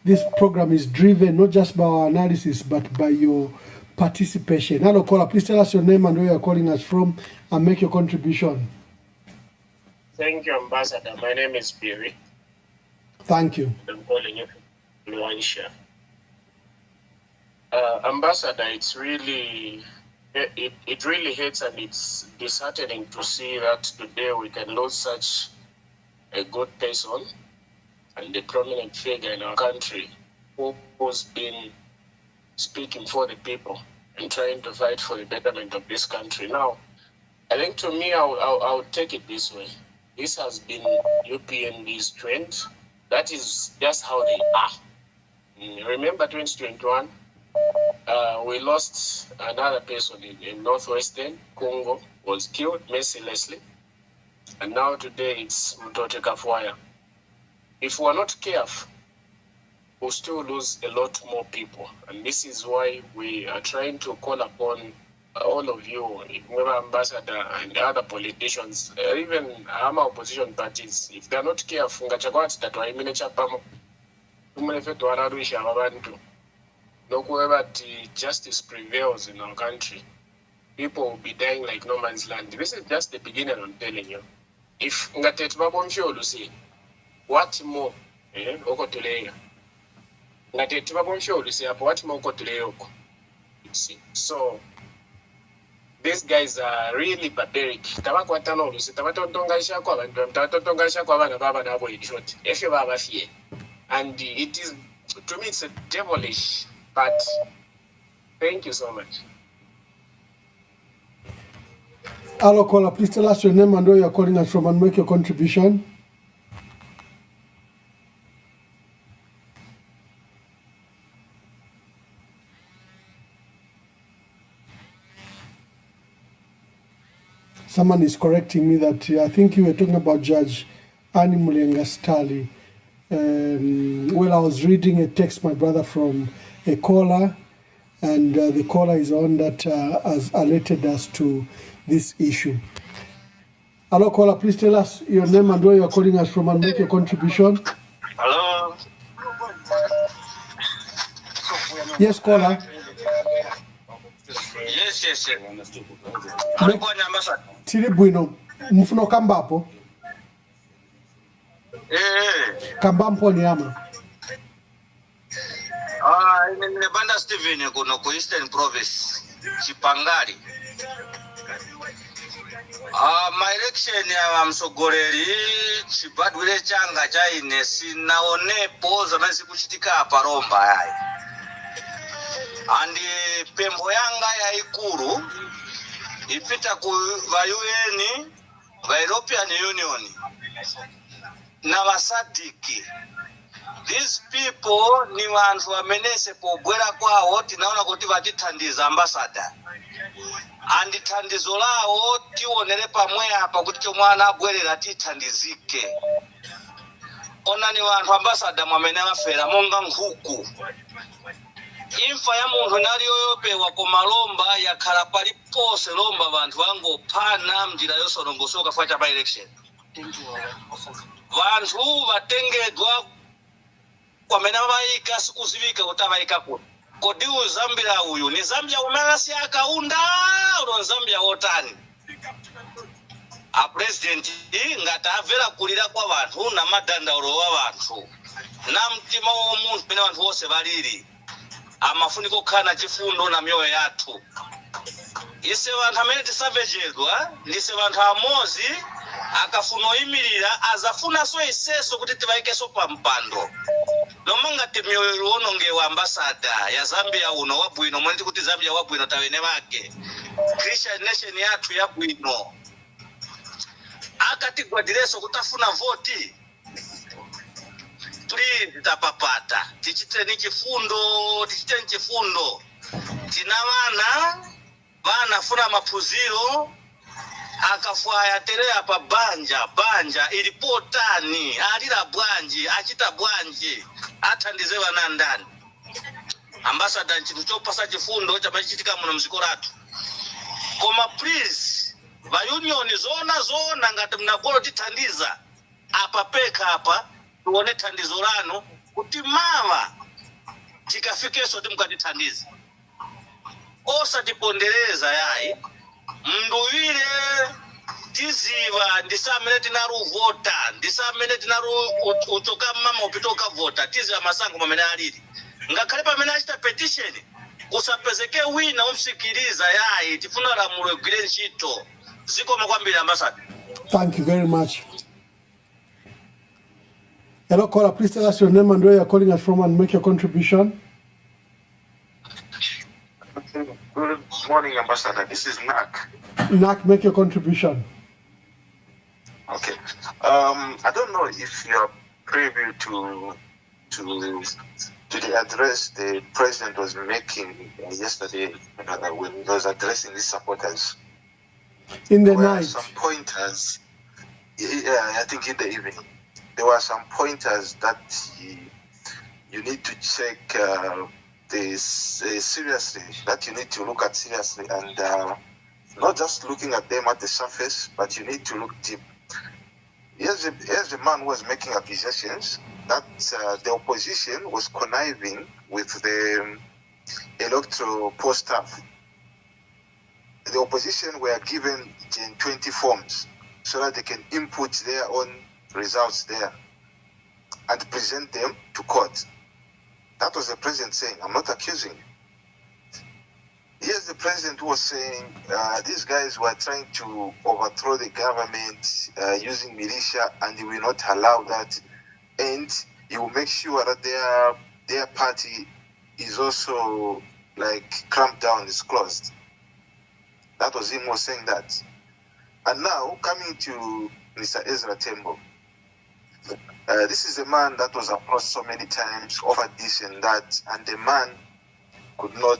this program is driven not just by our analysis, but by your participation. Hello, caller. Please tell us your name and where you're calling us from and make your contribution. Thank you, Ambassador. My name is Billy. Thank you. I'm calling you from Luansha. Ambassador, it's really, it really hurts and it's disheartening to see that today we can lose such a good person and a prominent figure in our country who's been speaking for the people and trying to fight for the betterment of this country. Now, I think to me, I'll take it this way. This has been UPNB's trend. That is just how they are. Remember 2021? We lost another person in northwestern Congo, was killed mercilessly. And now today it's Mutotwe Kafwaya. If we're not careful, we'll still lose a lot more people. And this is why we are trying to call upon all of you, Ambassador and other politicians, even our opposition parties, if they're not careful, justice prevails in our country. People will be dying like no man's land. This is just the beginning, I'm telling you. If what more? So these guys are really barbaric. And it is, to me, it's a devilish, but thank you so much. Hello, caller. Please tell us your name and where you're calling us from and make your contribution. Someone is correcting me that I think you were talking about Judge Annie Mulenga Stali. Well, I was reading a text, my brother, from a caller, and the caller is on that has alerted us to this issue. Hello, caller. Please tell us your name and where you're calling us from and make your contribution. Hello. Yes, caller. Yes. Tiri Bueno, mfuno kambapo. Kambampo ni ama. Nebanda Steven kuno ku Eastern Province, Chipangari. My election ya msogoreri chibadwire changa chaine sinaonepo zamani kuchitika aparomba yayi. And pembo yanga ya ikuru ipita ku va UN, va European Union na vasadiki. These people ni vantu vamenese pobwera kwao tinaona kuti vatithandiza ambassador. And thandizo lao tionere pamwe apa kuti chomwana abwerera tithandizike. Ona ni vantu ambassador mwamene vafera monga nkhuku. imfa ya muntu naliyoyopewa ku malomba yakhala palipose lomba vanthu vangophana mnjira yosorongosoka chifukwa cha by-election. Vanthu vatengedwa kwamene amayika sikuzivika kuti amayika kuti. Kodi Zambia uyu ni Zambia umene akaunda uno Zambia wotani? A president ngati amvera kulira kwa vanthu na madandaulo wa vanthu na mtima wa munthu pene vanthu wonse valiri amafuniko kukhala chifundo na mioyo yathu. Ise vanthu amene tisavejedwa ndise vanthu amozi akafuna oyimirira azafunanso iseso kuti tivaikeso pa mpando. Lomwe ngati mioyo iwonongewa ambasada ya Zambia uno wabwino mwene kuti Zambia wabwino tawene vake Christian nation yathu yabwino akatigwadireso kutafuna voti. Please tapapata tichiteni chifundo tina vana funa maphunziro Kafwaya terea pa banja ilipotani alira bwanji achita bwanji athandize vana ndani. Ambassador nchinthu chopasa chifundo chamachitika muno mziko lathu. Koma please va union zona ngati mnagolo tithandiza apa peka apa tuone thandizo lanu kuti mawa tikafikeso timukatithandiza. Osatipondereza yayi mnduwire tiziva ndisamene tinaruvota ndisamene tinaru uchoka mama upitoka vota tiziva masango mamene aliri ngakhale pamene achita petition kusapezeke wina umsikiliza yayi tifuna lamulo igwire ntchito. Zikoma kwambiri ambassador. Thank you very much. Hello caller, please tell us your name and where you're calling us from and make your contribution. Good morning, Ambassador. This is Nak. Nak, make your contribution. Okay. I don't know if you are privy to the address the president was making yesterday when he was addressing his supporters. In the night. There were night. some pointers. Yeah, I think in the evening. There were some pointers that you need to check this seriously, that you need to look at seriously, and not just looking at them at the surface, but you need to look deep. Here's the man who was making accusations that the opposition was conniving with the electoral post staff. The opposition were given 20 forms so that they can input their own results there and present them to court. That was the president saying. I'm not accusing you. Here's the president who was saying these guys were trying to overthrow the government using militia, and he will not allow that, and he will make sure that their party is also like clamped down, is closed. That was him who was saying that. And now coming to Mr. Ezra Tembo. This is a man that was approached so many times, offered this and that, and the man could not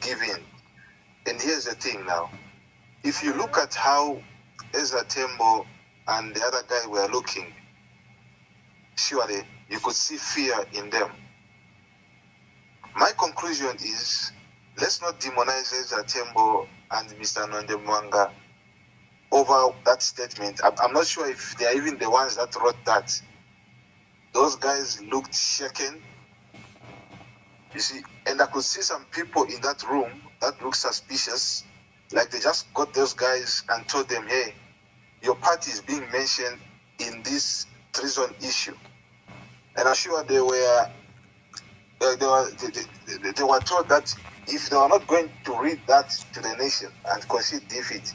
give in. And here's the thing now. If you look at how Ezra Tembo and the other guy were looking, surely you could see fear in them. My conclusion is, let's not demonize Ezra Tembo and Mr. Mwamba over that statement. I'm not sure if they are even the ones that wrote that. Those guys looked shaken. You see, and I could see some people in that room that looked suspicious, like they just got those guys and told them, hey, your party is being mentioned in this treason issue. And I'm sure they were told that if they were not going to read that to the nation and concede defeat,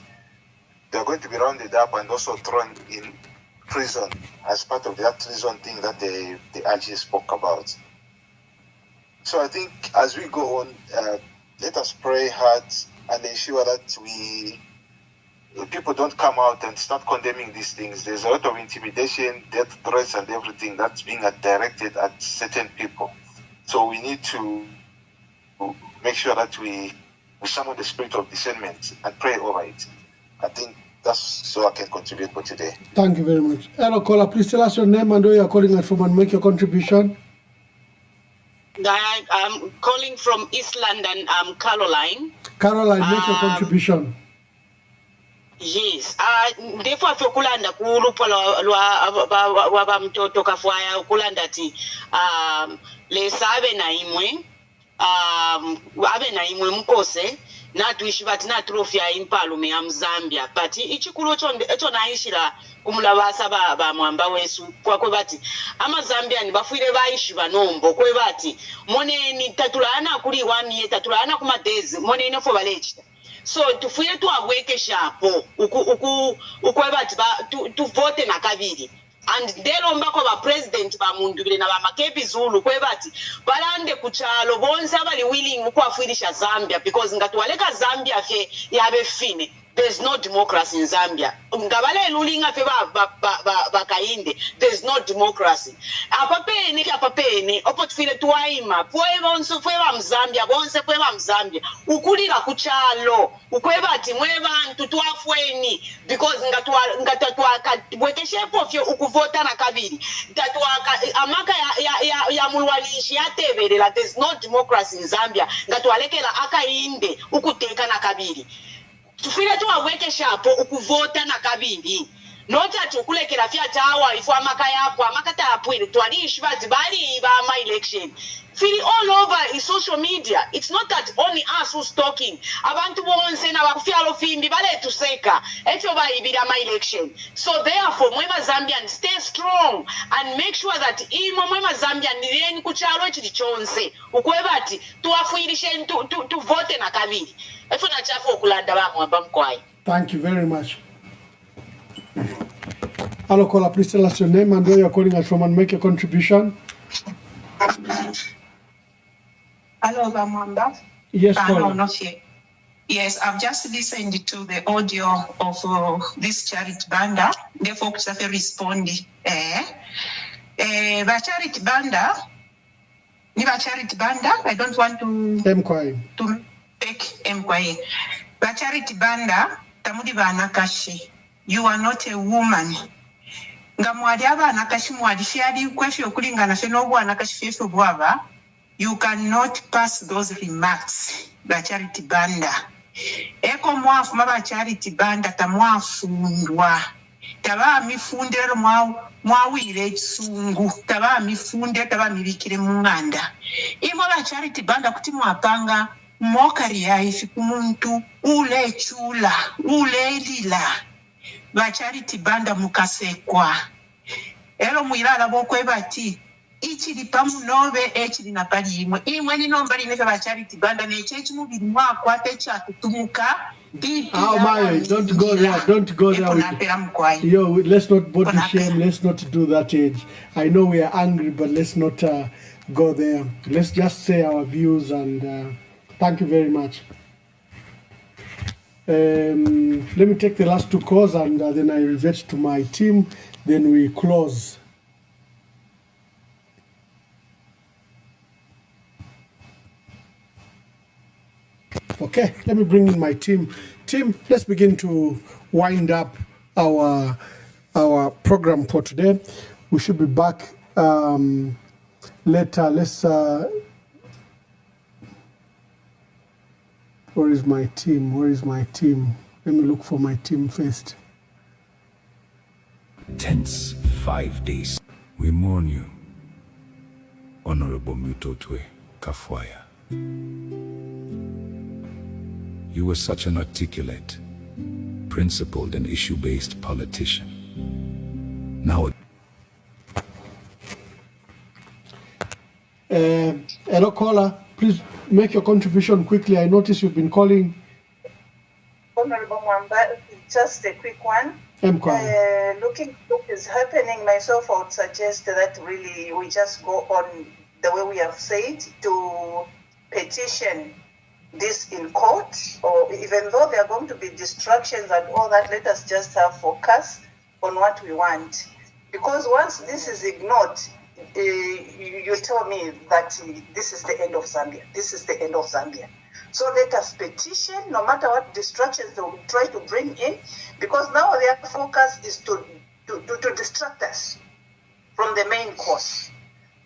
they are going to be rounded up and also thrown in prison as part of that treason thing that the RG spoke about. So I think as we go on, let us pray hard and ensure that people don't come out and start condemning these things. There's a lot of intimidation, death threats, and everything that's being directed at certain people. So we need to make sure that we summon the spirit of discernment and pray over it. I think that's so I can contribute for today. Thank you very much. Hello caller, please tell us your name and where you are calling us from and make your contribution. I'm calling from East London. I'm Caroline. Caroline, make your contribution. Yes. Therefore, for Kulanda, Mutotwe Kafwaya, Kulanda ti, lesa abe na imwe, mkose, na tuishibati na trophy ya impalume ya Zambia. But ichikulu echo naishira kumulabasa ba Mwamba wesu kwa bati ama Zambia ni bafuire baishi banombo kwe bati moneni tatulana kuli 1 year tatulana kuma days moneni fo balechita. So tufuye tu aweke shapo ukwe bati tu vote na kabiri. And delomba kwa ba president ba Mundubile na ba Makepi Zulu kwe bati balande kuchalo bonse abali willing ukwafuirisha Zambia because ngatuwaleka Zambia fe yabe fine. There's no democracy in Zambia. Ngabale lulinga fe ba kainde. There's no democracy. Apapeni opotfile tuwaima fwe ba Mzambia ukulira kuchalo ukwebati mwebantu twafweni because ngatwa wekeshe pofyo ukuvota na kabiri ngatwa amaka ya mulwalishi yateberera. There's no democracy in Zambia. Ngatwalekela akainde ukuteka na kabiri tufile tu aweke shapo ukuvota na kabiri nota tukulekera fya tawa ifu amaka yapo amakata yapwile twalishi bazi bali ba my election feel all over in social media. It's not that only us who's talking. Abantu bonse na bakufyalo fimbi bale tuseka echo ba ibira my election. So therefore mwema Zambian stay strong and make sure that mwema Zambian nireni kuchalo chiri chonse ukwebati tuwafuirishe tu vote na kabiri efu na chafo okulanda ba Mwamba mkwai. Thank you very much. Hello, caller, please tell us your name and where you're calling us from and make a contribution. Hello, Mwamba. Yes, no, not here. Yes, I've just listened to the audio of this charity banda. Therefore, I respond. Ba charity banda. I don't want to take enquiry. Ba charity banda. Tamudi ba nakashi. You are not a woman. Ngamwadi aba nakashi mwadi fiadi kwefi okulingana fenobu anakashi fefo bwaba. You cannot pass those remarks. Ba charity banda. Eko mwafu maba charity banda tamwafundwa. Taba mifundero mwawire sungu. Taba mifunde taba mibikire munganda. Imo ba charity banda kuti mwapanga mokari ya ifiku muntu ule chula, ule lila. Ba charity banda mukasekwa. Elo mwilala bokwe bati. Ichiri pamu nove echiri na pali imwe ni nombali nefe ba charity banda ne chechi mubiri mwakwa techa kutumuka. Oh my, don't go there. Yo, let's not body shame. Let's not do that age. I know we are angry, but let's not go there. Let's just say our views and thank you very much. Let me take the last 2 calls and then I revert to my team. Then we close. Okay, let me bring in my team. Team, let's begin to wind up our program for today. We should be back later. Let's. Where is my team? Where is my team? Let me look for my team first. Tense 5 days. We mourn you, Honorable Mutotwe Kafwaya. You were such an articulate, principled and issue-based politician. Now, hello caller, please make your contribution quickly. I notice you've been calling. Honorable Mwamba, just a quick one. Looking at what is happening, myself, I would suggest that really we just go on the way we have said to petition this in court, or even though there are going to be distractions and all that, let us just have focus on what we want. Because once this is ignored, you tell me that this is the end of Zambia. This is the end of Zambia. So let us petition, no matter what distractions they will try to bring in, because now their focus is to distract us from the main course.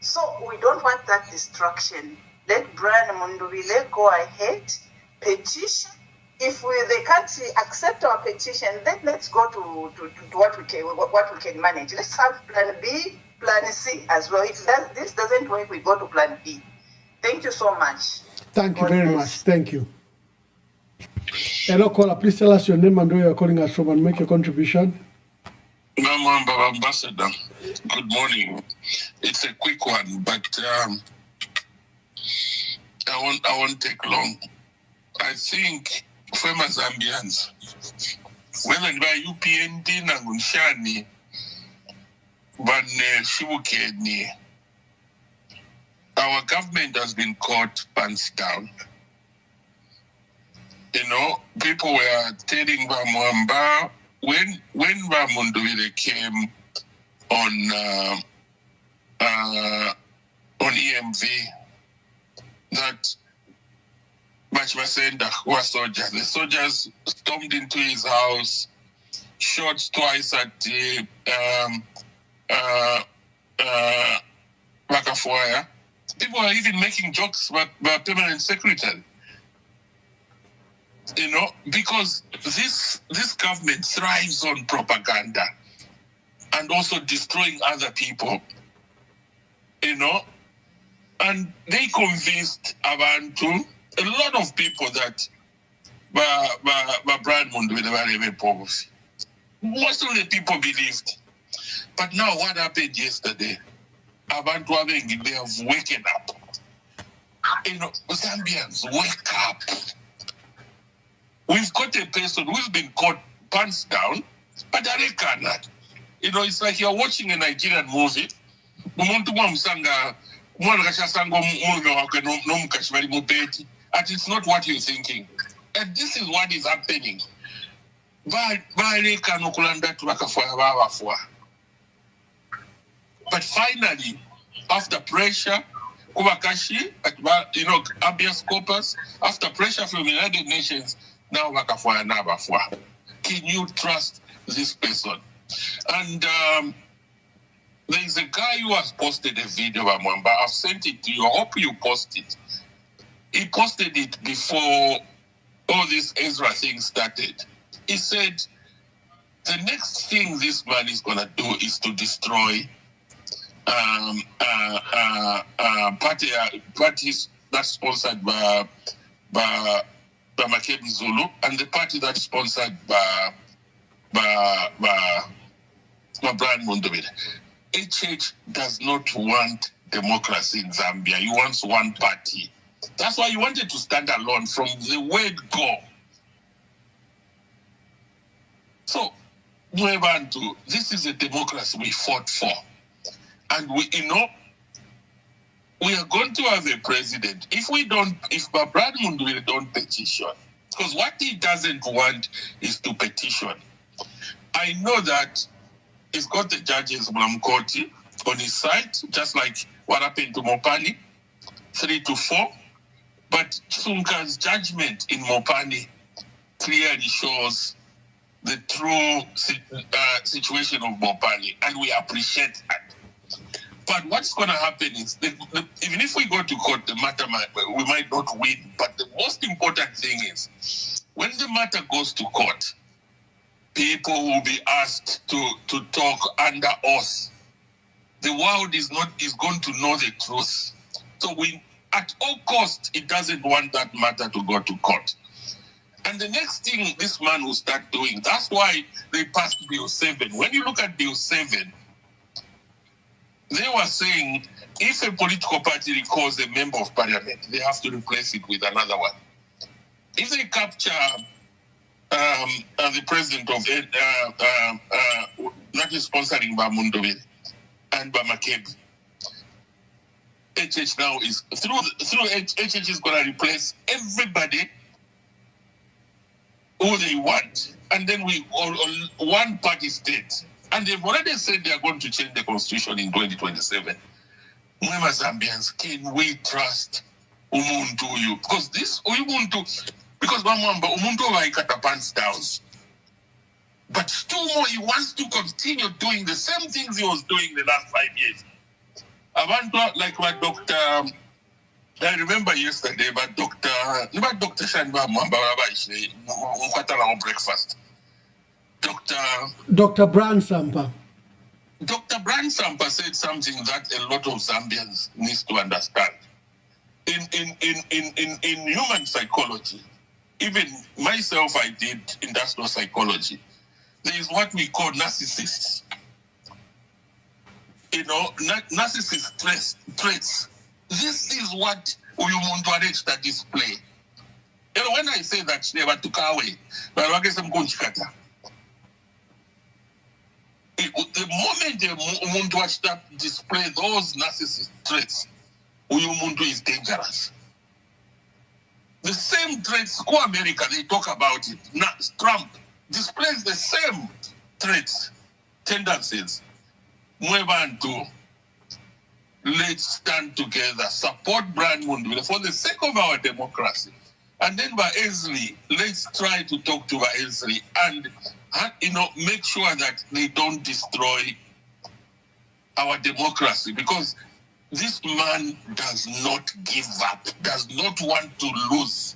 So we don't want that distraction. Let Brian Mundubile go ahead, petition. If they can't accept our petition, then let's go to what we can manage. Let's have plan B, plan C as well. If this doesn't work, we go to plan B. Thank you so much. Thank you very much. Thank you. Hello, caller. Please tell us your name and where you're calling us from and make your contribution. Mwamba Ambassador, good morning. It's a quick one, but I won't take long. I think former Zambians, whether by UPND na Gunshani, but Shibukeni, our government has been caught pants down. You know, people were telling Mwamba when Mundubile came on EMV that Bachmasenda was soldiers. The soldiers stormed into his house, shot twice at Kafwaya. People are even making jokes about permanent secretary. You know, because this government thrives on propaganda and also destroying other people. You know, and they convinced Abantu, a lot of people, that Brian Mundubile, most of the people believed. But now what happened yesterday? Abantu they have waken up. You know, Zambians, wake up. We've got a person who's been caught pants down, but they cannot. You know, it's like you're watching a Nigerian movie. And it's not what you're thinking. And this is what is happening. But finally, after pressure, you know, habeas corpus, after pressure from the United Nations, now can you trust this person? And there's a guy who has posted a video of Mwamba. I've sent it to you. I hope you post it. He posted it before all this Ezra thing started. He said the next thing this man is gonna do is to destroy parties that's sponsored by Makebi Zulu and the party that's sponsored by Brian Mundubile. HH does not want democracy in Zambia. He wants one party. That's why he wanted to stand alone from the word go. So, this is a democracy we fought for. And we are going to have a president. If Brian Mundubile don't petition, because what he doesn't want is to petition. I know that he's got the judges Mlamkoti on his side, just like what happened to Mopani, 3-4. But Sunka's judgment in Mopani clearly shows the true situation of Mopani, and we appreciate that. But what's going to happen is, even if we go to court, the matter we might not win. But the most important thing is, when the matter goes to court, people will be asked to talk under oath. The world is going to know the truth. So at all costs, it doesn't want that matter to go to court. And the next thing this man will start doing, that's why they passed Bill 7. When you look at Bill 7, they were saying if a political party recalls a member of parliament, they have to replace it with another one. If they capture the president of that is sponsoring by Mundubile and by Makebi, HH now is through HH is going to replace everybody who they want, and then we all one party state. And they've already said they are going to change the constitution in 2027. Mwema Zambians, can we trust Umuntu you? Because this Umuntu, because Mwamba Umuntu waikata pants down. But still more, he wants to continue doing the same things he was doing the last 5 years. Abantu like what Dr. I remember yesterday, but Dr. Shanba Mwamba on breakfast. Dr. Bransampa. Dr. Bransampa said something that a lot of Zambians need to understand. In human psychology, even myself, I did industrial psychology. There is what we call narcissists. You know, narcissist traits. This is what we want to arrange that display. You know, when I say that they were took away, the moment they want to start display those narcissist traits, Uyumuntu is dangerous. The same traits, America, they talk about it. Now, Trump displays the same traits, tendencies. Mwebantu, let's stand together, support Brian Mundubile for the sake of our democracy. And then by Ainslie, let's try to talk to Ainslie and make sure that they don't destroy our democracy, because this man does not give up, does not want to lose.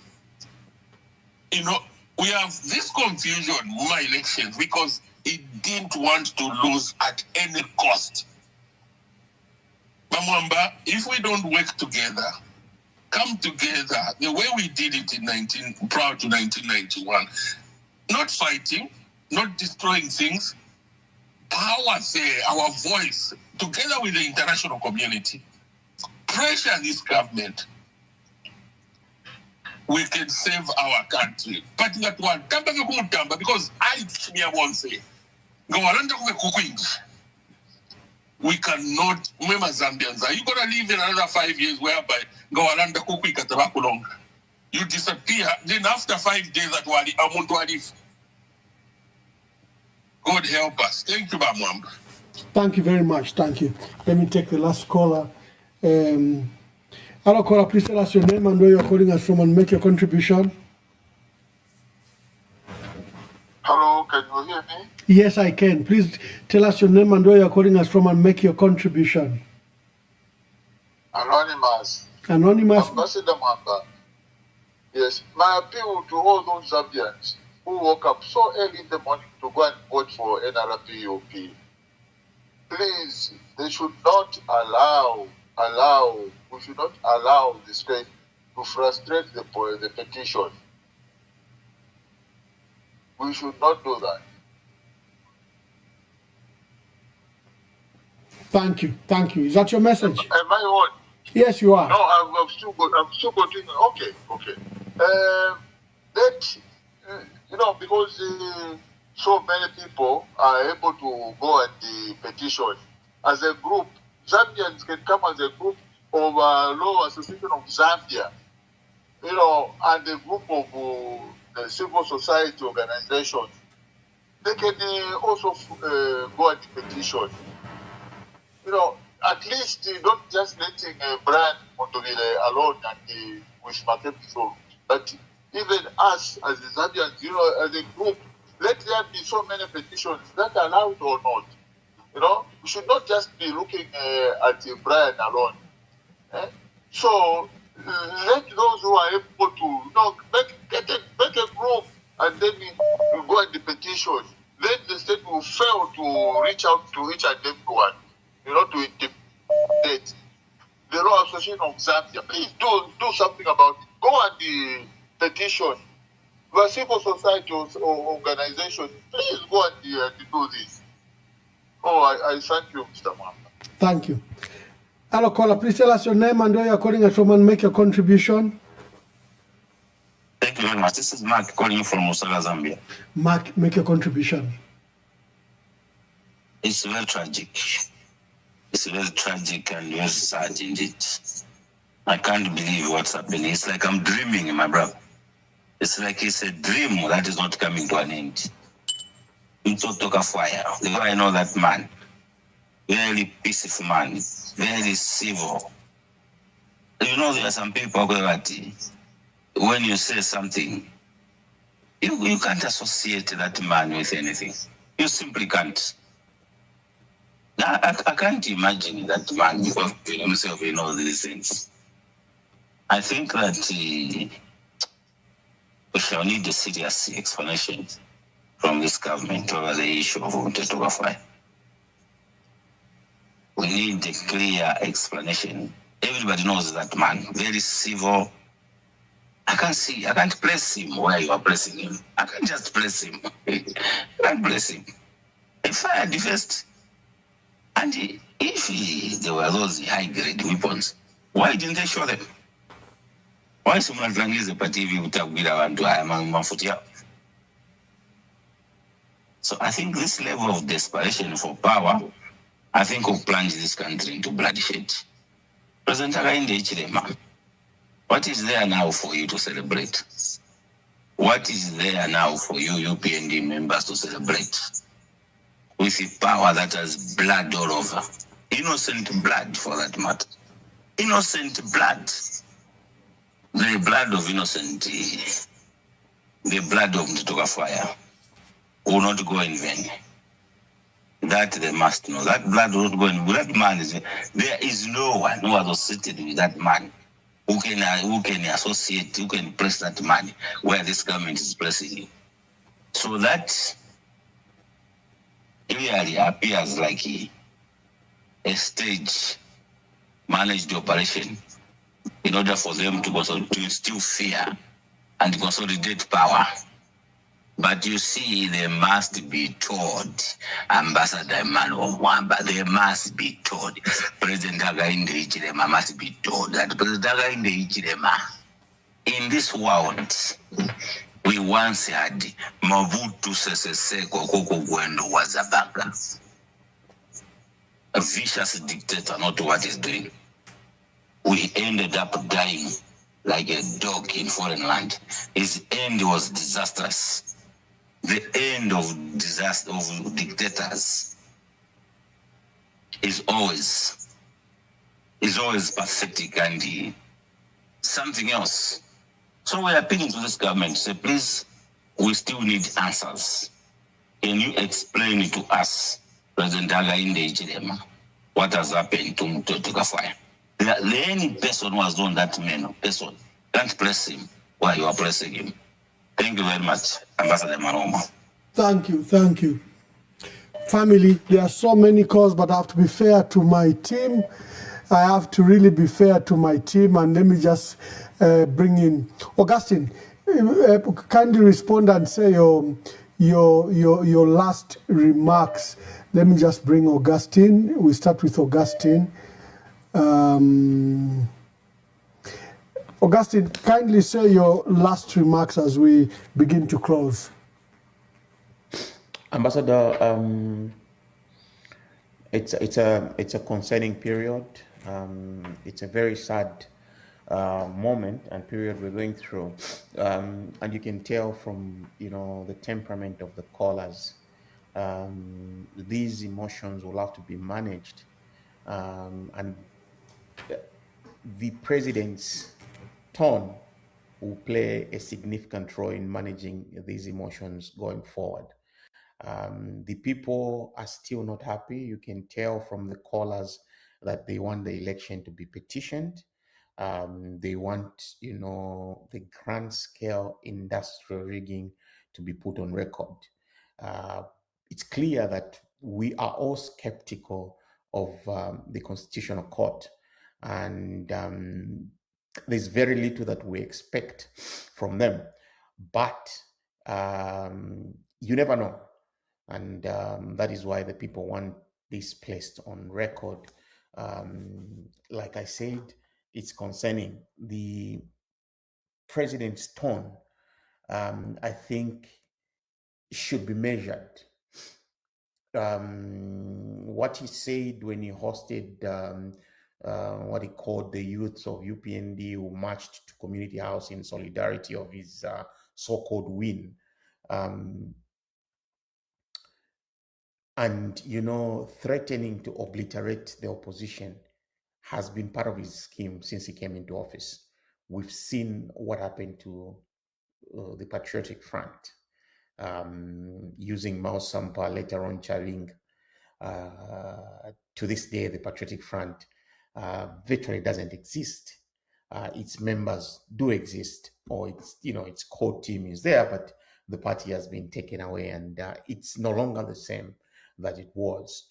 You know, we have this confusion in my elections because he didn't want to lose at any cost. Mwamba, if we don't work together, come together the way we did it prior to 1991, not fighting, not destroying things, power say our voice together with the international community, pressure this government, we can save our country. But that one, because I won't say, we cannot, remember Zambians, are you going to live in another 5 years whereby you disappear, then after 5 days that I want to live. God help us. Thank you, Mwamba. Thank you very much. Thank you. Let me take the last caller. Hello, caller. Please tell us your name and where you're calling us from and make your contribution. Hello, can you hear me? Yes, I can. Please tell us your name and where you're calling us from and make your contribution. Anonymous. Anonymous. Ambassador Mwamba. Yes, my appeal to all those Zambians who woke up so early in the morning to go and vote for NRPUP. Please, they should not we should not allow the state to frustrate the petition. We should not do that. Thank you. Thank you. Is that your message? Am I on? Yes, you are. No, I'm still continuing. Okay. Because so many people are able to go at the petition as a group. Zambians can come as a group of Law Association of Zambia, and a group of the civil society organizations. They can also go at the petition. At least not just letting Brian Mundubile alone and with Makepi, but even us as the Zambians, as a group, let there be so many petitions that are allowed or not. We should not just be looking at Brian alone. So let those who are able to make a group and then we go at the petition. Then the state will fail to reach out to each and everyone, to intimidate. The Law Association of Zambia, please do something about it. Go at the petition. The civil society or organization, please go and do this. I thank you, Mr. Mwamba. Thank you. Hello, caller. Please tell us your name and where you're calling us from and make your contribution. Thank you very much. This is Mark calling from Musala, Zambia. Mark, make your contribution. It's very tragic. It's very tragic and very sad indeed. I can't believe what's happening. It's like I'm dreaming, my brother. It's like it's a dream that is not coming to an end. Mutotwe Kafwaya'S, the way I know that man, very peaceful man, very civil. There are some people that when you say something, you can't associate that man with anything. You simply can't. I can't imagine that man himself in all these things. I think that we shall need a serious explanation from this government over the issue of Mutotwe Kafwaya. We need a clear explanation. Everybody knows that man, very civil. I can't place him where you are placing him. I can't just place him. I can't place him. He fired first. And if there were those high-grade weapons, why didn't they show them? Why someone is a party to So I think this level of desperation for power, I think will plunge this country into bloodshed. President Hakainde Hichilema, what is there now for you to celebrate? What is there now for you UPND members to celebrate? With a power that has blood all over. Innocent blood, for that matter. Innocent blood. The blood of innocent, the blood of Mutotwe Kafwaya will not go in vain. That they must know. That blood will not go in vain. That man there is no one who has associated with that man who can associate, who can place that man where this government is placing him. So that really appears like a stage managed operation in order for them to instill fear and consolidate power. But you see, they must be told, Ambassador Emmanuel Mwamba, they must be told, President Hakainde Hichilema must be told that President Hakainde Hichilema, in this world, we once had Mobutu Sese Seko Koko Gwendo Wazabanga. A vicious dictator, not what he's doing. We ended up dying like a dog in foreign land. His end was disastrous. The end of disaster of dictators is always pathetic and something else. So we are appealing to this government. Say, please, we still need answers. Can you explain to us, President Hakainde Hichilema, what has happened to Mutotwe Kafwaya? Any person who has done that person can't place him where you are placing him. Thank you very much, Ambassador Mwamba. Thank you. Family, there are so many calls, but I have to be fair to my team. I have to really be fair to my team, and let me just bring in Augustine. Kindly respond and say your last remarks. Let me just bring Augustine. We start with Augustine. Augustine, kindly say your last remarks as we begin to close. Ambassador, it's a concerning period. It's a very sad moment and period we're going through, and you can tell from the temperament of the callers. These emotions will have to be managed, and the president's tone will play a significant role in managing these emotions going forward. The people are still not happy. You can tell from the callers that they want the election to be petitioned. They want, the grand scale industrial rigging to be put on record. It's clear that we are all skeptical of the Constitutional Court, and there's very little that we expect from them. But you never know. And that is why the people want this placed on record. Like I said, it's concerning. The president's tone, I think, should be measured. What he said when he hosted what he called the youths of UPND who marched to Community House in solidarity of his so-called win. And, threatening to obliterate the opposition has been part of his scheme since he came into office. We've seen what happened to the Patriotic Front, using Mao Sampa, later on Chaling, to this day, the Patriotic Front virtually doesn't exist. Its members do exist, or its core team is there, but the party has been taken away, and it's no longer the same that it was.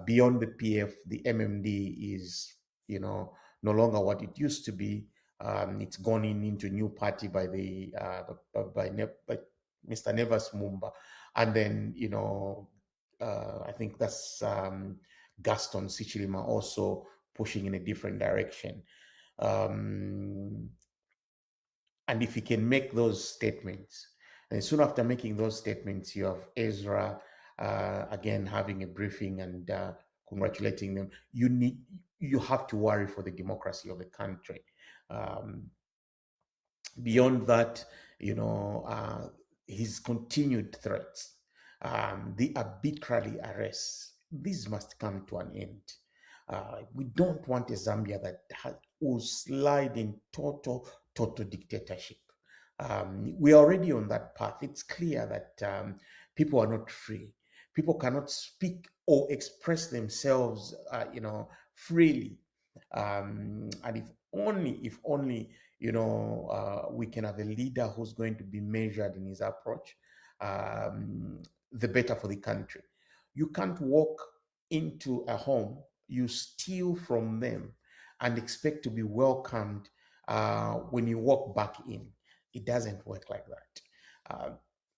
Beyond the PF, the MMD is, no longer what it used to be. It's gone into new party by Mr. Mwamba, and then I think that's Gaston Sichilima also pushing in a different direction. And if he can make those statements, and soon after making those statements, you have Ezra again having a briefing and congratulating them. You have to worry for the democracy of the country. Beyond that, his continued threats, the arbitrary arrests, these must come to an end. We don't want a Zambia that will slide in total dictatorship. We are already on that path. It's clear that people are not free. People cannot speak or express themselves, freely. And if only, we can have a leader who's going to be measured in his approach, the better for the country. You can't walk into a home, you steal from them, and expect to be welcomed when you walk back in. It doesn't work like that.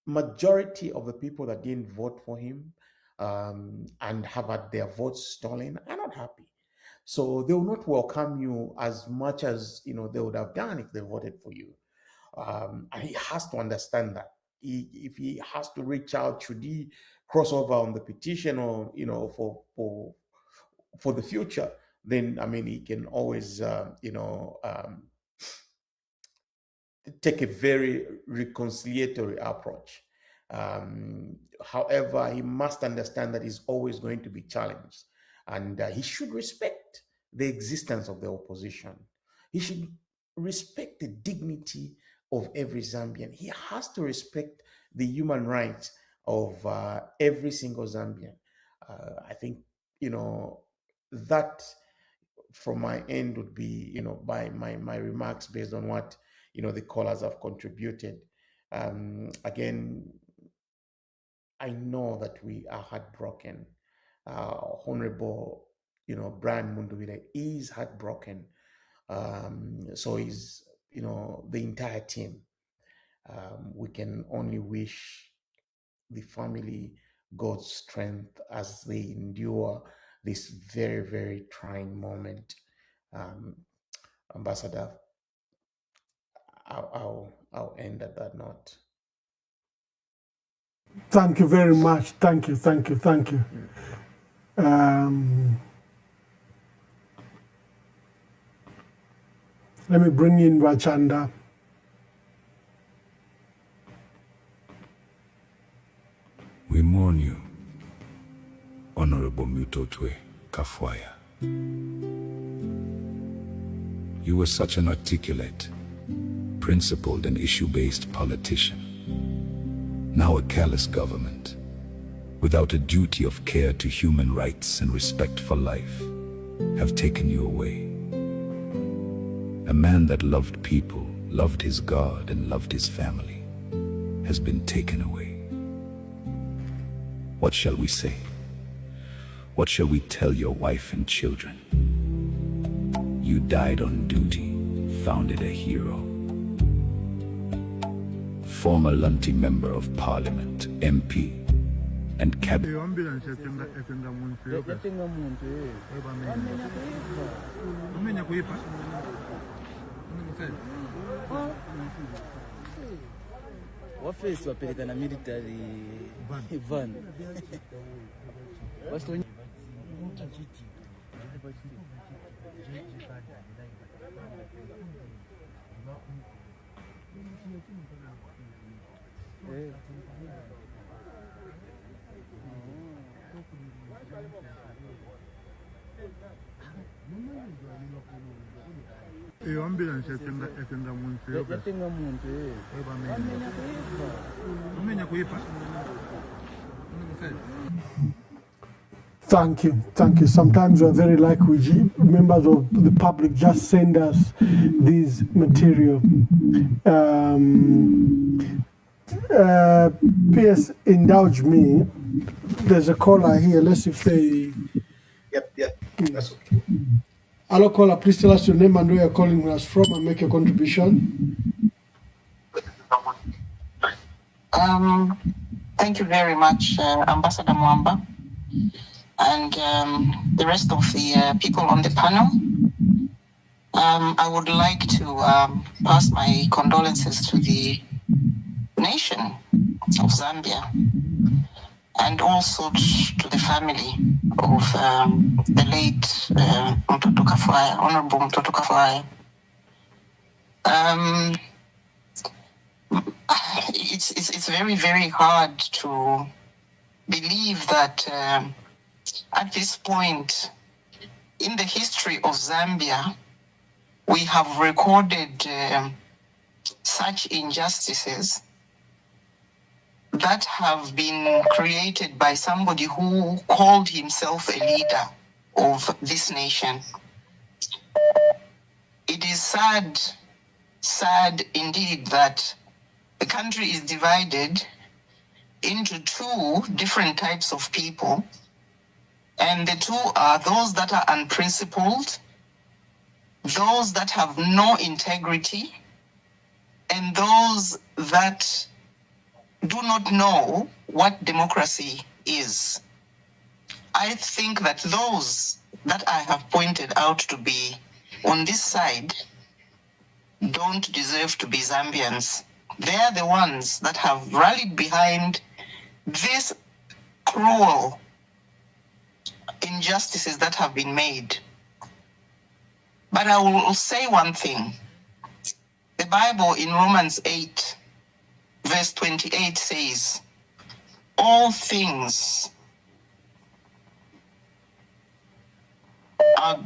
Majority of the people that didn't vote for him and have had their votes stolen are not happy. So they will not welcome you as much as they would have done if they voted for you. And he has to understand that. If he has to reach out, should he cross over on the petition or for the future, then he can always take a very reconciliatory approach. However, he must understand that he's always going to be challenged, and he should respect the existence of the opposition. He should respect the dignity of every Zambian. He has to respect the human rights of every single Zambian. I think, that from my end would be, by my remarks based on what, the callers have contributed. Again, I know that we are heartbroken. Honorable, Brian Mundubile is heartbroken. So is, the entire team. We can only wish the family God's strength as they endure this very, very trying moment. Ambassador, I'll end at that note. Thank you very much. Thank you. Let me bring in Wachanda. We mourn you, Honorable Mutotwe Kafwaya. You were such an articulate, principled and issue-based politician. Now a callous government, without a duty of care to human rights and respect for life, have taken you away. A man that loved people, loved his God and loved his family, has been taken away. What shall we say? What shall we tell your wife and children? You died on duty, founded a hero. Former Lunti Member of Parliament, MP, and Cabinet. Wafesi wapeleka na military van. ambulance yatenga muntu yatenga muntu amenya kuipa. Thank you. Thank you. Sometimes we're very lucky. Members of the public just send us this material. PS, indulge me. There's a caller here. Let's see if they... Yep, that's okay. Hello, caller. Please tell us your name and where you're calling us from and make your contribution. Thank you very much, Ambassador Mwamba, and the rest of the people on the panel. I would like to pass my condolences to the nation of Zambia and also to the family of the late Mutotwe Kafwaya, Honorable Mutotwe Kafwaya. It's very, very hard to believe that at this point in the history of Zambia, we have recorded such injustices that have been created by somebody who called himself a leader of this nation. It is sad indeed that the country is divided into two different types of people, and the two are those that are unprincipled, those that have no integrity, and those that do not know what democracy is. I think that those that I have pointed out to be on this side don't deserve to be Zambians. They're the ones that have rallied behind these cruel injustices that have been made. But I will say one thing. The Bible in Romans 8, verse 28 says, all things are,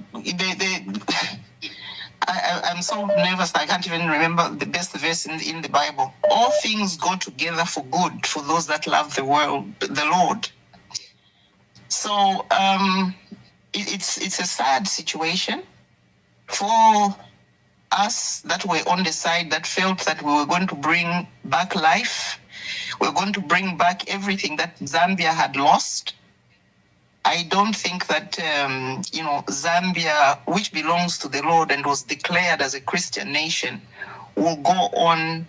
I'm so nervous I can't even remember the best verse in the Bible. All things go together for good for those that love the Lord. So it's a sad situation for us that were on the side that felt that we were going to bring back life. We're going to bring back everything that Zambia had lost. I don't think that, Zambia, which belongs to the Lord and was declared as a Christian nation, will go on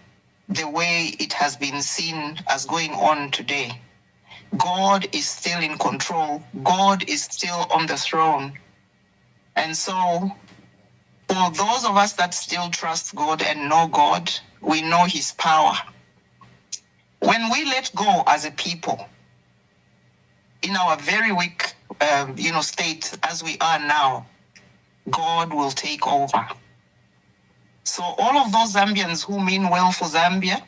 the way it has been seen as going on today. God is still in control. God is still on the throne. And so, for those of us that still trust God and know God, we know his power. When we let go as a people, in our very weak, state as we are now, God will take over. So all of those Zambians who mean well for Zambia,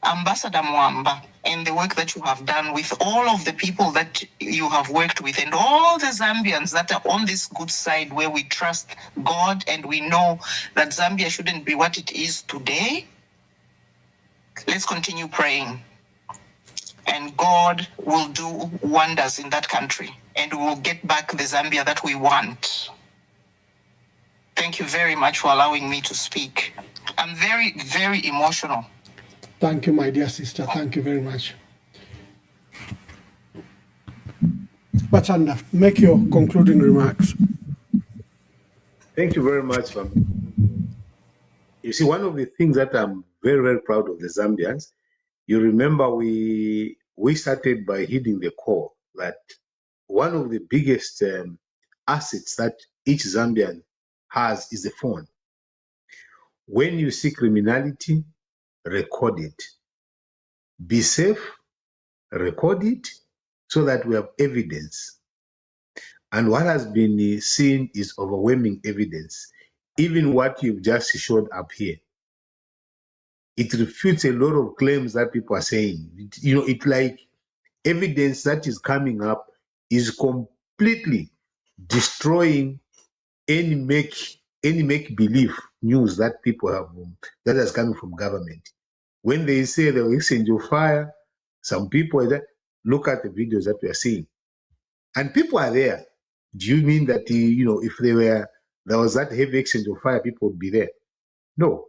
Ambassador Mwamba, and the work that you have done with all of the people that you have worked with, and all the Zambians that are on this good side where we trust God and we know that Zambia shouldn't be what it is today, let's continue praying. And God will do wonders in that country, and we will get back the Zambia that we want. Thank you very much for allowing me to speak. I'm very, very emotional. Thank you, my dear sister. Thank you very much. Bachanda, make your concluding remarks. Thank you very much, family. You see, one of the things that I'm very, very proud of the Zambians, you remember we started by hitting the core that one of the biggest assets that each Zambian has is the phone. When you see criminality, record it. Be safe, record it so that we have evidence. And what has been seen is overwhelming evidence. Even what you've just showed up here, it refutes a lot of claims that people are saying. It's like evidence that is coming up is completely destroying any make-believe news that people have, that is coming from government. When they say they will exchange of fire, some people look at the videos that we are seeing. And people are there. Do you mean that, if there was that heavy exchange of fire, people would be there? No.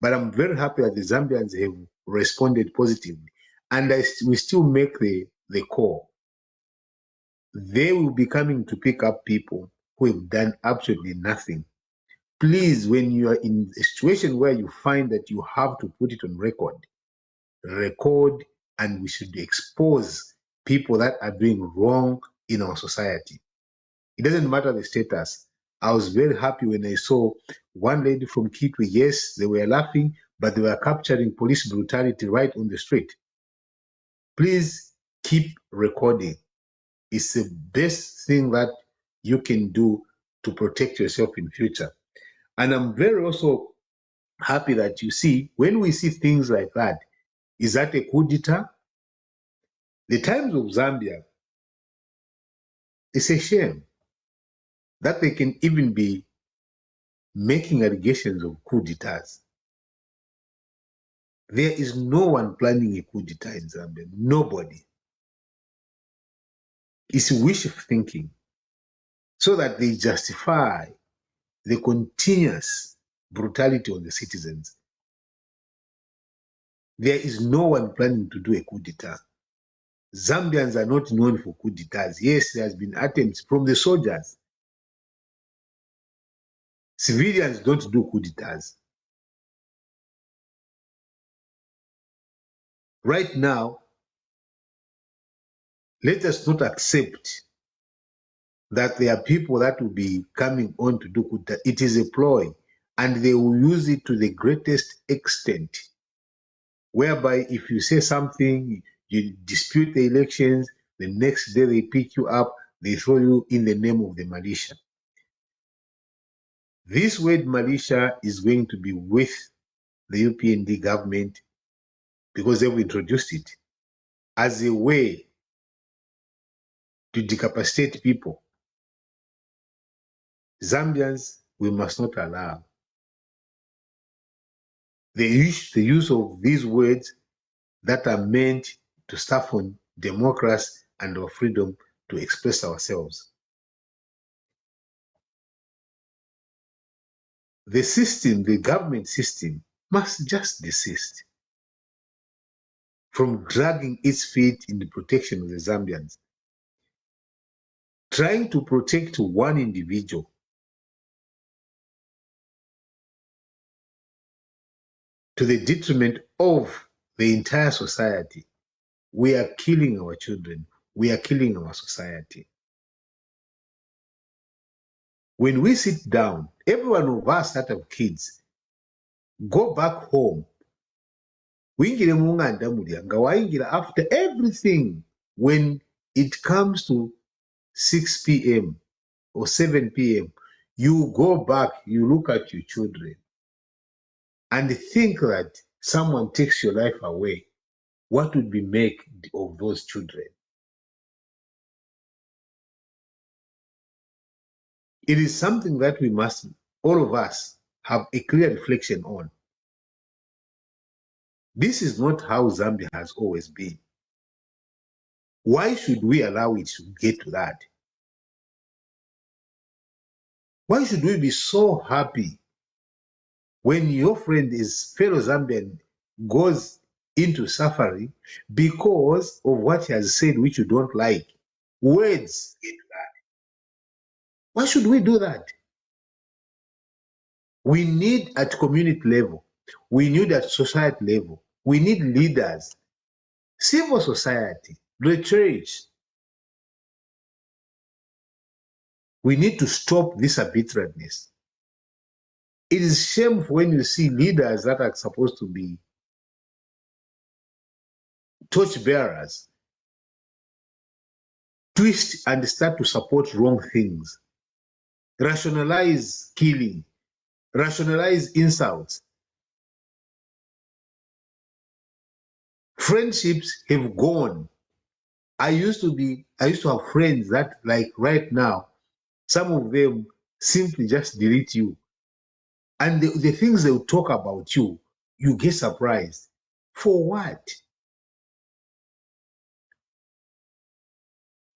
But I'm very happy that the Zambians have responded positively. And we still make the call. They will be coming to pick up people who have done absolutely nothing. Please, when you are in a situation where you find that you have to put it on record, and we should expose people that are doing wrong in our society. It doesn't matter the status. I was very happy when I saw one lady from Kitwe. Yes, they were laughing, but they were capturing police brutality right on the street. Please keep recording. It's the best thing that you can do to protect yourself in future. And I'm very also happy that you see, when we see things like that, is that a coup d'etat? The Times of Zambia, it's a shame that they can even be making allegations of coup d'etats. There is no one planning a coup d'etat in Zambia. Nobody. It's wish thinking so that they justify the continuous brutality on the citizens. There is no one planning to do a coup d'etat. Zambians are not known for coup d'etats. Yes, there has been attempts from the soldiers. Civilians don't do coup d'etats. Right now, let us not accept that there are people that will be coming on to do coup d'etat. It is a ploy, and they will use it to the greatest extent, whereby if you say something, you dispute the elections, the next day they pick you up, they throw you in the name of the militia. This word militia is going to be with the UPND government because they've introduced it as a way to decapacitate people. Zambians, we must not allow the use of these words that are meant to staff on democracy and our freedom to express ourselves. The system, the government system, must just desist from dragging its feet in the protection of the Zambians. Trying to protect one individual to the detriment of the entire society. We are killing our children. We are killing our society. When we sit down, every one of us that have kids, go back home. After everything, when it comes to 6 p.m. or 7 p.m., you go back, you look at your children, and think that someone takes your life away. What would we make of those children? It is something that we must, all of us, have a clear reflection on. This is not how Zambia has always been. Why should we allow it to get to that? Why should we be so happy when your friend is fellow Zambian goes into suffering because of what he has said which you don't like? Words get to that. Why should we do that? We need at community level, we need at society level, we need leaders, civil society, the church. We need to stop this arbitrariness. It is shameful when you see leaders that are supposed to be torch bearers twist and start to support wrong things, rationalize killing, rationalize insults. Friendships have gone. I used to have friends that, like right now, some of them simply just delete you. And the things they will talk about you, you get surprised. For what?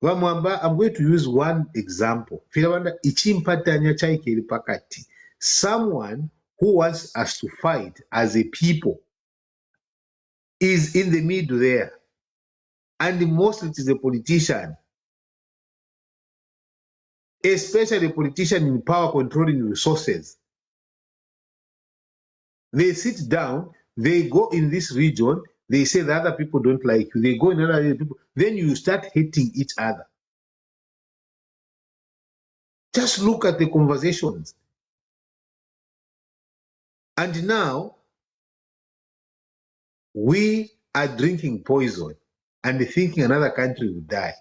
Mwamba, I'm going to use one example. Someone who wants us to fight as a people is in the middle there. And mostly it is a politician, especially a politician in power controlling resources. They sit down, they go in this region, they say the other people don't like you, they go in other people, then you start hating each other. Just look at the conversations. And now, we are drinking poison and thinking another country will die.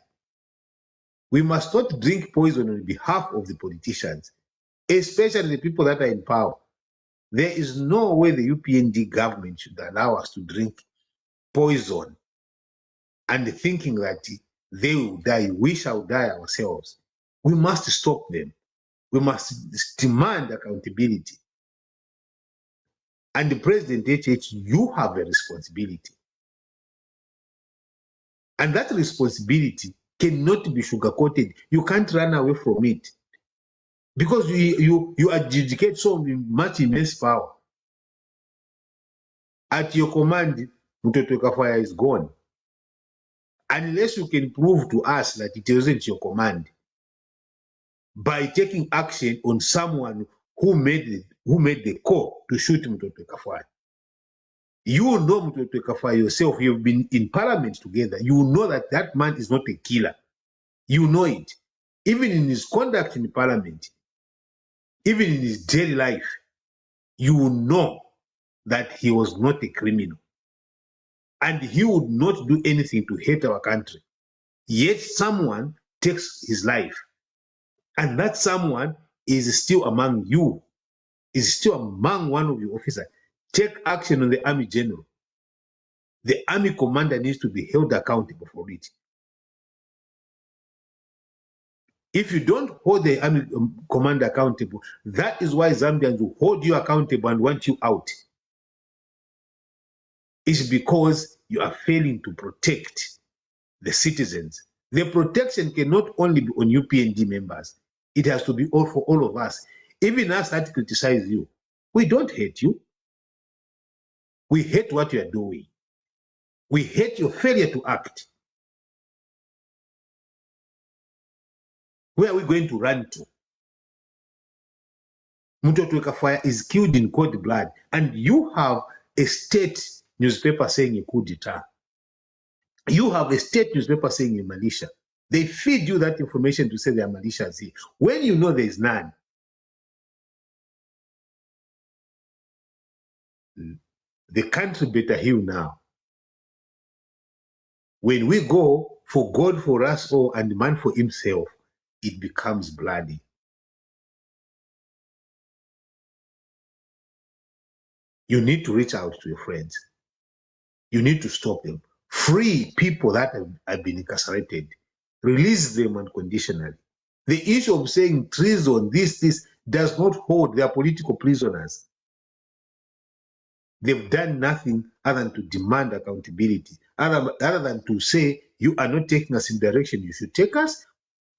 We must not drink poison on behalf of the politicians, especially the people that are in power. There is no way the UPND government should allow us to drink poison and thinking that they will die, we shall die ourselves. We must stop them. We must demand accountability. And the President HH, you have a responsibility. And that responsibility cannot be sugar-coated. You can't run away from it. Because you adjudicate so much immense power. At your command, Mutotwe Kafwaya is gone. Unless you can prove to us that it wasn't your command by taking action on someone who made the call to shoot Mutotwe Kafwaya. You know Mutotwe Kafwaya yourself, you've been in parliament together. You know that that man is not a killer. You know it. Even in his conduct in parliament, even in his daily life, you know that he was not a criminal. And he would not do anything to hate our country. Yet someone takes his life. And that someone is still among you, is still among one of your officers. Take action on the army general. The army commander needs to be held accountable for it. If you don't hold the army commander accountable, that is why Zambians will hold you accountable and want you out. It's because you are failing to protect the citizens. The protection cannot only be on UPND members. It has to be all for all of us. Even us that criticize you, we don't hate you. We hate what you are doing. We hate your failure to act. Where are we going to run to? Mutotwe Kafwaya is killed in cold blood, and you have a state newspaper saying a coup d'etat. You have a state newspaper saying a militia. They feed you that information to say there are militias here, when you know there is none. The country better heal now. When we go for God for us all and man for himself, it becomes bloody. You need to reach out to your friends. You need to stop them. Free people that have been incarcerated. Release them unconditionally. The issue of saying treason, this does not hold. They are political prisoners. They've done nothing other than to demand accountability, other than to say, you are not taking us in the direction you should take us,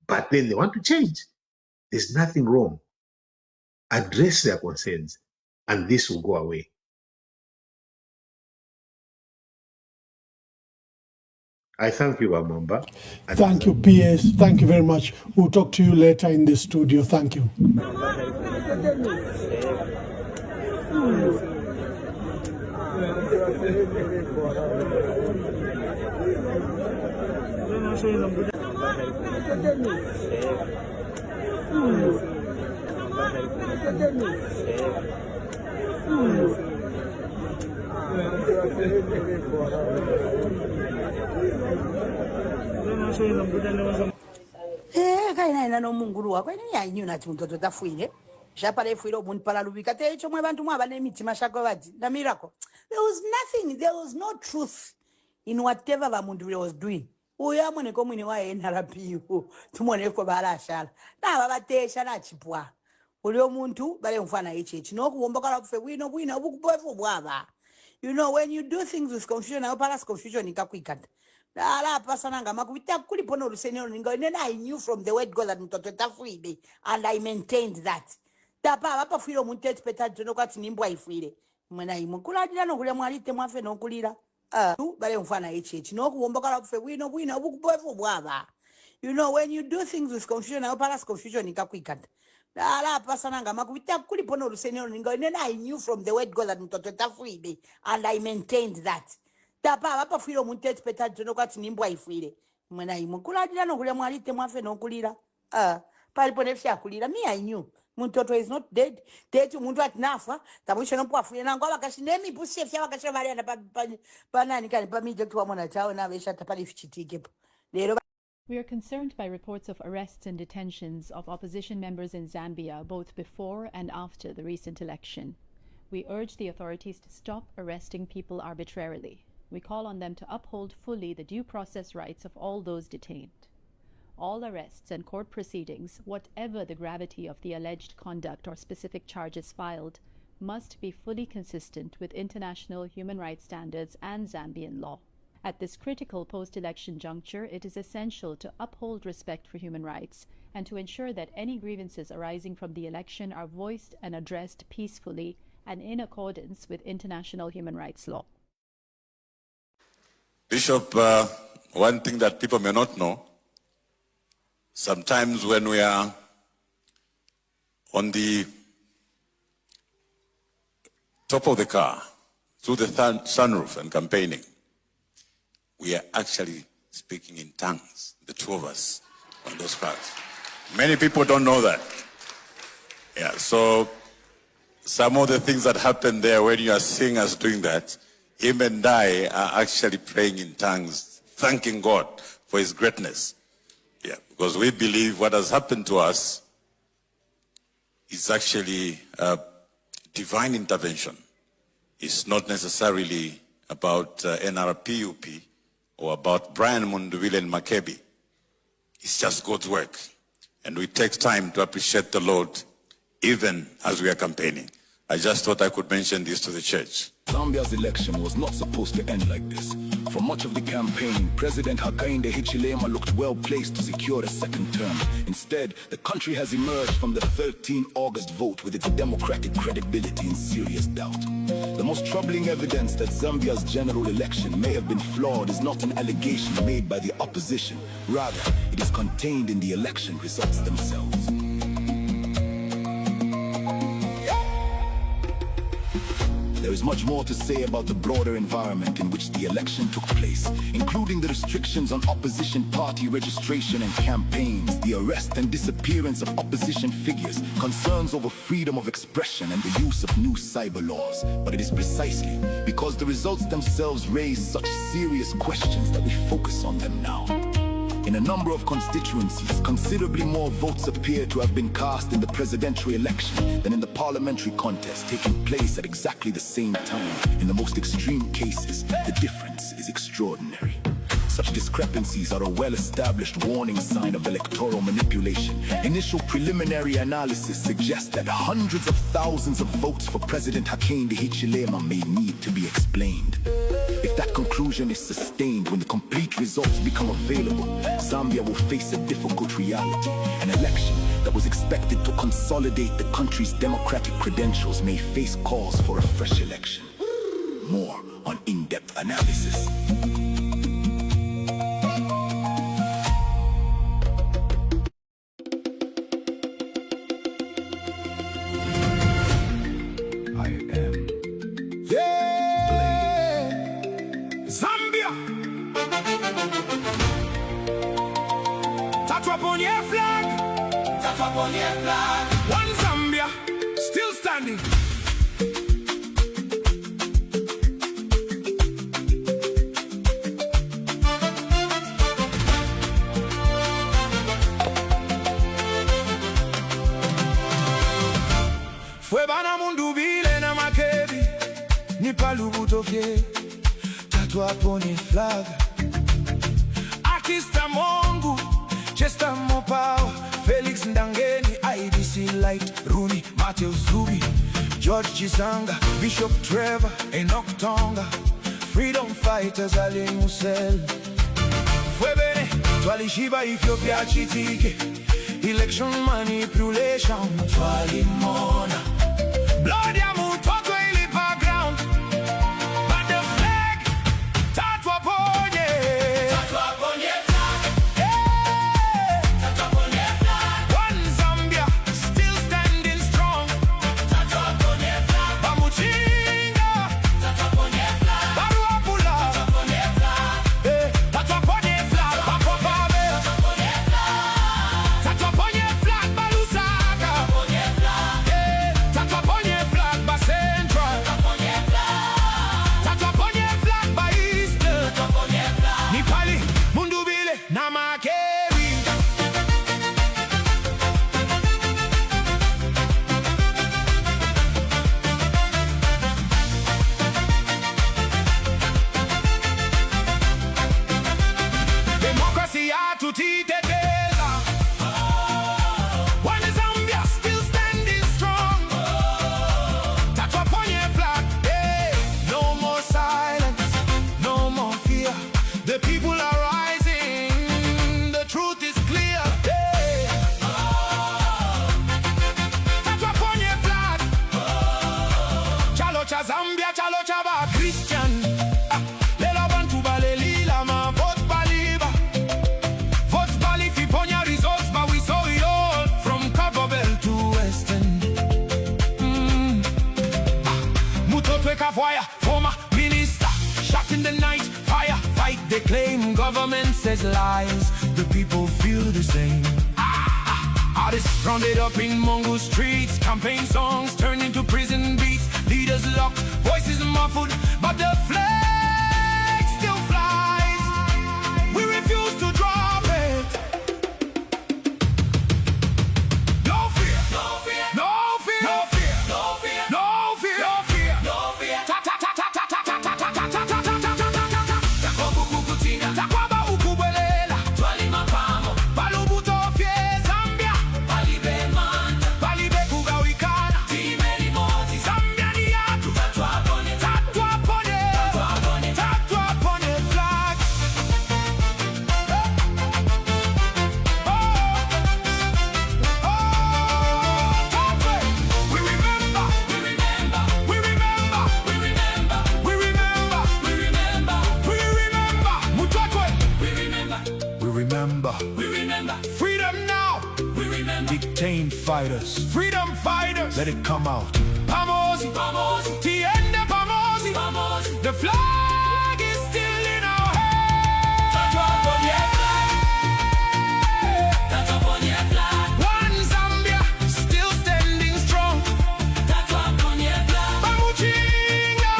but then they want to change. There's nothing wrong. Address their concerns, and this will go away. I thank you, Mwamba. Thank you, PS. Thank you very much. We'll talk to you later in the studio. Thank you. Kaina no munguru wako ini yanyu nati mtoto tafuire japale fuire omuntu pala lubika te icho mwe bantu mwaba n'emitima shako bati na miracle. There was nothing, there was no truth in whatever Bamundu was doing. Uya mwene ko mwini wa NRP tumone ko balashala na babatesha na chipwa uli omuntu bale mfana ichi no kuomba kala kufe bwino obukupofu bwaba. You know, when you do things with confusion, I palace confusion ikakwikata. Ala pasananga makuita kulipono lusenyo ningo. And then I knew from the word God that Mutotwe Kafwaya'S, and I maintained that. Tapa hapa fuilo muntet peta jono kwa tinimbwa ifwile. Mwena imukula dila no kule mwalite mwafe no kulira. Bale mfana HH. No kuomboka la kufe wino bukuboefu bwaba. You know, when you do things with confusion, I pass confusion in Kakwikant. Ala pasananga makuita kulipono lusenyo ningo. And then I knew from the word God that Mutotwe Kafwaya'S, and I maintained that. Tapa hapa fuilo muntet peta jono kwa tinimbwa ifwile. Mwena imukula dila no kule mwalite mwafe no kulira. Palipo nefya kulira. Me, I knew. Mutotwe is not dead. Tetu muntu atinafa. Tamusha no pwafu. Na ngwa wakashinemi pusi fya wakashinemi mariana pa nani kani pa mije tuwa mwana chao na wesha tapali fichitikepo. We are concerned by reports of arrests and detentions of opposition members in Zambia, both before and after the recent election. We urge the authorities to stop arresting people arbitrarily. We call on them to uphold fully the due process rights of all those detained. All arrests and court proceedings, whatever the gravity of the alleged conduct or specific charges filed, must be fully consistent with international human rights standards and Zambian law. At this critical post-election juncture, it is essential to uphold respect for human rights and to ensure that any grievances arising from the election are voiced and addressed peacefully and in accordance with international human rights law. Bishop, one thing that people may not know, sometimes when we are on the top of the car, through the sunroof and campaigning, we are actually speaking in tongues, the two of us on those cars. Many people don't know that. Yeah, so some of the things that happen there when you are seeing us doing that, him and I are actually praying in tongues, thanking God for his greatness. Yeah, because we believe what has happened to us is actually divine intervention. It's not necessarily about NRPUP or about Brian Munduvile and Makebi. It's just God's work. And we take time to appreciate the Lord even as we are campaigning. I just thought I could mention this to the church. Zambia's election was not supposed to end like this. For much of the campaign, President Hakainde Hichilema looked well placed to secure a second term. Instead, the country has emerged from the 13 August vote with its democratic credibility in serious doubt. The most troubling evidence that Zambia's general election may have been flawed is not an allegation made by the opposition. Rather, it is contained in the election results themselves. There is much more to say about the broader environment in which the election took place, including the restrictions on opposition party registration and campaigns, the arrest and disappearance of opposition figures, concerns over freedom of expression and the use of new cyber laws. But it is precisely because the results themselves raise such serious questions that we focus on them now. In a number of constituencies, considerably more votes appear to have been cast in the presidential election than in the parliamentary contest taking place at exactly the same time. In the most extreme cases, the difference is extraordinary. Such discrepancies are a well-established warning sign of electoral manipulation. Initial preliminary analysis suggests that hundreds of thousands of votes for President Hakainde Hichilema may need to be explained. If that conclusion is sustained when the complete results become available, Zambia will face a difficult reality. An election that was expected to consolidate the country's democratic credentials may face calls for a fresh election. More on in-depth analysis. One Zambia, still standing. Fue bana Munduvile na Makebi, ni Mutotwe, tatu hapo ni flag. Akista Mungu, Chester Mopower, Felix Ndangeni, IDC Light, Rooney, Matthew Zubi, George Chisanga, Bishop Trevor, Enoch Tonga, Freedom Fighters Ali Musel, fue bene, twalishiba Ethiopia chitike. Election manipulation, twalimona. Blood ya Mutotwe ilipa ground. But the flag, tatwaponye. Tatwaponye flag. Yeah. Tatwaponye flag. One Zambia, still standing strong. Tatwaponye flag. Bamuchinga. Tatwaponye flag. Baruapula. Tatwaponye flag. Eh, tatwaponye flag. Bakopabe. Tatwaponye flag. Tatwaponye flag. Balusaka. Tatwaponye flag. Eh, tatwaponye flag. Central. Tatwaponye flag. Tatwaponye flag. East. Tatwaponye flag. Nipali, Mundubile, Namakeri. Democracy yatutiteteza. One Zambia still standing strong. Tatwaponye flag. Hey, no more silence, no more fear. The people are rising. The truth is clear. Hey. Tatwaponye flag. Chalo cha Zambia, chalo cha ba Christian. Lela bantu balelila ma vote baliba. Vote bali fi ponya results, but we saw it all from Cabo Bell to Western. Mutotwe Kafwaya'S, former minister, shot in the night, fire, fight, they claim government says lies, the people feel the same. Artists rounded up in Mongo streets, campaign songs turned into prison beats, leaders locked, voices muffled, but the flag still flies. We refuse to drop it. No fear, no fear, no fear, no fear, no fear, no fear, no fear, no fear. Ta ta ta ta ta ta ta ta ta ta ta ta ta ta ta ta. Takobu kukutina, takwaba ukubwelela, twalima pamo, balubuto fye Zambia, balibe manta, balibe kugawikana, timeli moti, Zambia ni yatu, tatwaponye, tatwaponye, tatwaponye, tatwaponye flag. We remember, we remember, we remember, we remember, we remember, we remember, we remember, Mutotwe. We remember, we remember, we remember. Freedom now, we remember. Detained fighters, freedom fighters. Let it come out. Pamosi, Pamosi, Tiende Pamosi, Pamosi. The flag is still in our hands. Tatwaponye flag. Tatwaponye flag. One Zambia, still standing strong. Tatwaponye flag. Bamuchinga.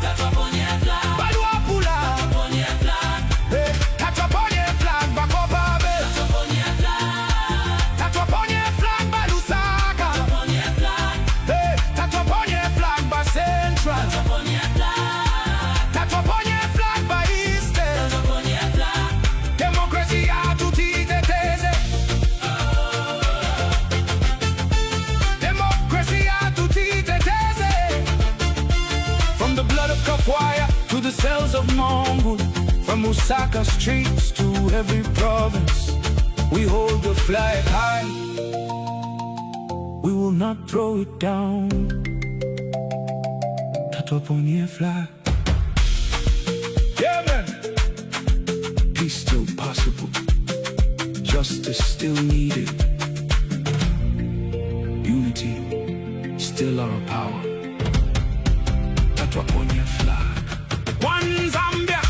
Tatwaponye flag. Baluapula. Tatwaponye flag. Hey, tatwaponye flag. Bakopabe. Tatwaponye flag. Tatwaponye flag. Balusaka. Tatwaponye flag. Hey, tatwaponye flag. Central. Tatwaponye flag. Tatwaponye flag. East. Tatwaponye flag. Democracy yatutiteteze. Democracy yatutiteteze. From the blood of Kafwaya to the cells of Mongo, from Lusaka streets to every province, we hold the flag high. We will not throw it down. Tatwaponye flag. Yeah, man. Peace still possible. Justice still needed. Unity still our power. Tatwaponye flag. One Zambia.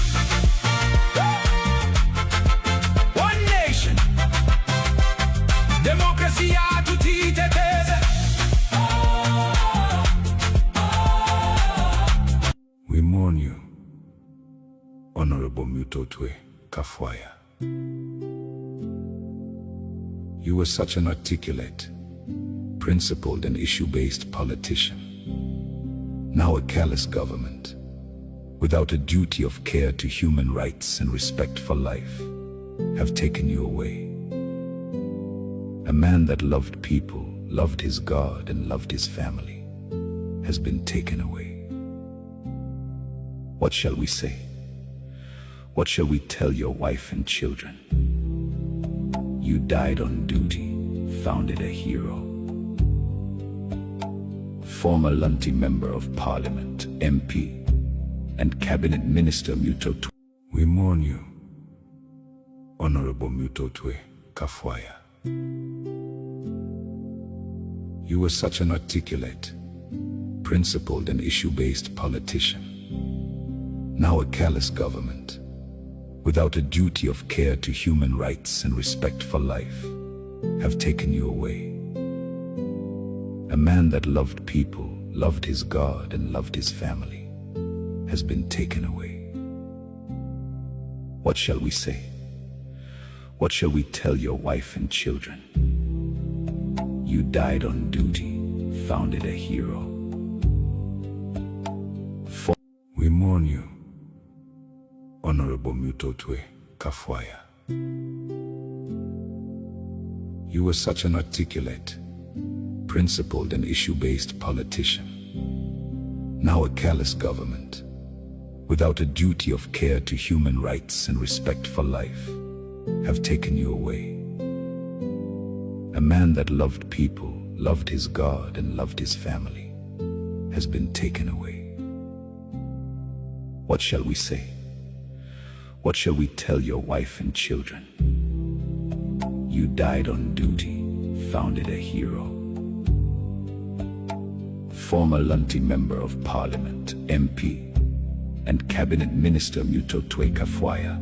One nation. Democracy yatutiteteze. We mourn you, Honorable Mutotwe Kafwaya. You were such an articulate, principled and issue-based politician. Now a callous government, without a duty of care to human rights and respect for life, have taken you away. A man that loved people, loved his God and loved his family, has been taken away. What shall we say? What shall we tell your wife and children? You died on duty, founded a hero. Former Lunti Member of Parliament, MP, and Cabinet Minister Mutotwe. We mourn you, Honorable Mutotwe Kafwaya. You were such an articulate, principled and issue-based politician. Now a callous government, without a duty of care to human rights and respect for life, have taken you away. A man that loved people, loved his God and loved his family, has been taken away. What shall we say? What shall we tell your wife and children? You died on duty, founded a hero. We mourn you, Honorable Mutotwe Kafwaya. You were such an articulate, principled and issue-based politician. Now a callous government, without a duty of care to human rights and respect for life, have taken you away. A man that loved people, loved his God and loved his family, has been taken away. What shall we say? What shall we tell your wife and children? You died on duty, founded a hero. Former Lunti Member of Parliament, MP, and Cabinet Minister Mutotwe Kafwaya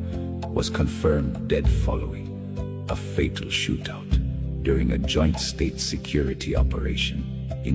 was confirmed dead following a fatal shootout during a joint state security operation in